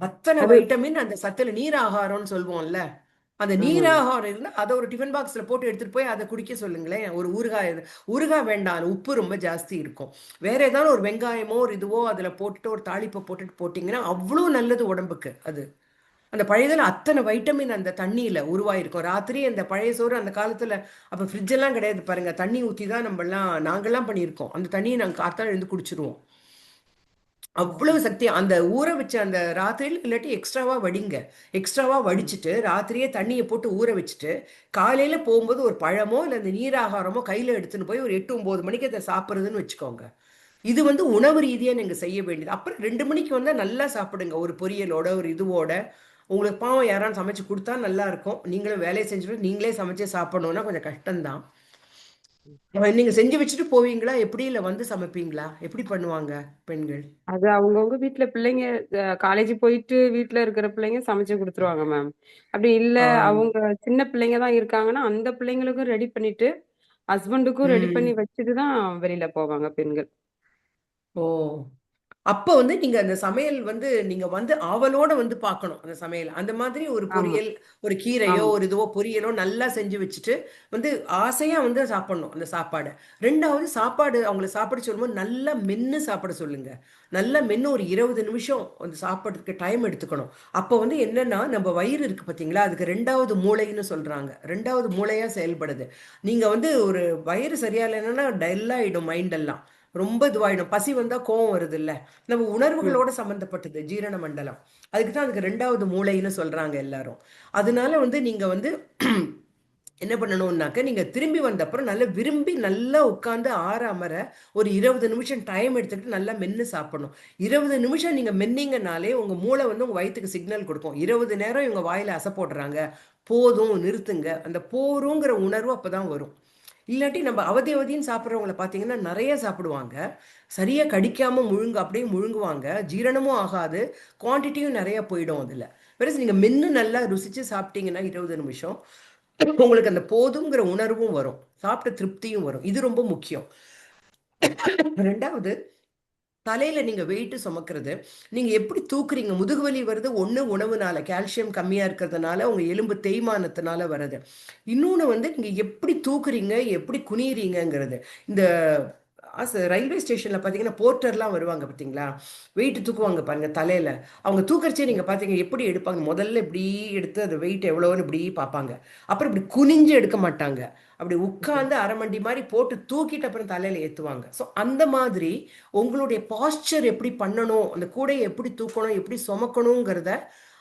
அத்தனை அது வைட்டமின் அந்த சத்துல. நீர் ஆகாரம்னு சொல்லுவோம்ல, அந்த ஆமாங்க. நீராகாரம் இருந்தா அதை ஒரு டிஃபன் பாக்ஸ்ல போட்டு எடுத்துட்டு போய் அதை குடிக்க சொல்லுங்களேன். ஒரு ஊறுகாய், ஊறுகாய் வேண்டாம், அது உப்பு ரொம்ப ஜாஸ்தி இருக்கும். வேற ஏதாவது ஒரு வெங்காயமோ ஒரு இதுவோ அதுல போட்டுட்டு ஒரு தாளிப்பை போட்டுட்டு போட்டீங்கன்னா அவ்வளோ நல்லது உடம்புக்கு அது. அந்த பழையதுல அத்தனை வைட்டமின் அந்த தண்ணியில உருவாயிருக்கும். ராத்திரி அந்த பழைய சோறு அந்த காலத்துல அப்ப ஃப்ரிட்ஜ் எல்லாம் கிடையாது பாருங்க, தண்ணி ஊத்தி தான் நாங்கெல்லாம் பண்ணியிருக்கோம். அந்த தண்ணியை நாங்க காத்தால எழுந்து குடிச்சிருவோம். அவ்வளவு சக்தி அந்த ஊற வச்ச அந்த ராத்திரியில். இல்லாட்டி எக்ஸ்ட்ராவா வடிங்க, எக்ஸ்ட்ராவா வடிச்சிட்டு ராத்திரியே தண்ணியை போட்டு ஊற வச்சுட்டு காலையில போகும்போது ஒரு பழமோ இல்லை அந்த நீராகாரமோ கையில எடுத்துன்னு போய் ஒரு 8 9 மணிக்கு அதை சாப்பிட்றதுன்னு வச்சுக்கோங்க. இது வந்து உணவு ரீதியா நீங்க செய்ய வேண்டியது. அப்புறம் 2 மணிக்கு வந்தா நல்லா சாப்பிடுங்க, ஒரு பொரியலோட ஒரு இதுவோட. உங்களுக்கு பாவம் யாராவது சமைச்சு கொடுத்தா நல்லா இருக்கும். நீங்களும் வேலையை செஞ்சுட்டு நீங்களே சமைச்சு சாப்பிடணும்னா கொஞ்சம் கஷ்டம்தான். நீங்க செஞ்சு வச்சுட்டு போவீங்களா எப்படி, இல்ல வந்து சமைப்பீங்களா? எப்படி பண்ணுவாங்க பெண்கள்? அது அவங்கவுங்க வீட்ல பிள்ளைங்க காலேஜ் போயிட்டு வீட்ல இருக்கிற பிள்ளைங்க சமைச்சு கொடுத்துருவாங்க மேம். அப்படி இல்ல ஆ அவங்க சின்ன பிள்ளைங்க தான் இருக்காங்கன்னா அந்த பிள்ளைங்களுக்கும் ரெடி பண்ணிட்டு ஹஸ்பண்டுக்கும் ரெடி பண்ணி ம். வச்சுட்டு தான் வெளியில போவாங்க பெண்கள். ஓ, அப்ப வந்து நீங்க அந்த சமையல் வந்து நீங்க வந்து ஆவலோட வந்து பார்க்கணும் அந்த சமையல். அந்த மாதிரி ஒரு ஆமா பொரியல், ஒரு கீரையோ ஆமா ஒரு இதுவோ பொரியலோ நல்லா செஞ்சு வச்சுட்டு வந்து ஆசையா வந்து சாப்பிடணும் அந்த சாப்பாடை. ரெண்டாவது சாப்பாடு அவங்கள சாப்பிட சொல்லும்போது நல்லா மென்னு சாப்பிட சொல்லுங்க. நல்லா மென்னு ஒரு 20 நிமிஷம் அந்த சாப்பாட்டுக்கு டைம் எடுத்துக்கணும். அப்போ வந்து என்னன்னா நம்ம வயிறு இருக்கு பார்த்தீங்களா, அதுக்கு ரெண்டாவது மூளைன்னு சொல்றாங்க, ரெண்டாவது மூளையா செயல்படுது. நீங்க வந்து ஒரு வயிறு சரியா இல்லைன்னா டல்லாயிடும் மைண்ட் எல்லாம், ரொம்ப இதுவாயிடும். பசி வந்தா கோவம் வருது இல்ல, நம்ம ம். உணர்வுகளோட சம்பந்தப்பட்டது ஜீரண மண்டலம். அதுக்கு தான் அதுக்கு ரெண்டாவது மூளைன்னு சொல்றாங்க எல்லாரும். அதனால வந்து நீங்க வந்து என்ன பண்ணணும்னாக்க, நீங்க திரும்பி வந்த அப்புறம் நல்லா விரும்பி நல்லா உட்கார்ந்து ஆற அமர ஒரு 20 நிமிஷம் டைம் எடுத்துக்கிட்டு நல்லா மென்னு சாப்பிடணும். 20 நிமிஷம் நீங்க மென்னீங்கனாலே உங்க மூளை வந்து உங்க வயிற்றுக்கு சிக்னல் கொடுக்கும். 20 நேரம் இவங்க வாயில அசை போடுறாங்க, போதும் நிறுத்துங்க. அந்த போருங்கிற உணர்வு அப்பதான் வரும். இல்லாட்டி நம்ம அவதி அவதின்னு சாப்பிட்றவங்கள பார்த்தீங்கன்னா நிறைய சாப்பிடுவாங்க, சரியா கடிக்காம அப்படியே முழுங்குவாங்க, ஜீரணமும் ஆகாது, குவான்டிட்டியும் நிறைய போயிடும் அதுல. வேற நீங்க மென்னு நல்லா ருசிச்சு சாப்பிட்டீங்கன்னா 20 நிமிஷம் உங்களுக்கு அந்த போதுங்கிற உணர்வும் வரும், சாப்பிட்ட திருப்தியும் வரும். இது ரொம்ப முக்கியம். ரெண்டாவது, தலையில நீங்க வெயிட் சுமக்கிறது, நீங்க எப்படி தூக்குறீங்க. முதுகுவலி வருது ஒண்ணு உணவுனால, கால்சியம் கம்மியா இருக்கிறதுனால, உங்க எலும்பு தேய்மானத்தினால வருது. இன்னொன்னு வந்து நீங்க எப்படி தூக்குறீங்க, எப்படி குனியறீங்கிறது. இந்த ரயில்வே ஸ்டேஷன்ல பாத்தீங்கன்னா போர்ட்டர்லாம் வருவாங்க பாத்தீங்களா, வெயிட் தூக்குவாங்க பாருங்க தலையில. அவங்க தூக்கறச்சே நீங்க பாத்தீங்க எப்படி எடுப்பாங்க, முதல்ல இப்படி எடுத்து அந்த வெயிட் எவ்வளோன்னு இப்படி பார்ப்பாங்க, அப்புறம் இப்படி குனிஞ்சு எடுக்க மாட்டாங்க, அப்படி உட்கார்ந்து அரைமண்டி மாதிரி போட்டு தூக்கிட்டு அப்புறம் தலையில ஏத்துவாங்க. ஸோ அந்த மாதிரி உங்களுடைய பாஸ்டர் எப்படி பண்ணணும், அந்த கூடையை எப்படி தூக்கணும், எப்படி சுமக்கணுங்கிறத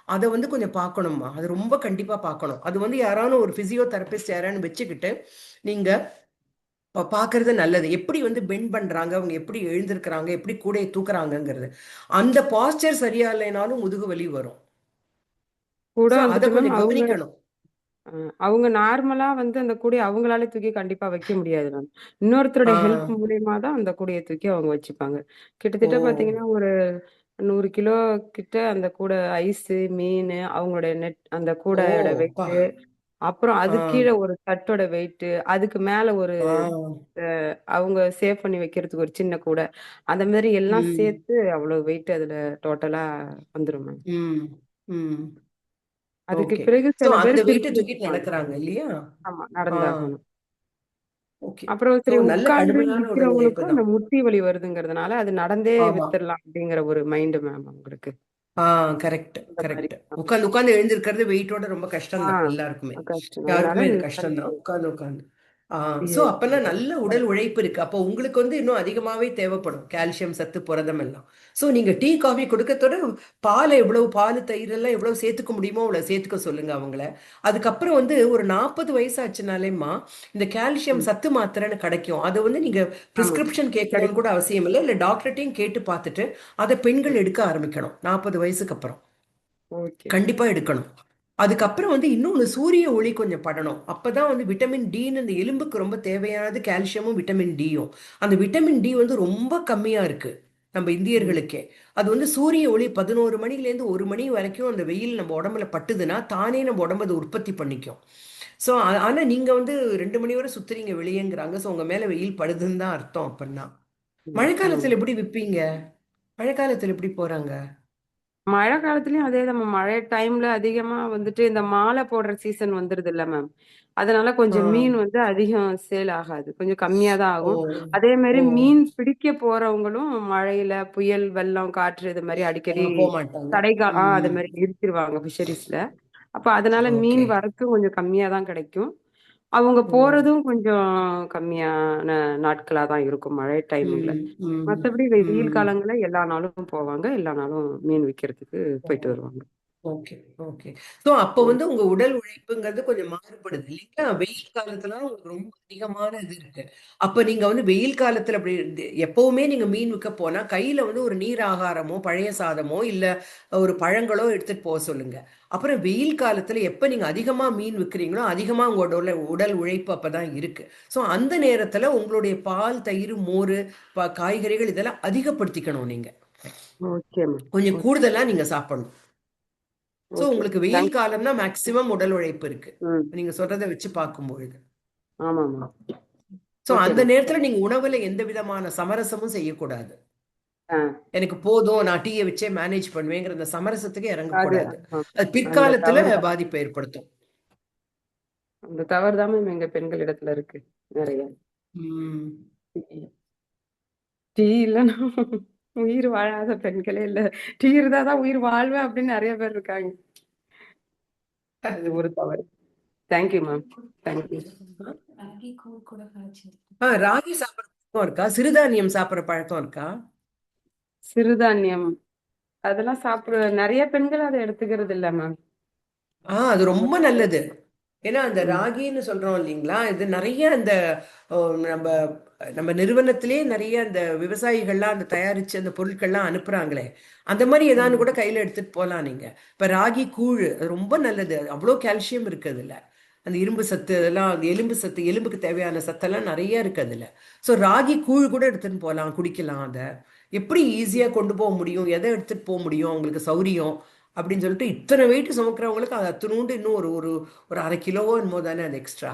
அதை வந்து கொஞ்சம் பார்க்கணும்மா. அது ரொம்ப கண்டிப்பா பார்க்கணும். அது வந்து யாரானு ஒரு பிசியோதெரபிஸ்ட் யாரானு வச்சுக்கிட்டு நீங்க பார்க்கறது நல்லது. எப்படி வந்து பெண்ட் பண்றாங்க, அவங்க எப்படி எழுந்திருக்கிறாங்க, எப்படி கூடையை தூக்குறாங்கங்கிறது. அந்த பாஸ்டர் சரியா இல்லைனாலும் முதுகு வலி வரும். கூட ஸோ அதை வந்துட்டு மேம் கொஞ்சம் அவங்க கவனிக்கணும். அவங்க நார்மலா வந்து அந்த கூடைய அவங்களால தூக்கி கண்டிப்பா வைக்க முடியாது மேம். இன்னொருத்தரோட ஹெல்ப் ஆஹ் மூலியமா தான் அந்த கூடைய தூக்கி அவங்க வச்சுப்பாங்க. ஓ, கிட்டத்தட்ட பாத்தீங்கன்னா ஒரு 100 கிலோ கிட்ட அந்த கூடை ஐஸ் மீன் அவங்களோட நெட் அந்த ஓ, கூடையோட பா, வெயிட், அப்புறம் அது ஆஹ் கீழே ஒரு தட்டோட வெயிட், அதுக்கு மேல ஒரு ஆஹ் அவங்க சேவ் பண்ணி வைக்கிறதுக்கு ஒரு சின்ன கூடை, அந்த மாதிரி எல்லாம் ம் சேர்த்து அவ்வளவு வெயிட் அதுல டோட்டலா வந்துரும் மேம். ம் ம் அதுக்கு ஓகே. பிறகு ஸோ சில அந்த பேர் வெயிட்டை திருப்பி தூக்கிட்டு வச்சுப்பாங்க. நடக்கிறாங்க இல்லையா? ஆமா ஆ, நடந்தாகணும். ஓகே. அப்புறம் ஸோ சரி நல்ல உட்கார்ந்து கடுமையான உடல் உழைப்பு நிக்கிறவங்களுக்கும் தான். இந்த முட்டி வலி வருதுங்கிறதுனால அது நடந்தே ஆமா. வித்துடலாம் அப்படிங்கிற ஒரு மைண்ட் மேம் அவங்களுக்கு. கரெக்ட் அந்த மாதிரி. கரெக்ட். உட்காந்து உட்காந்து எழுந்திருக்கிறது வெயிட்டோட ரொம்ப ஆ கஷ்டம்தான் எல்லாருக்குமே. கஷ்டம். அதனால யாருக்குமே இது இந்த மாதிரி கஷ்டம்தான் உட்காந்து உட்காந்து. ஸோ exercise அப்பனா பண்றது. நல்ல உடல் உழைப்பு இருக்கு. அப்போ உங்களுக்கு வந்து இன்னும் அதிகமாவே தேவைப்படும் கால்சியம் சத்து புரதம் எல்லாம். ஸோ நீங்க டீ காஃபி கொடுக்கறதோட பாலை எவ்வளவு, பால் தயிர் எல்லாம் எவ்வளவு சேர்த்துக்க முடியுமோ அவ்வளவு சேர்த்துக்க சொல்லுங்க அவங்கள. அதுக்கப்புறம் வந்து ஒரு 40 வயசாச்சுனாலேம்மா இந்த கால்சியம் ம். சத்து மாத்திரைன்னு கிடைக்கும். அதை வந்து நீங்க ஆமா பிரிஸ்கிரிப்ஷன் கேட்கணும்னு கூட கிடைக்கும். அவசியம் இல்லை, இல்லை டாக்டர்கிட்டையும் கேட்டு பார்த்துட்டு அதை பெண்கள் எடுக்க ஆரம்பிக்கணும் 40 வயசுக்கு அப்புறம். ஓகே. கண்டிப்பா எடுக்கணும். அதுக்கப்புறம் வந்து இன்னொன்று, சூரிய ஒளி கொஞ்சம் படணும். அப்பதான் வந்து விட்டமின் டின்னு இந்த எலும்புக்கு ரொம்ப தேவையானது கால்சியமும் விட்டமின் டியும். அந்த விட்டமின் டி வந்து ரொம்ப கம்மியா இருக்கு நம்ம ம். இந்தியர்களுக்கே. அது வந்து சூரிய ஒளி 11 மணிலேருந்து 1 மணி வரைக்கும் அந்த வெயில் நம்ம உடம்புல பட்டுதுன்னா தானே நம்ம உடம்பு அதை உற்பத்தி பண்ணிக்கும். ஸோ ஆனா நீங்க வந்து 2 மணி வரை சுத்துறீங்க வெளியேங்கிறாங்க. ஸோ உங்க மேல வெயில் படுதுன்னு தான் அர்த்தம் அப்படின்னா. ம். ஆமா. மழைக்காலத்துல எப்படி விப்பீங்க? மழைக்காலத்துல எப்படி போறாங்க? மழை காலத்துலயும் அதே தான் மேம். மழை டைம்ல அதிகமா வந்துட்டு இந்த மாலை போடுற சீசன் வந்துருது இல்ல மேம். அதனால ஆ, கொஞ்சம் மீன் வந்து அதிகம் சேல் ஆகாது. கொஞ்சம் கம்மியா தான் ஓ, ஆகும். அதே மாதிரி ஓ, மீன் பிடிக்க போறவங்களும் மழையில புயல், வெள்ளம், காற்று இது மாதிரி அடிக்கடி போக மாட்டாங்க. அது ம், மாதிரி நிறுத்திடுவாங்க ஃபிஷரிஸ்ல. அப்ப அதனால ஓகே. மீன் வரத்தும் கொஞ்சம் கம்மியா தான் கிடைக்கும். அவங்க ஓ, போறதும் கொஞ்சம் கம்மியான நாட்களா தான் இருக்கும் மழை டைமிங்ல. ம், ம், மத்தபடி வெயில் ம். காலங்கள்ல எல்லா நாளும் போவாங்க. எல்லா நாளும் மீன் விக்கிறதுக்கு போயிட்டு வருவாங்க. Okay, okay. ஸோ அப்போ வந்து உங்க உடல் உழைப்புங்கிறது கொஞ்சம் மாறுபடுது இல்லைங்களா? வெயில் காலத்துல உங்களுக்கு ரொம்ப அதிகமான இது இருக்கு. அப்ப நீங்க வந்து வெயில் காலத்துல அப்படி எப்பவுமே நீங்க மீன் விற்க போனா கையில வந்து ஒரு நீர் ஆகாரமோ பழைய சாதமோ இல்ல ஒரு பழங்களோ எடுத்துட்டு போக சொல்லுங்க. அப்புறம் வெயில் காலத்துல எப்ப நீங்க அதிகமா மீன் விற்கிறீங்களோ அதிகமா உங்களோட உடல் உழைப்பு அப்பதான் இருக்கு. ஸோ அந்த நேரத்துல உங்களுடைய பால், தயிர், மோர், காய்கறிகள் இதெல்லாம் அதிகப்படுத்திக்கணும் நீங்க. Okay ma'am. கொஞ்சம் ஓகே. கூடுதலா நீங்க சாப்பிடணும். So okay. உங்களுக்கு வெயில் தேங்க்ஸ். காலம்னா மேக்சிமம் உடல் உழைப்பு இருக்கு ம். நீங்க சொல்றதை வச்சு பார்க்கும்பொழுது. ஆமா மேம். ஸோ ஓகே அந்த மேம். நேரத்துல நீங்க உணவுல எந்த விதமான சமரசமும் செய்யக்கூடாது. ஆ எனக்கு போதும், நான் டீயை வச்சே மேனேஜ் பண்ணுவேங்கிற அந்த சமரசத்துக்கு அது இறங்கக்கூடாது. ஆமா. அது அந்த பிற்காலத்துல தவறு தான். பாதிப்பை ஏற்படுத்தும். அந்த தவறு தான் மேம் எங்க பெண்கள் இடத்துல இருக்கு நிறைய. உம் டீ இல்லைன்னா உயிர் வாழாத பெண்களே இல்ல. டீ இருந்தாதான் உயிர் வாழ்வேன் அப்படின்னு நிறைய பேர் இருக்காங்க. அது ஒரு தவறு. Thank you ma'am. தேங்க்யூ. ராகி சாப்பிட்ற பழக்கம் இருக்கா? சிறுதானியம் சாப்பிட்ற பழக்கம் இருக்கா? சிறுதானியம் அதெல்லாம் சாப்பிடுற நிறைய பெண்கள் அதை எடுத்துக்கிறது இல்ல மேம். அது ரொம்ப அவங்க நல்லது. ஏன்னா அந்த ம். ராகின்னு சொல்றோம் இல்லைங்களா, இது நிறைய அந்த நம்ம நம்ம நிறுவனத்திலே நிறைய அந்த விவசாயிகள்லாம் அந்த தயாரிச்சு அந்த பொருட்கள்லாம் அனுப்புறாங்களே, அந்த மாதிரி ஏதாவது கூட கையில எடுத்துட்டு போகலாம் நீங்க. இப்ப ராகி கூழ் அது ரொம்ப நல்லது. அவ்வளோ கால்சியம் இருக்கு அதுல. அந்த இரும்பு சத்து அதெல்லாம், அந்த எலும்பு சத்து, எலும்புக்கு தேவையான சத்தெல்லாம் நிறைய இருக்கு அதுல. ஸோ ராகி கூழ் கூட எடுத்துட்டு போகலாம், குடிக்கலாம். அதை எப்படி ஈஸியா கொண்டு போக முடியும், எதை எடுத்துட்டு போக முடியும் அவங்களுக்கு சௌரியம் அப்படின்னு சொல்லிட்டு, இத்தனை வெயிட் சுமக்கிறவங்களுக்கு அது அத்தனூண்டு இன்னும் ஒரு ஒரு ஒரு 1/2 கிலோவோ என்னமோ தானே அது எக்ஸ்ட்ரா.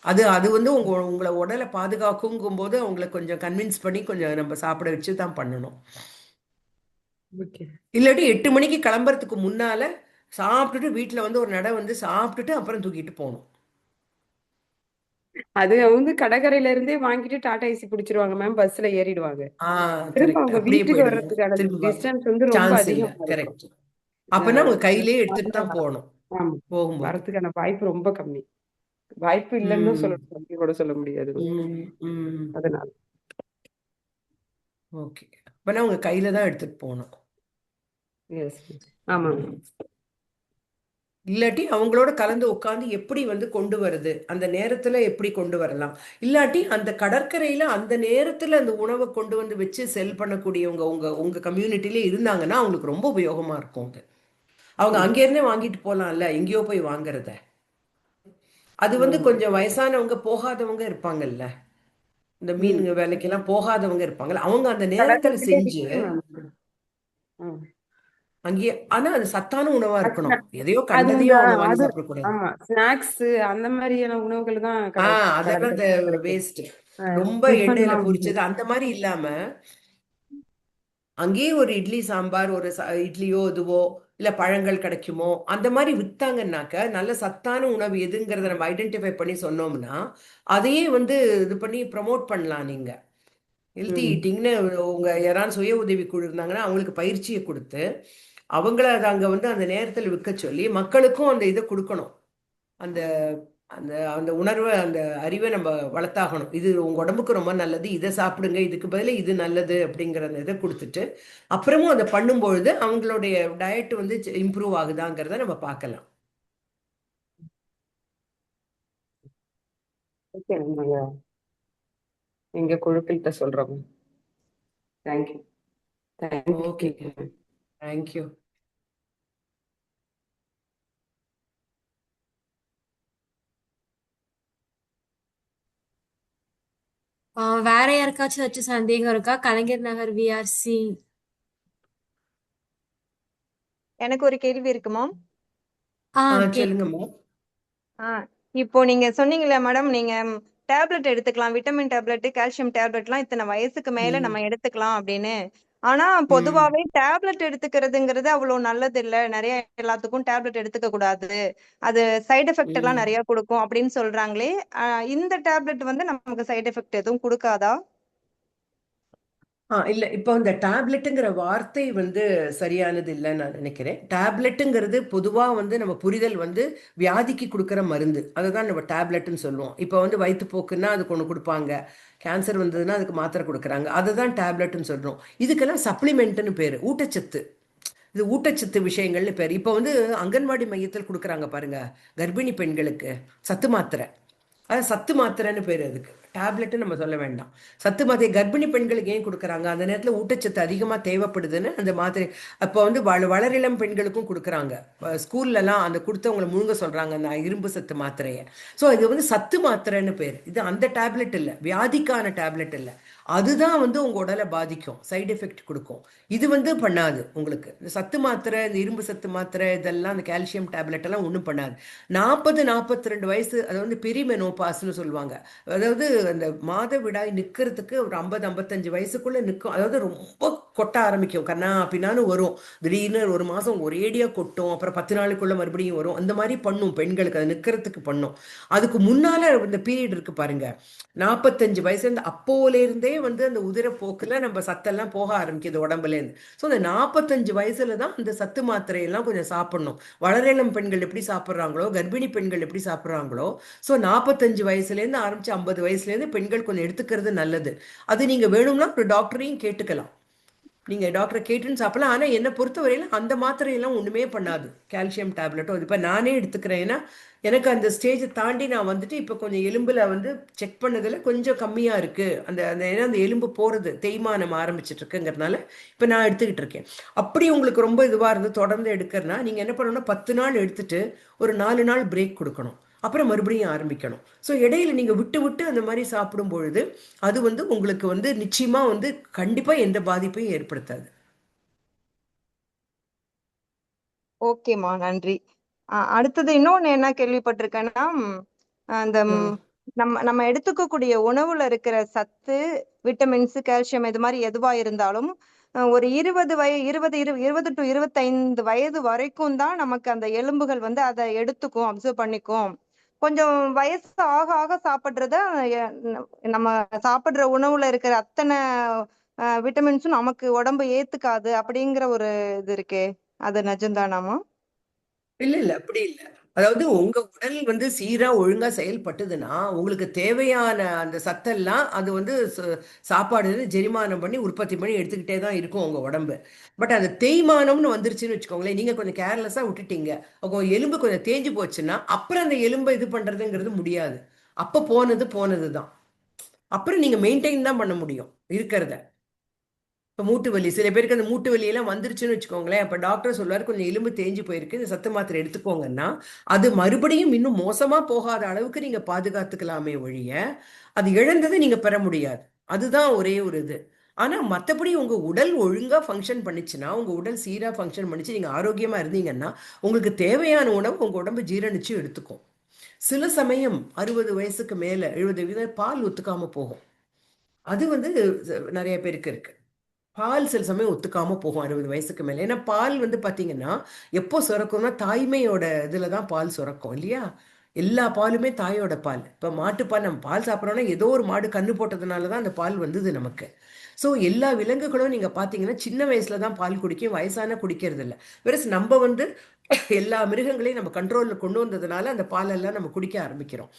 அது அது வந்து உங்களை உடலை பாதுகாக்குங்கும் போது அவங்களை கொஞ்சம் கன்வின்ஸ் பண்ணி கொஞ்சம் நம்ம சாப்பிட வச்சு தான் பண்ணணும். ஓகே. இல்லாட்டி 8 மணிக்கு கிளம்புறதுக்கு முன்னால சாப்பிட்டுட்டு வீட்டுல வந்து ஒரு நடை வந்து சாப்பிட்டுட்டு அப்புறம் தூக்கிட்டு போகணும். அது வந்து கடற்கரையில இருந்தே வாங்கிட்டு டாடா ஏசி பிடிச்சிருவாங்க மேம். பஸ்ல ஏறிடுவாங்க. திரும்ப கரெக்ட். அவங்க அப்படியே வீட்டுக்கு போயிடுவாங்க. வர்றதுக்கான திரும்ப டிஸ்டன்ஸ் வந்து ரொம்ப சான்ஸ் இல்லை. அதிகமா இருக்கும். கரெக்ட். அப்பனா உங்க கையிலேயே அதனால எடுத்துட்டு தான் போகணும் ஆமா, போகும்போது. வரதுக்கான வாய்ப்பு ரொம்ப கம்மி. வாய்ப்பு இல்லைன்னு தான் ம் சொல்லணும், கம்மி கூட சொல்ல முடியாது. ம் ம் அதனால ஓகே. அப்பனா உங்க கையில தான் எடுத்துட்டு போகணும். எஸ். ஆமா மேம். இல்லாட்டி அவங்களோட கலந்து உட்காந்து எப்படி வந்து கொண்டு வருது, அந்த நேரத்துல எப்படி கொண்டு வரலாம். இல்லாட்டி அந்த கடற்கரையில அந்த நேரத்துல அந்த உணவை கொண்டு வந்து வச்சு செல் பண்ணக்கூடியவங்க உங்க உங்க கம்யூனிட்டிலே இருந்தாங்கன்னா அவங்களுக்கு ரொம்ப உபயோகமா இருக்கும். அது அவங்க அங்கேருந்தே வாங்கிட்டு போகலாம்ல, எங்கேயோ போய் வாங்குறத. அது வந்து கொஞ்சம் வயசானவங்க போகாதவங்க இருப்பாங்கல்ல, இந்த மீன் வேலைக்கெல்லாம் போகாதவங்க இருப்பாங்கல்ல, அவங்க அந்த நேரத்துல கடற்கரையிலே செஞ்சு விக்குது மேம். ம். அங்கேயே. ஆனா அது சத்தான உணவா அது இருக்கணும். எதையோ அது இந்த கண்டதையும் அவங்க வாங்கி அது சாப்பிடக்கூடாது. ஆமா, ஸ்நாக்ஸ் அந்த மாதிரியான உணவுகள் தான் அதெல்லாம் கடற்கரையில கிடைக்கும். வேஸ்ட். ரொம்ப எண்ணெயில டிஃபன்லாம் பொரிச்சது அந்த மாதிரி இல்லாம, அங்கேயே ஒரு இட்லி சாம்பார், ஒரு இட்லியோ இதுவோ இல்ல பழங்கள் கிடைக்குமோ அந்த மாதிரி வித்தாங்கன்னாக்க, நல்ல சத்தான உணவு எதுங்கிறத நம்ம ஐடென்டிஃபை பண்ணி சொன்னோம்னா, அதையே வந்து இது பண்ணி ப்ரமோட் பண்ணலாம். நீங்க ஹெல்த்தி ஈட்டிங்னு உங்க யாராவது சுய உதவி குழு இருந்தாங்கன்னா அவங்களுக்கு பயிற்சியை கொடுத்து அவங்கள அதை அங்க வந்து அந்த நேரத்தில் விற்க சொல்லி மக்களுக்கும் அந்த இதை கொடுக்கணும். அந்த அந்த அந்த உணர்வை, அந்த அறிவை நம்ம வளர்த்தாகணும். இது உங்க உடம்புக்கு ரொம்ப நல்லது, இதை சாப்பிடுங்க, இதுக்கு பதிலா இது நல்லது அப்படிங்கிற அந்த இதை கொடுத்துட்டு அப்புறமும் அதை பண்ணும்பொழுது அவங்களுடைய டயட் வந்து இம்ப்ரூவ் ஆகுதாங்கிறத நம்ம பார்க்கலாம். ஓகே, நாங்க எங்க குழுக்கள்கிட்ட சொல்றோம். தேங்க்யூ. Okay, thank you. தேங்க்யூ. வேற யாருக்காச்சும் ஏதாச்சும் சந்தேகம் இருக்கா? கலைஞர் நகர் விஆர்சி. எனக்கு ஒரு கேள்வி இருக்குமா? சொல்லுங்கம்மா. இப்போ நீங்க சொன்னீங்களே மேடம், நீங்க டேப்லெட் எடுத்துக்கலாம், விட்டமின் டேப்லெட், கால்சியம் டேப்லெட்லாம் இத்தனை வயசுக்கு மேல நம்ம எடுத்துக்கலாம் அப்படின்னு. ஆனா பொதுவாவே டேப்லெட் எடுத்துக்கிறதுங்கிறது அவ்வளவு நல்லது இல்ல, நிறைய எல்லாத்துக்கும் டேப்லெட் எடுத்துக்க கூடாது, அது சைடு எஃபெக்ட் எல்லாம் நிறைய கொடுக்கும் அப்படின்னு சொல்றாங்களே. இந்த டேப்லெட் வந்து நமக்கு சைடு எஃபெக்ட் எதுவும் கொடுக்காதா? இல்ல, இப்போ இந்த டேப்லெட்டுங்கிற வார்த்தை வந்து சரியானது இல்லைன்னு நான் நினைக்கிறேன். டேப்லெட்டுங்கிறது பொதுவா வந்து நம்ம புரிதல் வந்து வியாதிக்கு கொடுக்குற மருந்து, அதுதான் நம்ம டேப்லெட்டுன்னு சொல்லுவோம். இப்போ வந்து வயிற்றுப்போக்குன்னா அதுக்கு ஒன்று கொடுப்பாங்க, கேன்சர் வந்ததுன்னா அதுக்கு மாத்திரை கொடுக்குறாங்க, அதுதான் டேப்லெட்டுன்னு சொல்றோம். இதுக்கெல்லாம் சப்ளிமெண்ட்டுன்னு பேரு, ஊட்டச்சத்து. இது ஊட்டச்சத்து விஷயங்கள்னு பேர். இப்போ வந்து அங்கன்வாடி மையத்தில் கொடுக்குறாங்க பாருங்க, கர்ப்பிணி பெண்களுக்கு சத்து மாத்திரை. அது சத்து மாத்திரைன்னு பேர், அதுக்கு டேப்லெட்டு நம்ம சொல்ல வேண்டாம். சத்து மாத்திரை கர்ப்பிணி பெண்களுக்கு ஏன் கொடுக்குறாங்க, அந்த நேரத்தில் ஊட்டச்சத்து அதிகமாக தேவைப்படுதுன்னு அந்த மாத்திரை. அப்போ வந்து வளரிளம் பெண்களுக்கும் கொடுக்குறாங்க. ஸ்கூல்லலாம் அந்த கொடுத்தவங்களை முழுங்க சொல்கிறாங்க அந்த இரும்பு சத்து மாத்திரையை. ஸோ இது வந்து சத்து மாத்திரைன்னு பேர். இது அந்த டேப்லெட் இல்லை, வியாதிக்கான டேப்லெட் இல்லை. அதுதான் வந்து உங்கள் உடலை பாதிக்கும், சைடு எஃபெக்ட் கொடுக்கும். இது வந்து பண்ணாது உங்களுக்கு. இந்த சத்து மாத்திரை, இந்த இரும்பு சத்து மாத்திரை, இதெல்லாம் இந்த கால்சியம் டேப்லெட் எல்லாம் ஒன்றும் பண்ணாது. 40-42 வயசு, அதை வந்து பெரிமெனோபாஸ்ன்னு சொல்லுவாங்க. அதாவது அந்த மாதவிடாய் நிக்கிறதுக்கு ஒரு 50-55 வயசுக்குள்ள நிற்கும். அதாவது ரொம்ப கொட்ட ஆரம்பிக்கும், கண்ணா பின்னான்னு வரும். திடீர்னு ஒரு மாசம் ஒரேடியா கொட்டும், அப்புறம் 10 நாளுக்குள்ள மறுபடியும் வரும். அந்த மாதிரி பண்ணும் பெண்களுக்கு, அது நிக்கிறதுக்கு பண்ணும். அதுக்கு முன்னால இந்த பீரியட் இருக்கு பாருங்க, 45 வயசுல இருந்து அப்போல இருந்தே வந்து அந்த உதிரப்போக்குல நம்ம சத்தெல்லாம் போக ஆரம்பிக்குது உடம்புல இருந்து. ஸோ அந்த 45 வயசுல தான் இந்த சத்து மாத்திரையெல்லாம் கொஞ்சம் சாப்பிடணும். வளரிளம் பெண்கள் எப்படி சாப்பிட்றாங்களோ, கர்ப்பிணி பெண்கள் எப்படி சாப்பிட்றாங்களோ, ஸோ 45 வயசுலேருந்து ஆரம்பிச்சு 50 வயசுலேருந்து பெண்கள் கொஞ்சம் எடுத்துக்கிறது நல்லது. அது நீங்க வேணும்னா ஒரு டாக்டரையும் கேட்டுக்கலாம். நீங்க டாக்டரை கேட்டுன்னு சாப்பிடலாம். ஆனா என்னை பொறுத்தவரையில அந்த மாத்திரையெல்லாம் ஒண்ணுமே பண்ணாது. கால்சியம் டேப்லெட்டோ இப்ப நானே எடுத்துக்கிறேன். ஏன்னா எனக்கு அந்த ஸ்டேஜை தாண்டி நான் வந்துட்டு இப்ப கொஞ்சம் எலும்புல வந்து செக் பண்ணதுல கொஞ்சம் கம்மியா இருக்கு. அந்த அந்த ஏன்னா அந்த எலும்பு போறது தேய்மானம் ஆரம்பிச்சிட்டு இருக்குங்கிறதுனால இப்ப நான் எடுத்துக்கிட்டு இருக்கேன். அப்படி உங்களுக்கு ரொம்ப இதுவா இருந்து தொடர்ந்து எடுக்கிறனா நீங்க என்ன பண்ணணும்னா 10 நாள் எடுத்துட்டு ஒரு 4 நாள் பிரேக் கொடுக்கணும். அப்புறம் மறுபடியும் ஆரம்பிக்கணும். ஸோ இடையில நீங்க விட்டு விட்டு அந்த மாதிரி சாப்பிடும் பொழுது அது வந்து உங்களுக்கு வந்து நிச்சயமா வந்து கண்டிப்பா எந்த பாதிப்பையும் ஏற்படுத்தாது. ஓகேம்மா, நன்றி. அடுத்தது இன்னொன்னு என்ன கேள்விப்பட்டிருக்கேன்னா, அந்த நம்ம நம்ம எடுத்துக்கக்கூடிய உணவுல இருக்கிற சத்து, விட்டமின்ஸ், கால்சியம் இது மாதிரி எதுவா இருந்தாலும் ஒரு 20 டு 25 வயது வரைக்கும் தான் நமக்கு அந்த எலும்புகள் வந்து அதை எடுத்துக்கும், அப்சர்வ் பண்ணிக்கும். கொஞ்சம் வயசு ஆக ஆக சாப்பிடுறத நம்ம சாப்பிடுற உணவுல இருக்கிற அத்தனை விட்டமின்ஸும் நமக்கு உடம்பு ஏத்துக்காது அப்படிங்கிற ஒரு இது இருக்கே, அது நிஜம்தானாமா? இல்ல இல்ல அப்படி இல்ல. அதாவது உங்க உடல் வந்து சீரா ஒழுங்கா செயல்பட்டதுன்னா உங்களுக்கு தேவையான அந்த சத்தெல்லாம் அது வந்து சாப்பாடு ஜெரிமானம் பண்ணி உற்பத்தி பண்ணி எடுத்துக்கிட்டே தான் இருக்கும் உங்க உடம்பு. பட் அது தேய்மானம்னு வந்துருச்சுன்னு வச்சுக்கோங்களேன், நீங்க கொஞ்சம் கேர்லெஸ்ஸா விட்டுட்டீங்க, உங்க எலும்பு கொஞ்சம் தேஞ்சு போச்சுன்னா அப்புறம் அந்த எலும்பை இது பண்றதுங்கிறது முடியாது. அப்ப போனது தான். அப்புறம் நீங்க மெயின்டைன் தான் பண்ண முடியும் இருக்கிறத. இப்போ மூட்டு வலி, சில பேருக்கு அந்த மூட்டு வலியெல்லாம் வந்துருச்சுன்னு வச்சுக்கோங்களேன், அப்போ டாக்டர் சொல்லுவார் கொஞ்சம் எலும்பு தேஞ்சு போயிருக்கு, இந்த சத்து மாத்திரை எடுத்துக்கோங்கன்னா அது மறுபடியும் இன்னும் மோசமா போகாத அளவுக்கு நீங்க பாதுகாத்துக்கலாமே ஒழிய அது இழந்ததை நீங்க பெற முடியாது. அதுதான் ஒரே ஒரு இது. ஆனா மற்றபடி உங்க உடல் ஒழுங்கா ஃபங்க்ஷன் பண்ணிச்சுன்னா, உங்க உடல் சீரா ஃபங்க்ஷன் பண்ணிச்சு, நீங்க ஆரோக்கியமா இருந்தீங்கன்னா உங்களுக்கு தேவையான உணவு உங்க உடம்பு ஜீரணிச்சு எடுத்துக்கும். சில சமயம் 60 வயசுக்கு மேல 70 பால் ஒத்துக்காம போகும். அது வந்து நிறைய பேருக்கு இருக்கு. பால் சில சமயம் ஒத்துக்காம போகும் 60 வயசுக்கு மேல. ஏன்னா பால் வந்து பாத்தீங்கன்னா எப்போ சுரக்கும்னா தாய்மையோட இதுல தான் பால் சுரக்கும் இல்லையா? எல்லா பாலுமே தாயோட பால். இப்ப மாட்டுப்பால் நம்ம பால் சாப்பிட்றோம்னா ஏதோ ஒரு மாடு கண்ணு போட்டதுனால தான் அந்த பால் வந்தது நமக்கு. ஸோ எல்லா விலங்குகளும் நீங்க பாத்தீங்கன்னா சின்ன வயசுல தான் பால் குடிக்கும், வயசான குடிக்கிறது இல்லை. வெறும் நம்ம வந்து எல்லா மிருகங்களையும் நம்ம கண்ட்ரோல்ல கொண்டு வந்ததுனால அந்த பாலெல்லாம் நம்ம குடிக்க ஆரம்பிக்கிறோம்.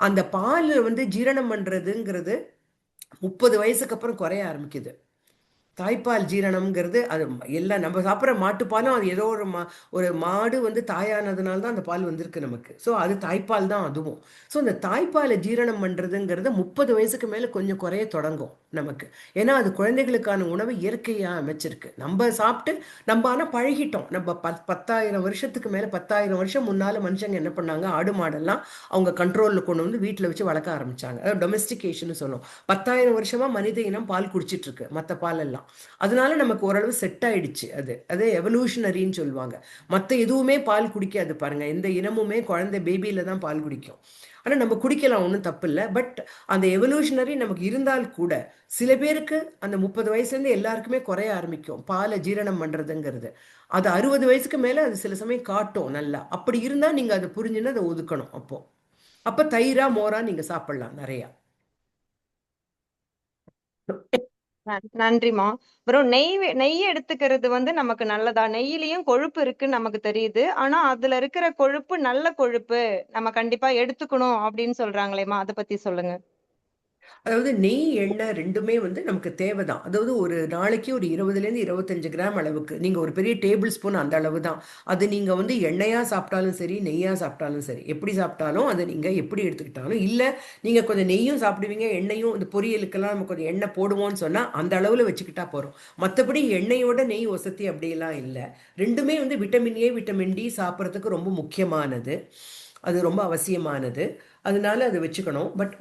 அந்த பால் வந்து ஜீரணம் பண்றதுங்கிறது 30 வயசுக்கு அப்புறம் குறைய ஆரம்பிக்குது. தாய்ப்பால் ஜீரணம்ங்கிறது அது எல்லாம் நம்ம சாப்பிட்ற மாட்டுப்பாலும் அது ஏதோ ஒரு மாடு வந்து தாயானதுனால தான் அந்த பால் வந்திருக்கு நமக்கு. ஸோ அது தாய்ப்பால் தான் அதுவும். ஸோ அந்த தாய்ப்பாலை ஜீரணம் பண்ணுறதுங்கிறது 30 வயசுக்கு மேலே கொஞ்சம் குறைய தொடங்கும் நமக்கு. ஏன்னா அது குழந்தைகளுக்கான உணவு இயற்கையாக அமைச்சிருக்கு. நம்ம சாப்பிட்டு நம்ம ஆனால் பழகிட்டோம். நம்ம 10,000 வருஷத்துக்கு மேலே 10,000 வருஷம் முன்னால் மனுஷங்க என்ன பண்ணாங்க, ஆடு மாடெல்லாம் அவங்க கண்ட்ரோலில் கொண்டு வந்து வீட்டில் வச்சு வளர்க்க ஆரம்பிச்சாங்க. அதாவது டொமெஸ்டிகேஷன் சொல்லுவோம். 10,000 வருஷமா மனித இனம் பால் குடிச்சிட்டு இருக்கு, மற்ற பாலெல்லாம். அதனால நமக்கு ஓரளவு செட் ஆயிடுச்சு. அது எவல்யூஷனரின்னு சொல்லுவாங்க. மற்ற எதுவுமே பால் குடிக்காது பாருங்க, எந்த இனமுமே குழந்தை பேபியில தான் பால் குடிக்கும். ஆனால் நம்ம குடிக்கலாம், ஒன்றும் தப்பு இல்லை. பட் அந்த எவல்யூஷனரி நமக்கு இருந்தால் கூட சில பேருக்கு அந்த 30 வயசுலேருந்து எல்லாருக்குமே குறைய ஆரம்பிக்கும் பாலை ஜீரணம் பண்ணுறதுங்கிறது. அது 60 வயசுக்கு மேலே அது சில சமயம் காட்டும் நல்லா. அப்படி இருந்தால் நீங்கள் அதை புரிஞ்சுன்னு அதை ஒதுக்கணும். அப்போ தயிரா மோரா நீங்கள் சாப்பிடலாம் நிறையா. நன்றிமா. அப்புறம் நெய் எடுத்துக்கிறது வந்து நமக்கு நல்லதா? நெய்யிலையும் கொழுப்பு இருக்குன்னு நமக்கு தெரியுது. ஆனா அதுல இருக்கிற கொழுப்பு நல்ல கொழுப்பு, நம்ம கண்டிப்பா எடுத்துக்கணும் அப்படின்னு சொல்றாங்களேம்மா, அதை பத்தி சொல்லுங்க. அதாவது நெய் எண்ணெய் ரெண்டுமே வந்து நமக்கு தேவைதான். அதாவது ஒரு நாளைக்கு ஒரு 20லேருந்து 25 கிராம் அளவுக்கு, நீங்க ஒரு பெரிய டேபிள் ஸ்பூன் அந்த அளவு தான். அது நீங்க வந்து எண்ணெயா சாப்பிட்டாலும் சரி, நெய்யா சாப்பிட்டாலும் சரி, எப்படி சாப்பிட்டாலும் அது நீங்க எப்படி எடுத்துக்கிட்டாலும், இல்லை நீங்க கொஞ்சம் நெய்யும் சாப்பிடுவீங்க, எண்ணெயும் இந்த பொரியலுக்கெல்லாம் நம்ம கொஞ்சம் எண்ணெய் போடுவோம்னு சொன்னா அந்த அளவுல வச்சுக்கிட்டா போறோம். மற்றபடி எண்ணெயோட நெய் வசதி அப்படியெல்லாம் இல்லை. ரெண்டுமே வந்து விட்டமின் ஏ, விட்டமின் டி சாப்பிட்றதுக்கு ரொம்ப முக்கியமானது, அது ரொம்ப அவசியமானது. அதனால அதை வச்சுக்கணும். பட்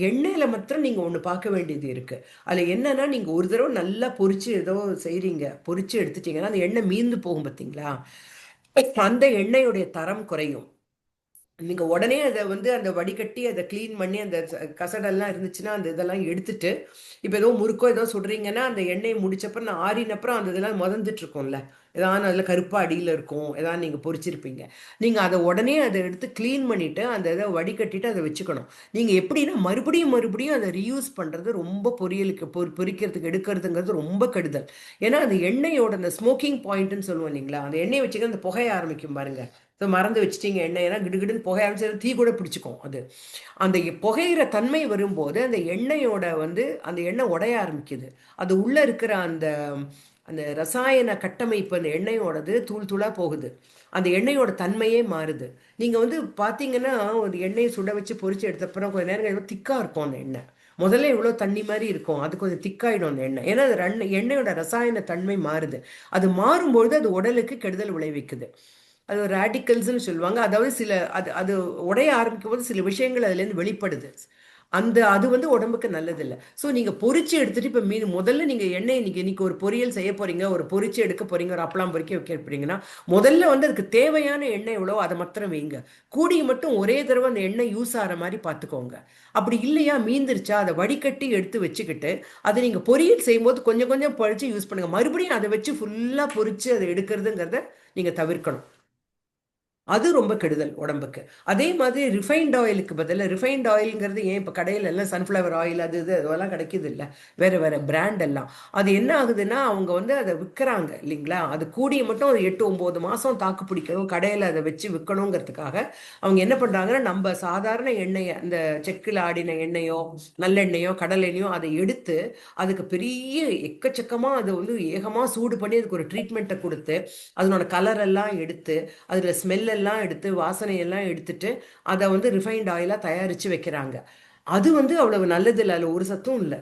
எண்ணெயில் மாத்திரம் நீங்கள் ஒன்று பார்க்க வேண்டியது இருக்குது. அதில் என்னன்னா, நீங்கள் ஒரு தடவை நல்லா பொரிச்சு ஏதோ செய்கிறீங்க, பொரிச்சு எடுத்துட்டீங்கன்னா அந்த எண்ணெய் மீந்து போகும் பார்த்தீங்களா, அந்த எண்ணெயுடைய தரம் குறையும். நீங்க உடனே அதை வந்து அந்த வடிகட்டி அதை க்ளீன் பண்ணி அந்த கசடெல்லாம் இருந்துச்சுன்னா அந்த இதெல்லாம் எடுத்துட்டு, இப்போ ஏதோ முறுக்கோ ஏதோ சுடுறீங்கன்னா அந்த எண்ணெயை முடிச்சப்பறம் நான் ஆறினப்புறம் அந்த இதெல்லாம் முதந்துட்டு இருக்கும்ல, ஏதாவது அதில் கருப்பா அடியில் இருக்கும், ஏதாவது நீங்கள் பொரிச்சிருப்பீங்க. நீங்கள் அதை உடனே அதை எடுத்து க்ளீன் பண்ணிவிட்டு அந்த இதை வடிகட்டிட்டு அதை வச்சுக்கணும். நீங்கள் எப்படின்னா மறுபடியும் மறுபடியும் அதை ரீயூஸ் பண்ணுறது ரொம்ப பொரியலுக்கு பொரிக்கிறதுக்கு எடுக்கிறதுங்கிறது ரொம்ப கெடுதல். ஏன்னா அந்த எண்ணெயோட அந்த ஸ்மோக்கிங் பாயிண்ட்னு சொல்லுவோம் இல்லைங்களா, அந்த எண்ணெயை வச்சுக்க அந்த புகைய ஆரம்பிக்கும் பாருங்க. ஸோ மறந்து வச்சுட்டீங்க எண்ணெயெல்லாம் கிடுகிடுன்னு புகைய ஆரம்பிச்சு தீ கூட பிடிச்சிக்கும். அது அந்த புகையிற தன்மை வரும்போது அந்த எண்ணெயோட வந்து அந்த எண்ணெய் உடைய ஆரம்பிக்குது. அது உள்ளே இருக்கிற அந்த அந்த ரசாயன கட்டமைப்பு அந்த எண்ணெயோடது தூள் தூளாக போகுது. அந்த எண்ணெயோட தன்மையே மாறுது. நீங்கள் வந்து பார்த்தீங்கன்னா ஒரு எண்ணெயை சுட வச்சு பொரிச்சு எடுத்தப்பறம் கொஞ்சம் நேரம் கழிச்சு திக்காக இருக்கும் அந்த எண்ணெய். முதல்ல இவ்வளோ தண்ணி மாதிரி இருக்கும், அது கொஞ்சம் திக்காயிடும் அந்த எண்ணெய். ஏன்னா அது எண்ணெயோட ரசாயன தன்மை மாறுது. அது மாறும்பொழுது அது உடலுக்கு கெடுதல் விளைவிக்குது. அது ஒரு ரேடிக்கல்ஸ்ன்னு சொல்லுவாங்க. அதாவது சில அது அது உடைய ஆரம்பிக்கும் போது சில விஷயங்கள் அதுலேருந்து வெளிப்படுது. அது வந்து உடம்புக்கு நல்லதில்லை. ஸோ நீங்கள் பொரிச்சு எடுத்துட்டு இப்போ முதல்ல நீங்கள் எண்ணெய் இன்னைக்கு ஒரு பொரியல் செய்ய போறீங்க, ஒரு பொரிச்சு எடுக்க போறீங்க, ஒரு அப்பளம் பொரிக்க வைக்க போறீங்கன்னா முதல்ல வந்து அதுக்கு தேவையான எண்ணெய் எவ்வளோ அதை மாத்திரம் வைங்க. கூடி மட்டும் ஒரே தடவை அந்த எண்ணெய் யூஸ் ஆகிற மாதிரி பார்த்துக்கோங்க. அப்படி இல்லையா மீந்துருச்சா அதை வடிகட்டி எடுத்து வச்சுக்கிட்டு அதை நீங்கள் பொரியல் செய்யும்போது கொஞ்சம் கொஞ்சம் பொரிச்சு யூஸ் பண்ணுங்க. மறுபடியும் அதை வச்சு ஃபுல்லாக பொரிச்சு அதை எடுக்கிறதுங்கிறத நீங்கள் தவிர்க்கணும். அது ரொம்ப கெடுதல் உடம்புக்கு. அதே மாதிரி ரிஃபைன்ட் ஆயிலுக்கு பதிலாக ரிஃபைன்ட் ஆயிலுங்கிறது ஏன் இப்போ கடையில் எல்லாம் சன்ஃப்ளவர் ஆயில் அது அதெல்லாம் கிடைக்கிது இல்லை, வேறு வேறு பிராண்ட் எல்லாம். அது என்ன ஆகுதுன்னா அவங்க வந்து அதை விற்கிறாங்க இல்லைங்களா, அது கூடிய மட்டும் ஒரு 8-9 மாதம் தாக்கு பிடிக்கணும், கடையில் அதை வச்சு விற்கணுங்கிறதுக்காக அவங்க என்ன பண்ணுறாங்கன்னா நம்ம சாதாரண எண்ணெயை அந்த செக்கில் ஆடின எண்ணெயோ நல்லெண்ணெயோ கடலெண்ணெயோ அதை எடுத்து அதுக்கு பெரிய எக்கச்சக்கமாக அதை வந்து ஏகமாக சூடு பண்ணி அதுக்கு ஒரு ட்ரீட்மெண்ட்டை கொடுத்து அதனோட கலரெல்லாம் எடுத்து அதில் ஸ்மெல் எல்லாம் எடுத்து வாசனையெல்லாம் எடுத்துட்டு அதை வந்து ரிஃபைன்ட் ஆயிலாக தயாரித்து வைக்கிறாங்க. அது வந்து அவ்வளவு நல்லது இல்லை, அதில் ஒரு சத்தும் இல்லை.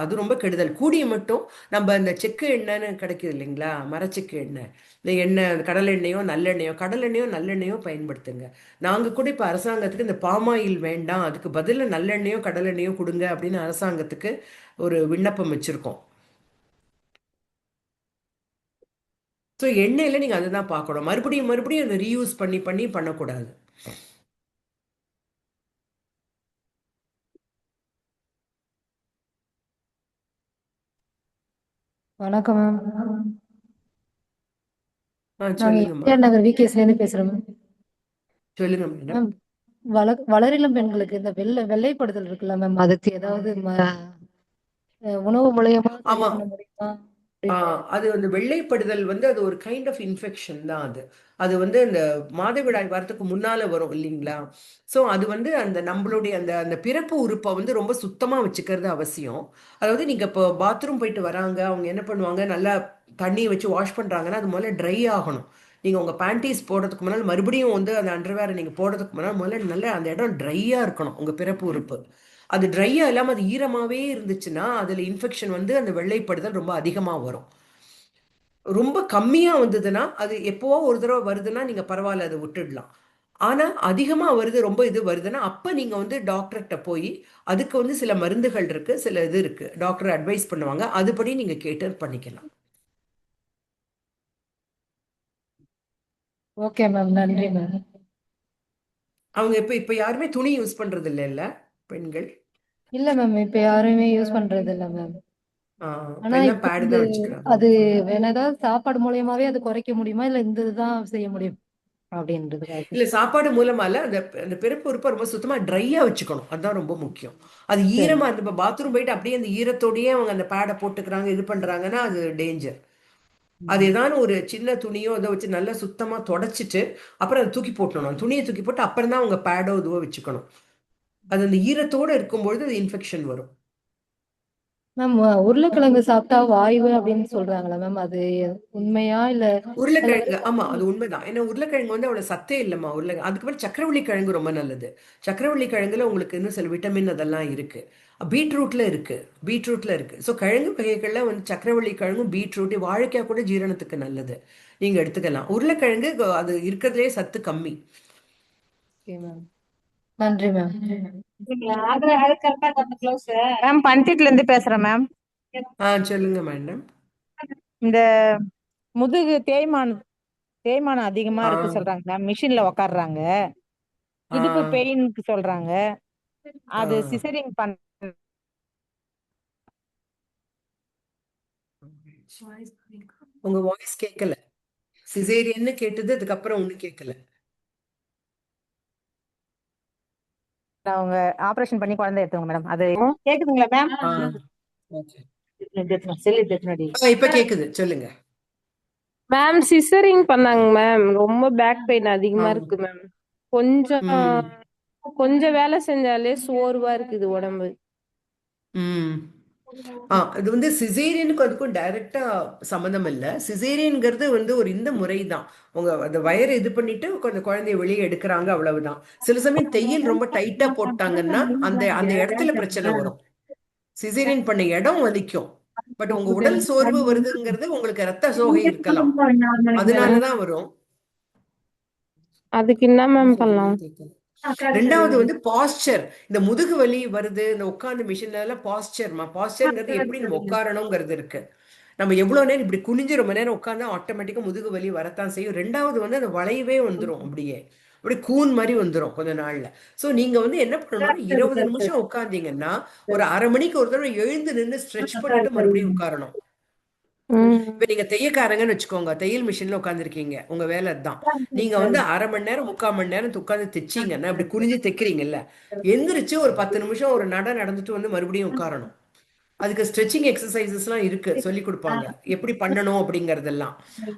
அது ரொம்ப கெடுதல். கூடிய மட்டும் நம்ம இந்த செக்கு எண்ணெய்னு கிடைக்குது இல்லைங்களா, மரச்செக்கு எண்ணெய், இந்த எண்ணெய் கடல் எண்ணெயோ நல்லெண்ணெயோ பயன்படுத்துங்க. நாங்கள் கூட இப்போ அரசாங்கத்துக்கு இந்த பாமாயில் வேண்டாம், அதுக்கு பதிலாக நல்லெண்ணெயோ கடலெண்ணெயோ கொடுங்க அப்படின்னு அரசாங்கத்துக்கு ஒரு விண்ணப்பம் வச்சுருக்கோம். ஸோ எண்ணெயில் நீங்கள் அதுதான் பார்க்கணும். மறுபடியும் மறுபடியும் அதை ரீயூஸ் பண்ணி பண்ணக்கூடாது. வணக்கம் மேம். சொல்லுங்கம்மா. எம்ஜிஆர் நகர் விகேஸ்லேருந்து பேசுகிறேன் மேம். சொல்லுங்க மேடம். மேம் வளரிளம் பெண்களுக்கு இந்த வெள்ளைப்படுதல் இருக்குல்ல மேம், அதுக்கு ஏதாவது உணவு மூலியமா சரி பண்ண முடியுமா? அது அந்த வெள்ளைப்படுதல் வந்து அது ஒரு கைண்ட் ஆஃப் இன்ஃபெக்ஷன் தான். அது வந்து இந்த மாதவிடாய் வரத்துக்கு முன்னால வரும் இல்லைங்களா. ஸோ அது வந்து அந்த நம்மளுடைய அந்த அந்த பிறப்பு உறுப்பை வந்து ரொம்ப சுத்தமாக வச்சுக்கிறது அவசியம். அதாவது நீங்கள் இப்போ பாத்ரூம் போயிட்டு வராங்க, அவங்க என்ன பண்ணுவாங்க, நல்லா தண்ணியை வச்சு வாஷ் பண்ணுறாங்கன்னா அது முதல்ல ட்ரை ஆகணும். நீங்கள் உங்கள் பேண்டீஸ் போடுறதுக்கு முன்னால் மறுபடியும் வந்து அந்த அண்டர்வேரை நீங்கள் போடுறதுக்கு முன்னால் முதல்ல நல்லா அந்த இடம் ட்ரையாக இருக்கணும் உங்கள் பிறப்பு உறுப்பு. அது ட்ரையாக இல்லாமல் அது ஈரமாகவே இருந்துச்சுன்னா அதில் இன்ஃபெக்ஷன் வந்து அந்த வெள்ளைப்படுதல் ரொம்ப அதிகமாக வரும். ரொம்ப கம்மியாக வந்ததுன்னா அது எப்போவோ ஒரு தடவை வருதுன்னா நீங்கள் பரவாயில்ல, அதை விட்டுடலாம். ஆனால் அதிகமாக வருது, ரொம்ப இது வருதுன்னா அப்போ நீங்கள் வந்து டாக்டர்கிட்ட போய் அதுக்கு வந்து சில மருந்துகள் இருக்குது, சில இது இருக்குது, டாக்டர் அட்வைஸ் பண்ணுவாங்க, அதுபடி நீங்கள் கேட்டு பண்ணிக்கலாம். ஓகே மேம், நன்றி மேம். அவங்க இப்போ யாருமே துணி யூஸ் பண்ணுறது இல்லைல்ல பெண்கள்? இல்லை மேம், இப்போ யாருமே யூஸ் பண்ணுறது இல்லை மேம். ஆனா இப்போ அது வேற ஏதாவது சாப்பாடு மூலியமாவே அது குறைக்க முடியுமா, இல்லை இந்த இதுதான் செய்ய முடியும் அப்படின்றது? இல்ல சாப்பாடு மூலமா இல்ல, அந்த பிறப்பு உறுப்பை ரொம்ப சுத்தமா ட்ரையா வச்சுக்கணும், அதுதான் ரொம்ப முக்கியம். அது ஈரமா இருந்து இப்போ பாத்ரூம் போயிட்டு அப்படியே அந்த ஈரத்தோடயே அவங்க அந்த பேடை போட்டுக்கிறாங்க, இது பண்றாங்கன்னா அது டேஞ்சர். அது ஏதாவது ஒரு சின்ன துணியோ அதை வச்சு நல்லா சுத்தமா தொடச்சிட்டு அப்புறம் அதை தூக்கி போட்டணும். துணியை தூக்கி போட்டு அப்புறம் தான் அவங்க பேடோ இதுவோ வச்சுக்கணும். அது அந்த ஈரத்தோட இருக்கும்பொழுது அது இன்ஃபெக்ஷன் வரும். மேம் உருளைக்கிழங்கு சாப்பிட்டா வாய்வு அப்படின்னு சொல்றாங்களா மேம், அது உண்மையா இல்ல? உருளைக்கிழங்கு ஆமா அது உண்மைதான். ஏன்னா உருளைக்கிழங்கு வந்து அவ்வளவு சத்தே இல்லைம்மா. அதுக்கப்புறம் சக்கரவள்ளி கிழங்கு ரொம்ப நல்லது. சக்கரவள்ளி கிழங்குல உங்களுக்கு இன்னும் சில விட்டமின் அதெல்லாம் இருக்கு. பீட்ரூட்ல இருக்கு. ஸோ கிழங்கு வகைகள்ல வந்து சக்கரவள்ளி கிழங்கும் பீட்ரூட் வாழைக்காய் கூட ஜீரணத்துக்கு நல்லது, நீங்க எடுத்துக்கலாம். உருளைக்கிழங்கு அது இருக்கிறதுலே சத்து கம்மி. நன்றி மேம். மேம் பண்டிட்ல இருந்து பேசுறேன் மேம். சொல்லுங்க மேடம். இந்த முதுகு தேய்மானம் அதிகமா இருக்கு சொல்றாங்க மேம், மிஷின்ல உக்காடுறாங்க. இடுப்பு பெயினுக்கு சொல்றாங்க. அது ஆ. சிசரிங் பண்ண உங்க வாய்ஸ் கேட்கல. சிசேரியன்னு கேட்டது, அதுக்கப்புறம் ஒண்ணு கேட்கல. அவங்க ஆபரேஷன் பண்ணி குழந்தை எடுத்தவங்க மேடம். அது கேக்குதுங்களா மேம்? ஆ, ஓகே. செல்லு டெஃபினடி. இப்ப கேக்குது, சொல்லுங்க. மேம் சிசரிங் பண்ணாங்க மேம். ரொம்ப பேக் பெயின் அதிகமா ஆ. இருக்கு மேம். கொஞ்சம் ம். கொஞ்சம் வேலை செஞ்சாலே சோர்வா இருக்குது உடம்பு. ம். இது வந்து சிசேரியனுக்கு அதுக்கும் டைரக்டா சம்மந்தம் இல்லை. சிசேரியன்ங்கிறது வந்து ஒரு இந்த முறை தான். உங்க அந்த வயரை இது பண்ணிட்டு கொஞ்சம் குழந்தைய வெளியே எடுக்கிறாங்க, அவ்வளவுதான். சில சமயம் தையல் ரொம்ப டைட்டா போட்டாங்கன்னா அந்த அந்த இடத்துல பிரச்சனை வரும். சிசேரியன் பண்ண இடம் வலிக்கும். பட் உங்க உடல் சோர்வு வருதுங்கிறது உங்களுக்கு ரத்த சோகை இருக்கலாம், அதனாலதான் வரும். அதுக்கு என்ன மேம் பண்ணலாம்? ரெண்டாவது வந்து பாஸ்டர். இந்த முதுகு வலி வருது, இந்த உட்கார்ந்து மிஷின்ல எல்லாம் பாஸ்டர்ங்கிறது எப்படி நம்ம உட்காரணுங்கிறது இருக்கு. நம்ம எவ்வளவு நேரம் இப்படி குனிஞ்சு ரொம்ப நேரம் உட்கார்ந்தா ஆட்டோமேட்டிக்கா முதுகு வலி வரத்தான் செய்யும். ரெண்டாவது வந்து அந்த வளையவே வந்துடும், அப்படியே கூன் மாதிரி வந்துடும் கொஞ்ச நாள்ல. சோ நீங்க வந்து என்ன பண்ணணும்னா 20 நிமிஷம் உட்கார்ந்தீங்கன்னா ஒரு அரை மணிக்கு ஒரு தடவை எழுந்து நின்று ஸ்ட்ரெச் பண்ணிட்டு மறுபடியும் உட்காரணும். இப்ப நீங்க தையக்காரங்கன்னு வச்சுக்கோங்க, தையல் மிஷின்ல உட்காந்துருக்கீங்க, உங்க வேலை தான். நீங்க வந்து அரை மணி நேரம் 3/4 மணி நேரம் உட்காந்து தைச்சீங்கன்னா இப்படி குனிஞ்சு தைக்கிறீங்கல்ல, எந்திரிச்சு ஒரு 10 நிமிஷம் ஒரு நடந்துட்டு வந்து மறுபடியும் உட்காரணும். அதுக்கு ஸ்ட்ரெச்சிங் எக்ஸசைசஸ் எல்லாம் இருக்கு, சொல்லி கொடுப்பாங்க எப்படி பண்ணணும் அப்படிங்கறதெல்லாம்.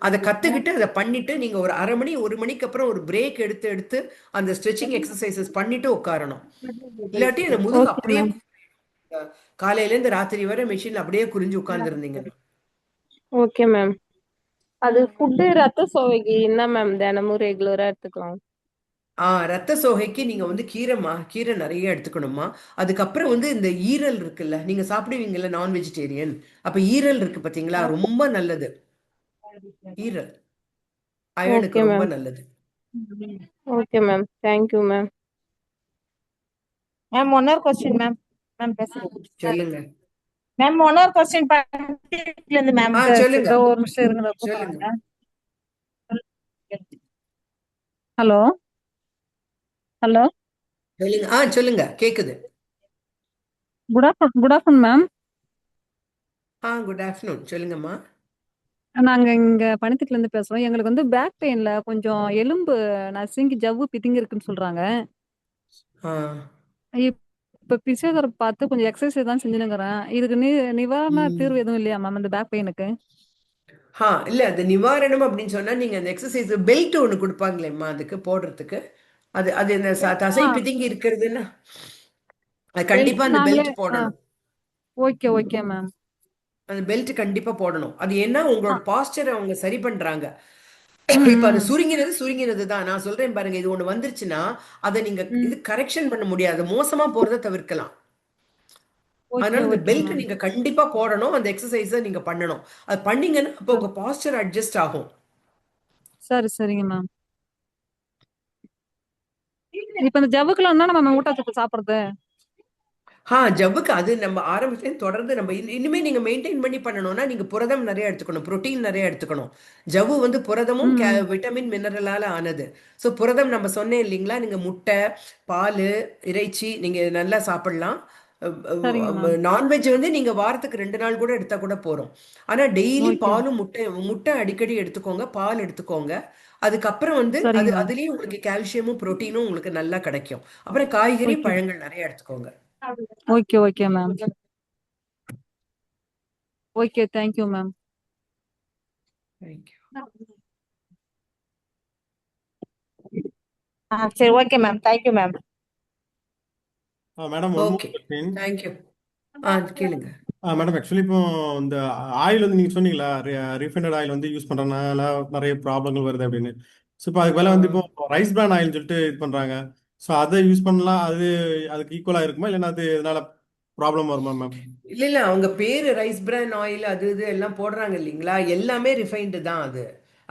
அதை கத்துக்கிட்டு அதை பண்ணிட்டு நீங்க ஒரு அரை மணி 1 மணிக்கு அப்புறம் ஒரு பிரேக் எடுத்து அந்த ஸ்ட்ரெச்சிங் எக்ஸசைசஸ் பண்ணிட்டு உட்காரணும். இல்லாட்டி அந்த முதுகு அப்படியே காலையில இருந்து ராத்திரி வரை மிஷின்ல அப்படியே குறிஞ்சு உட்கார்ந்து இருந்தீங்கன்னா. Okay ma'am. அது ஃபுட்டு ரத்த சோகைக்கு என்ன மேம் தினமும் ரெகுலரா எடுத்துக்கலாம்? ரத்த சோகைக்கு நீங்க வந்து கீரை நிறைய எடுத்துக்கணுமா. அதுக்கப்புறம் வந்து இந்த ஈரல் இருக்குல்ல, நீங்க சாப்பிடுவீங்கல்ல நான் வெஜிடேரியன், அப்ப ஈரல் இருக்கு பாத்தீங்களா, ரொம்ப நல்லது. ஈரல் அயனுக்கு ரொம்ப நல்லது. Okay ma'am, thank you ma'am. Ma'am ஒன்னொரு கொஸ்டின் மேம். மேம் பேசுறேன். சொல்லுங்க மேம் ஒன்னொரு கொஸ்டின் பக்கத்துல இருந்து மேம். சொல்லுங்க ஒரு நிமிஷம் இருங்க. சொல்லுங்க. ஹலோ ஹலோ சொல்லுங்க சொல்லுங்க, கேக்குது. Good afternoon ma'am. Good afternoon, சொல்லுங்கம்மா. நாங்க இங்க பணித்திட்டுல இருந்து பேசுறோம். எங்களுக்கு வந்து பேக் பெயின்ல கொஞ்சம் எலும்பு நசுங்கி ஜவ்வு பிதுங்கி இருக்குன்னு சொல்றாங்க. இப்ப பிசியோதெரபி பார்த்து கொஞ்சம் எக்ஸசைஸ் தான் செஞ்சுனுங்கிறேன். இதுக்கு நிவாரண தீர்வு எதுவும் இல்லையா மேம் இந்த பேக் பெயினுக்கு? இல்ல, அது நிவாரணம் அப்படின்னு சொன்னா நீங்க அந்த எக்ஸசைஸ் பெல்ட் ஒண்ணு கொடுப்பாங்களேம்மா அதுக்கு போடுறதுக்கு. அது அது இந்த தசை பிதுங்கி இருக்கிறதுன்னா அது கண்டிப்பா அந்த பெல்ட் போடணும். Okay ma'am. அந்த பெல்ட் கண்டிப்பா போடணும். அது என்ன, உங்களோட பாஸ்டரை அவங்க சரி பண்றாங்க. இப்ப அது சுருங்கினது தான் நான் சொல்றேன் பாருங்க. இது ஒண்ணு வந்துருச்சுன்னா அதை நீங்க இது கரெக்ஷன் பண்ண முடியாது, மோசமா போறதை தவிர்க்கலாம். அதனால இந்த பெல்ட் நீங்க கண்டிப்பா போடணும், அந்த எக்ஸசைஸ நீங்க பண்ணணும். அது பண்ணீங்கன்னா அப்போ உங்க பாஸ்டர் அட்ஜஸ்ட் ஆகும். சரிங்க மேம். இப்ப இந்த ஜவ்வுக்குலாம் நம்ம ஊட்டச்சத்து சாப்பிடுறது? ஜவ்வுக்கு அது நம்ம ஆரம்பத்துல தொடர்ந்து நம்ம இனிமே நீங்க மெயின்டைன் பண்ணி பண்ணணும்னா நீங்க புரதம் நிறைய எடுத்துக்கணும், புரோட்டீன் நிறைய எடுத்துக்கணும். ஜவ்வு வந்து புரதமும் விட்டமின் மினரலால ஆனது. ஸோ புரதம் நம்ம சொன்னேன் இல்லைங்களா, நீங்க முட்டை, பால், இறைச்சி நீங்க நல்லா சாப்பிடலாம். நான்வெஜ் வந்து நீங்க வாரத்துக்கு 2 நாள் கூட எடுத்தா கூட போறோம். ஆனா டெய்லி பாலும் முட்டை அடிக்கடி எடுத்துக்கோங்க, பால் எடுத்துக்கோங்க. அதுக்கப்புறம் வந்து அதுலயும் உங்களுக்கு கால்சியமும் புரோட்டீனும் உங்களுக்கு நல்லா கிடைக்கும். அப்புறம் காய்கறி பழங்கள் நிறைய எடுத்துக்கோங்க. Okay ma'am. Okay, thank you ma'am. சரி, okay ma'am, thank you ma'am. Madam okay, thank you. கேளுங்க மேடம். ஆக்சுவலி இப்போ இந்த ஆயில் வந்து நீங்க சொன்னீங்களா, ரீஃபைண்டட் ஆயில் வந்து யூஸ் பண்றதுனால நிறைய ப்ராப்ளங்கள் வருது அப்படின்னு. ஸோ இப்போ அதுக்கு மேலே வந்து இப்போ ரைஸ் பிரான் ஆயில் சொல்லிட்டு இது பண்றாங்க. ஸோ அதை யூஸ் பண்ணலாம், அதுக்கு ஈக்குவலா இருக்குமா, இல்லைன்னா அது இதனால ப்ராப்ளம் வருமா மேம்? இல்ல அவங்க பேரு ரைஸ் பிரான் ஆயில் அது இது எல்லாம் போடுறாங்க இல்லைங்களா, எல்லாமே ரிஃபைன்டு தான். அது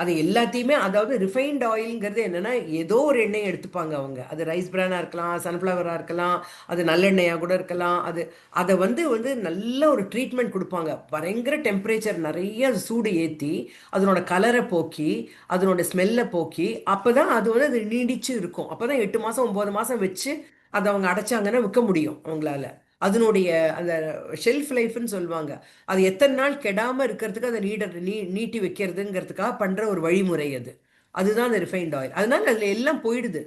அதை எல்லாத்தையுமே, அதாவது ரிஃபைன்ட் ஆயில்ங்கிறது என்னன்னா ஏதோ ஒரு எண்ணெய் எடுத்துப்பாங்க அவங்க. அது ரைஸ் பிரானா இருக்கலாம், சன்ஃப்ளவரா இருக்கலாம், அது நல்லெண்ணெயா கூட இருக்கலாம். அதை வந்து நல்ல ஒரு ட்ரீட்மெண்ட் கொடுப்பாங்க. பயங்கர டெம்பரேச்சர் நிறைய சூடு ஏற்றி அதனோட கலரை போக்கி அதனோட ஸ்மெல்லை போக்கி அப்போதான் அது வந்து அது நீடிச்சு இருக்கும். அப்போதான் 8 மாதம் 9 மாதம் வச்சு அதை அவங்க அடைச்சாங்கன்னா விற்க முடியும் அவங்களால. அதனுடைய அந்த ஷெல்ஃப் லைஃப்னு சொல்லுவாங்க. அது எத்தனை நாள் கெடாமல் இருக்கிறதுக்கு அதை நீட்டி வைக்கிறதுங்கிறதுக்காக பண்ணுற ஒரு வழிமுறை அது. அதுதான் அந்த ரிஃபைன்ட் ஆயில். அதனால அதில் எல்லாம் போயிடுது,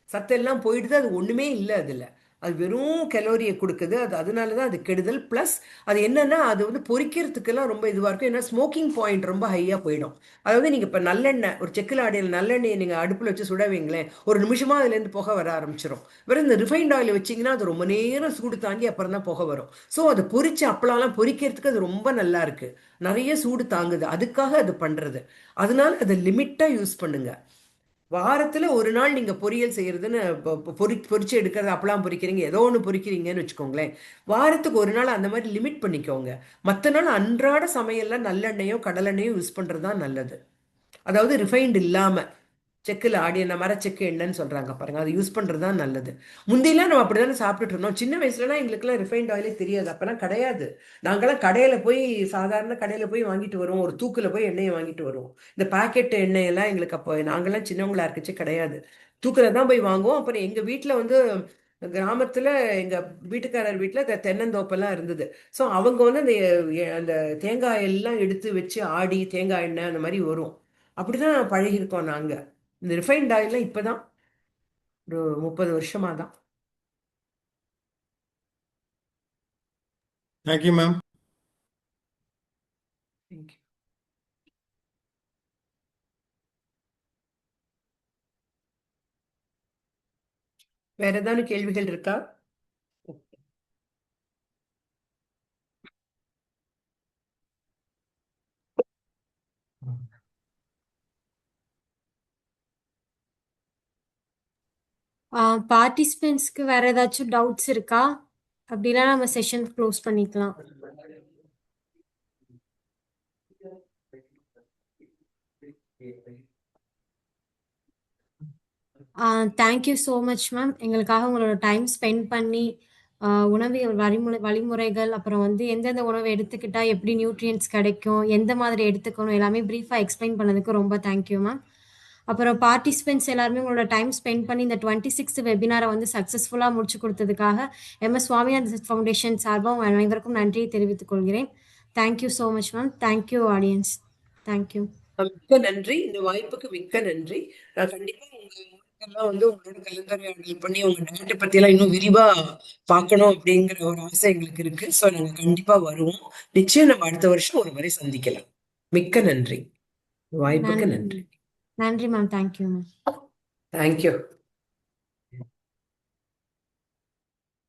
சத்தெல்லாம் போயிடுது. அது ஒன்றுமே இல்லை அதில். அது வெறும் கலோரியை கொடுக்குது. அதனால தான் அது கெடுதல். ப்ளஸ் அது என்னன்னா அது வந்து பொரிக்கிறதுக்கெல்லாம் ரொம்ப இதுவாக இருக்கும். ஏன்னா ஸ்மோக்கிங் பாயிண்ட் ரொம்ப ஹையாக போயிடும். அதாவது நீங்கள் இப்போ நல்லெண்ணெய், ஒரு செக்கில் ஆடையில் நல்லெண்ணெயை நீங்கள் அடுப்பில் வச்சு சுட வைங்களேன், ஒரு நிமிஷமாக அதுலேருந்து புகை வர ஆரம்பிச்சிடும். வெறும் இந்த ரிஃபைன்ட் ஆயில் வச்சிங்கன்னா அது ரொம்ப நேரம் சூடு தாங்கி அப்புறம் தான் புகை வரும். ஸோ அது பொரிச்சு அப்பளம்லாம் பொரிக்கிறதுக்கு அது ரொம்ப நல்லா இருக்கு, நிறைய சூடு தாங்குது. அதுக்காக அது பண்ணுறது. அதனால அதை லிமிட்டாக யூஸ் பண்ணுங்க. வாரத்தில் ஒரு நாள் நீங்கள் பொரியல் செய்கிறதுன்னு பொரிச்சு எடுக்கிறது, அப்பலாம் பொரிக்கிறீங்க, ஏதோ ஒன்று பொரிக்கிறீங்கன்னு வச்சுக்கோங்களேன். வாரத்துக்கு ஒரு நாள் அந்த மாதிரி லிமிட் பண்ணிக்கோங்க. மற்ற நாள் அன்றாட சமையலில் நல்லெண்ணெயோ கடலெண்ணெயோ யூஸ் பண்ணுறது தான் நல்லது. அதாவது ரிஃபைன்டு இல்லாமல் செக்கில் ஆடி என்ன மரச்செக்கு எண்ணெய்ன்னு சொல்கிறாங்க பாருங்கள், அது யூஸ் பண்ணுறது தான் நல்லது. முந்தியெல்லாம் நம்ம அப்படி தானே சாப்பிட்டுட்டு இருந்தோம். சின்ன வயசுலலாம் எங்களுக்குலாம் ரிஃபைன்ட் ஆயிலே தெரியாது. அப்போலாம் கிடையாது. நாங்களாம் கடையில் போய், சாதாரண கடையில் போய் வாங்கிட்டு வருவோம். ஒரு தூக்கில் போய் எண்ணெயை வாங்கிட்டு வருவோம். இந்த பாக்கெட் எண்ணெயெல்லாம் எங்களுக்கு அப்போ, நாங்களாம் சின்னவங்களா இருக்குச்சு கிடையாது. தூக்கில் தான் போய் வாங்குவோம். அப்புறம் எங்கள் வீட்டில் வந்து கிராமத்தில் எங்கள் வீட்டுக்காரர் வீட்டில் தென்னந்தோப்பெல்லாம் இருந்தது. ஸோ அவங்க வந்து அந்த தேங்காய் எல்லாம் எடுத்து வச்சு ஆடி தேங்காய் எண்ணெய் அந்த மாதிரி வரும். அப்படிதான் பழகிருக்கோம் நாங்கள். இந்த ரிஃபைன்ட் ஆயில்லாம் இப்போதான் ஒரு 30 வருஷமா தான். Thank you ma'am. தேங்க்யூ. வேற ஏதாவது கேள்விகள் இருக்கா? பார்ட்டிசிபென்ட்ஸ்க்கு வேற ஏதாச்சும் டவுட்ஸ் இருக்கா? அப்படின்னா நம்ம செஷன் க்ளோஸ் பண்ணிக்கலாம். Thank you so much ma'am. எங்களுக்காக உங்களோட டைம் ஸ்பெண்ட் பண்ணி உணவு வழிமுறைகள், அப்புறம் வந்து எந்தெந்த உணவு எடுத்துக்கிட்டா எப்படி நியூட்ரியன்ஸ் கிடைக்கும், எந்த மாதிரி எடுத்துக்கணும், எல்லாமே ப்ரீஃபாக எக்ஸ்பிளைன் பண்ணதுக்கு ரொம்ப தேங்க்யூ மேம். அப்புறம் பார்ட்டிசிபென்ட்ஸ் எல்லாருமே உங்களோட டைம் ஸ்பெண்ட் பண்ணி இந்த 26th வெபினாரை வந்து சக்ஸஸ்ஃபுல்லாக முடிச்சு கொடுத்ததுக்காக MS சுவாமிநாதன் ஃபவுண்டேஷன் சார்பாக உங்கள் அனைவருக்கும் நன்றியை தெரிவித்துக் கொள்கிறேன். Thank you so much ma'am. Thank you audience. Thank you. மிக்க நன்றி. இந்த வாய்ப்புக்கு மிக்க நன்றி. நான் கண்டிப்பா உங்களுக்கெல்லாம் வந்து உங்களோட கலந்துரையாடல் பண்ணி உங்க நாட்டை பத்தி எல்லாம் இன்னும் விரிவா பார்க்கணும் அப்படிங்கிற ஒரு ஆசை எங்களுக்கு இருக்கு. ஸோ நாங்க கண்டிப்பா வருவோம். நிச்சயம் நம்ம அடுத்த வருஷம் ஒரு முறை சந்திக்கலாம். மிக்க நன்றி. வாய்ப்புக்கு நன்றி. நன்றி மேம். Thank you ma'am. தேங்க்யூ.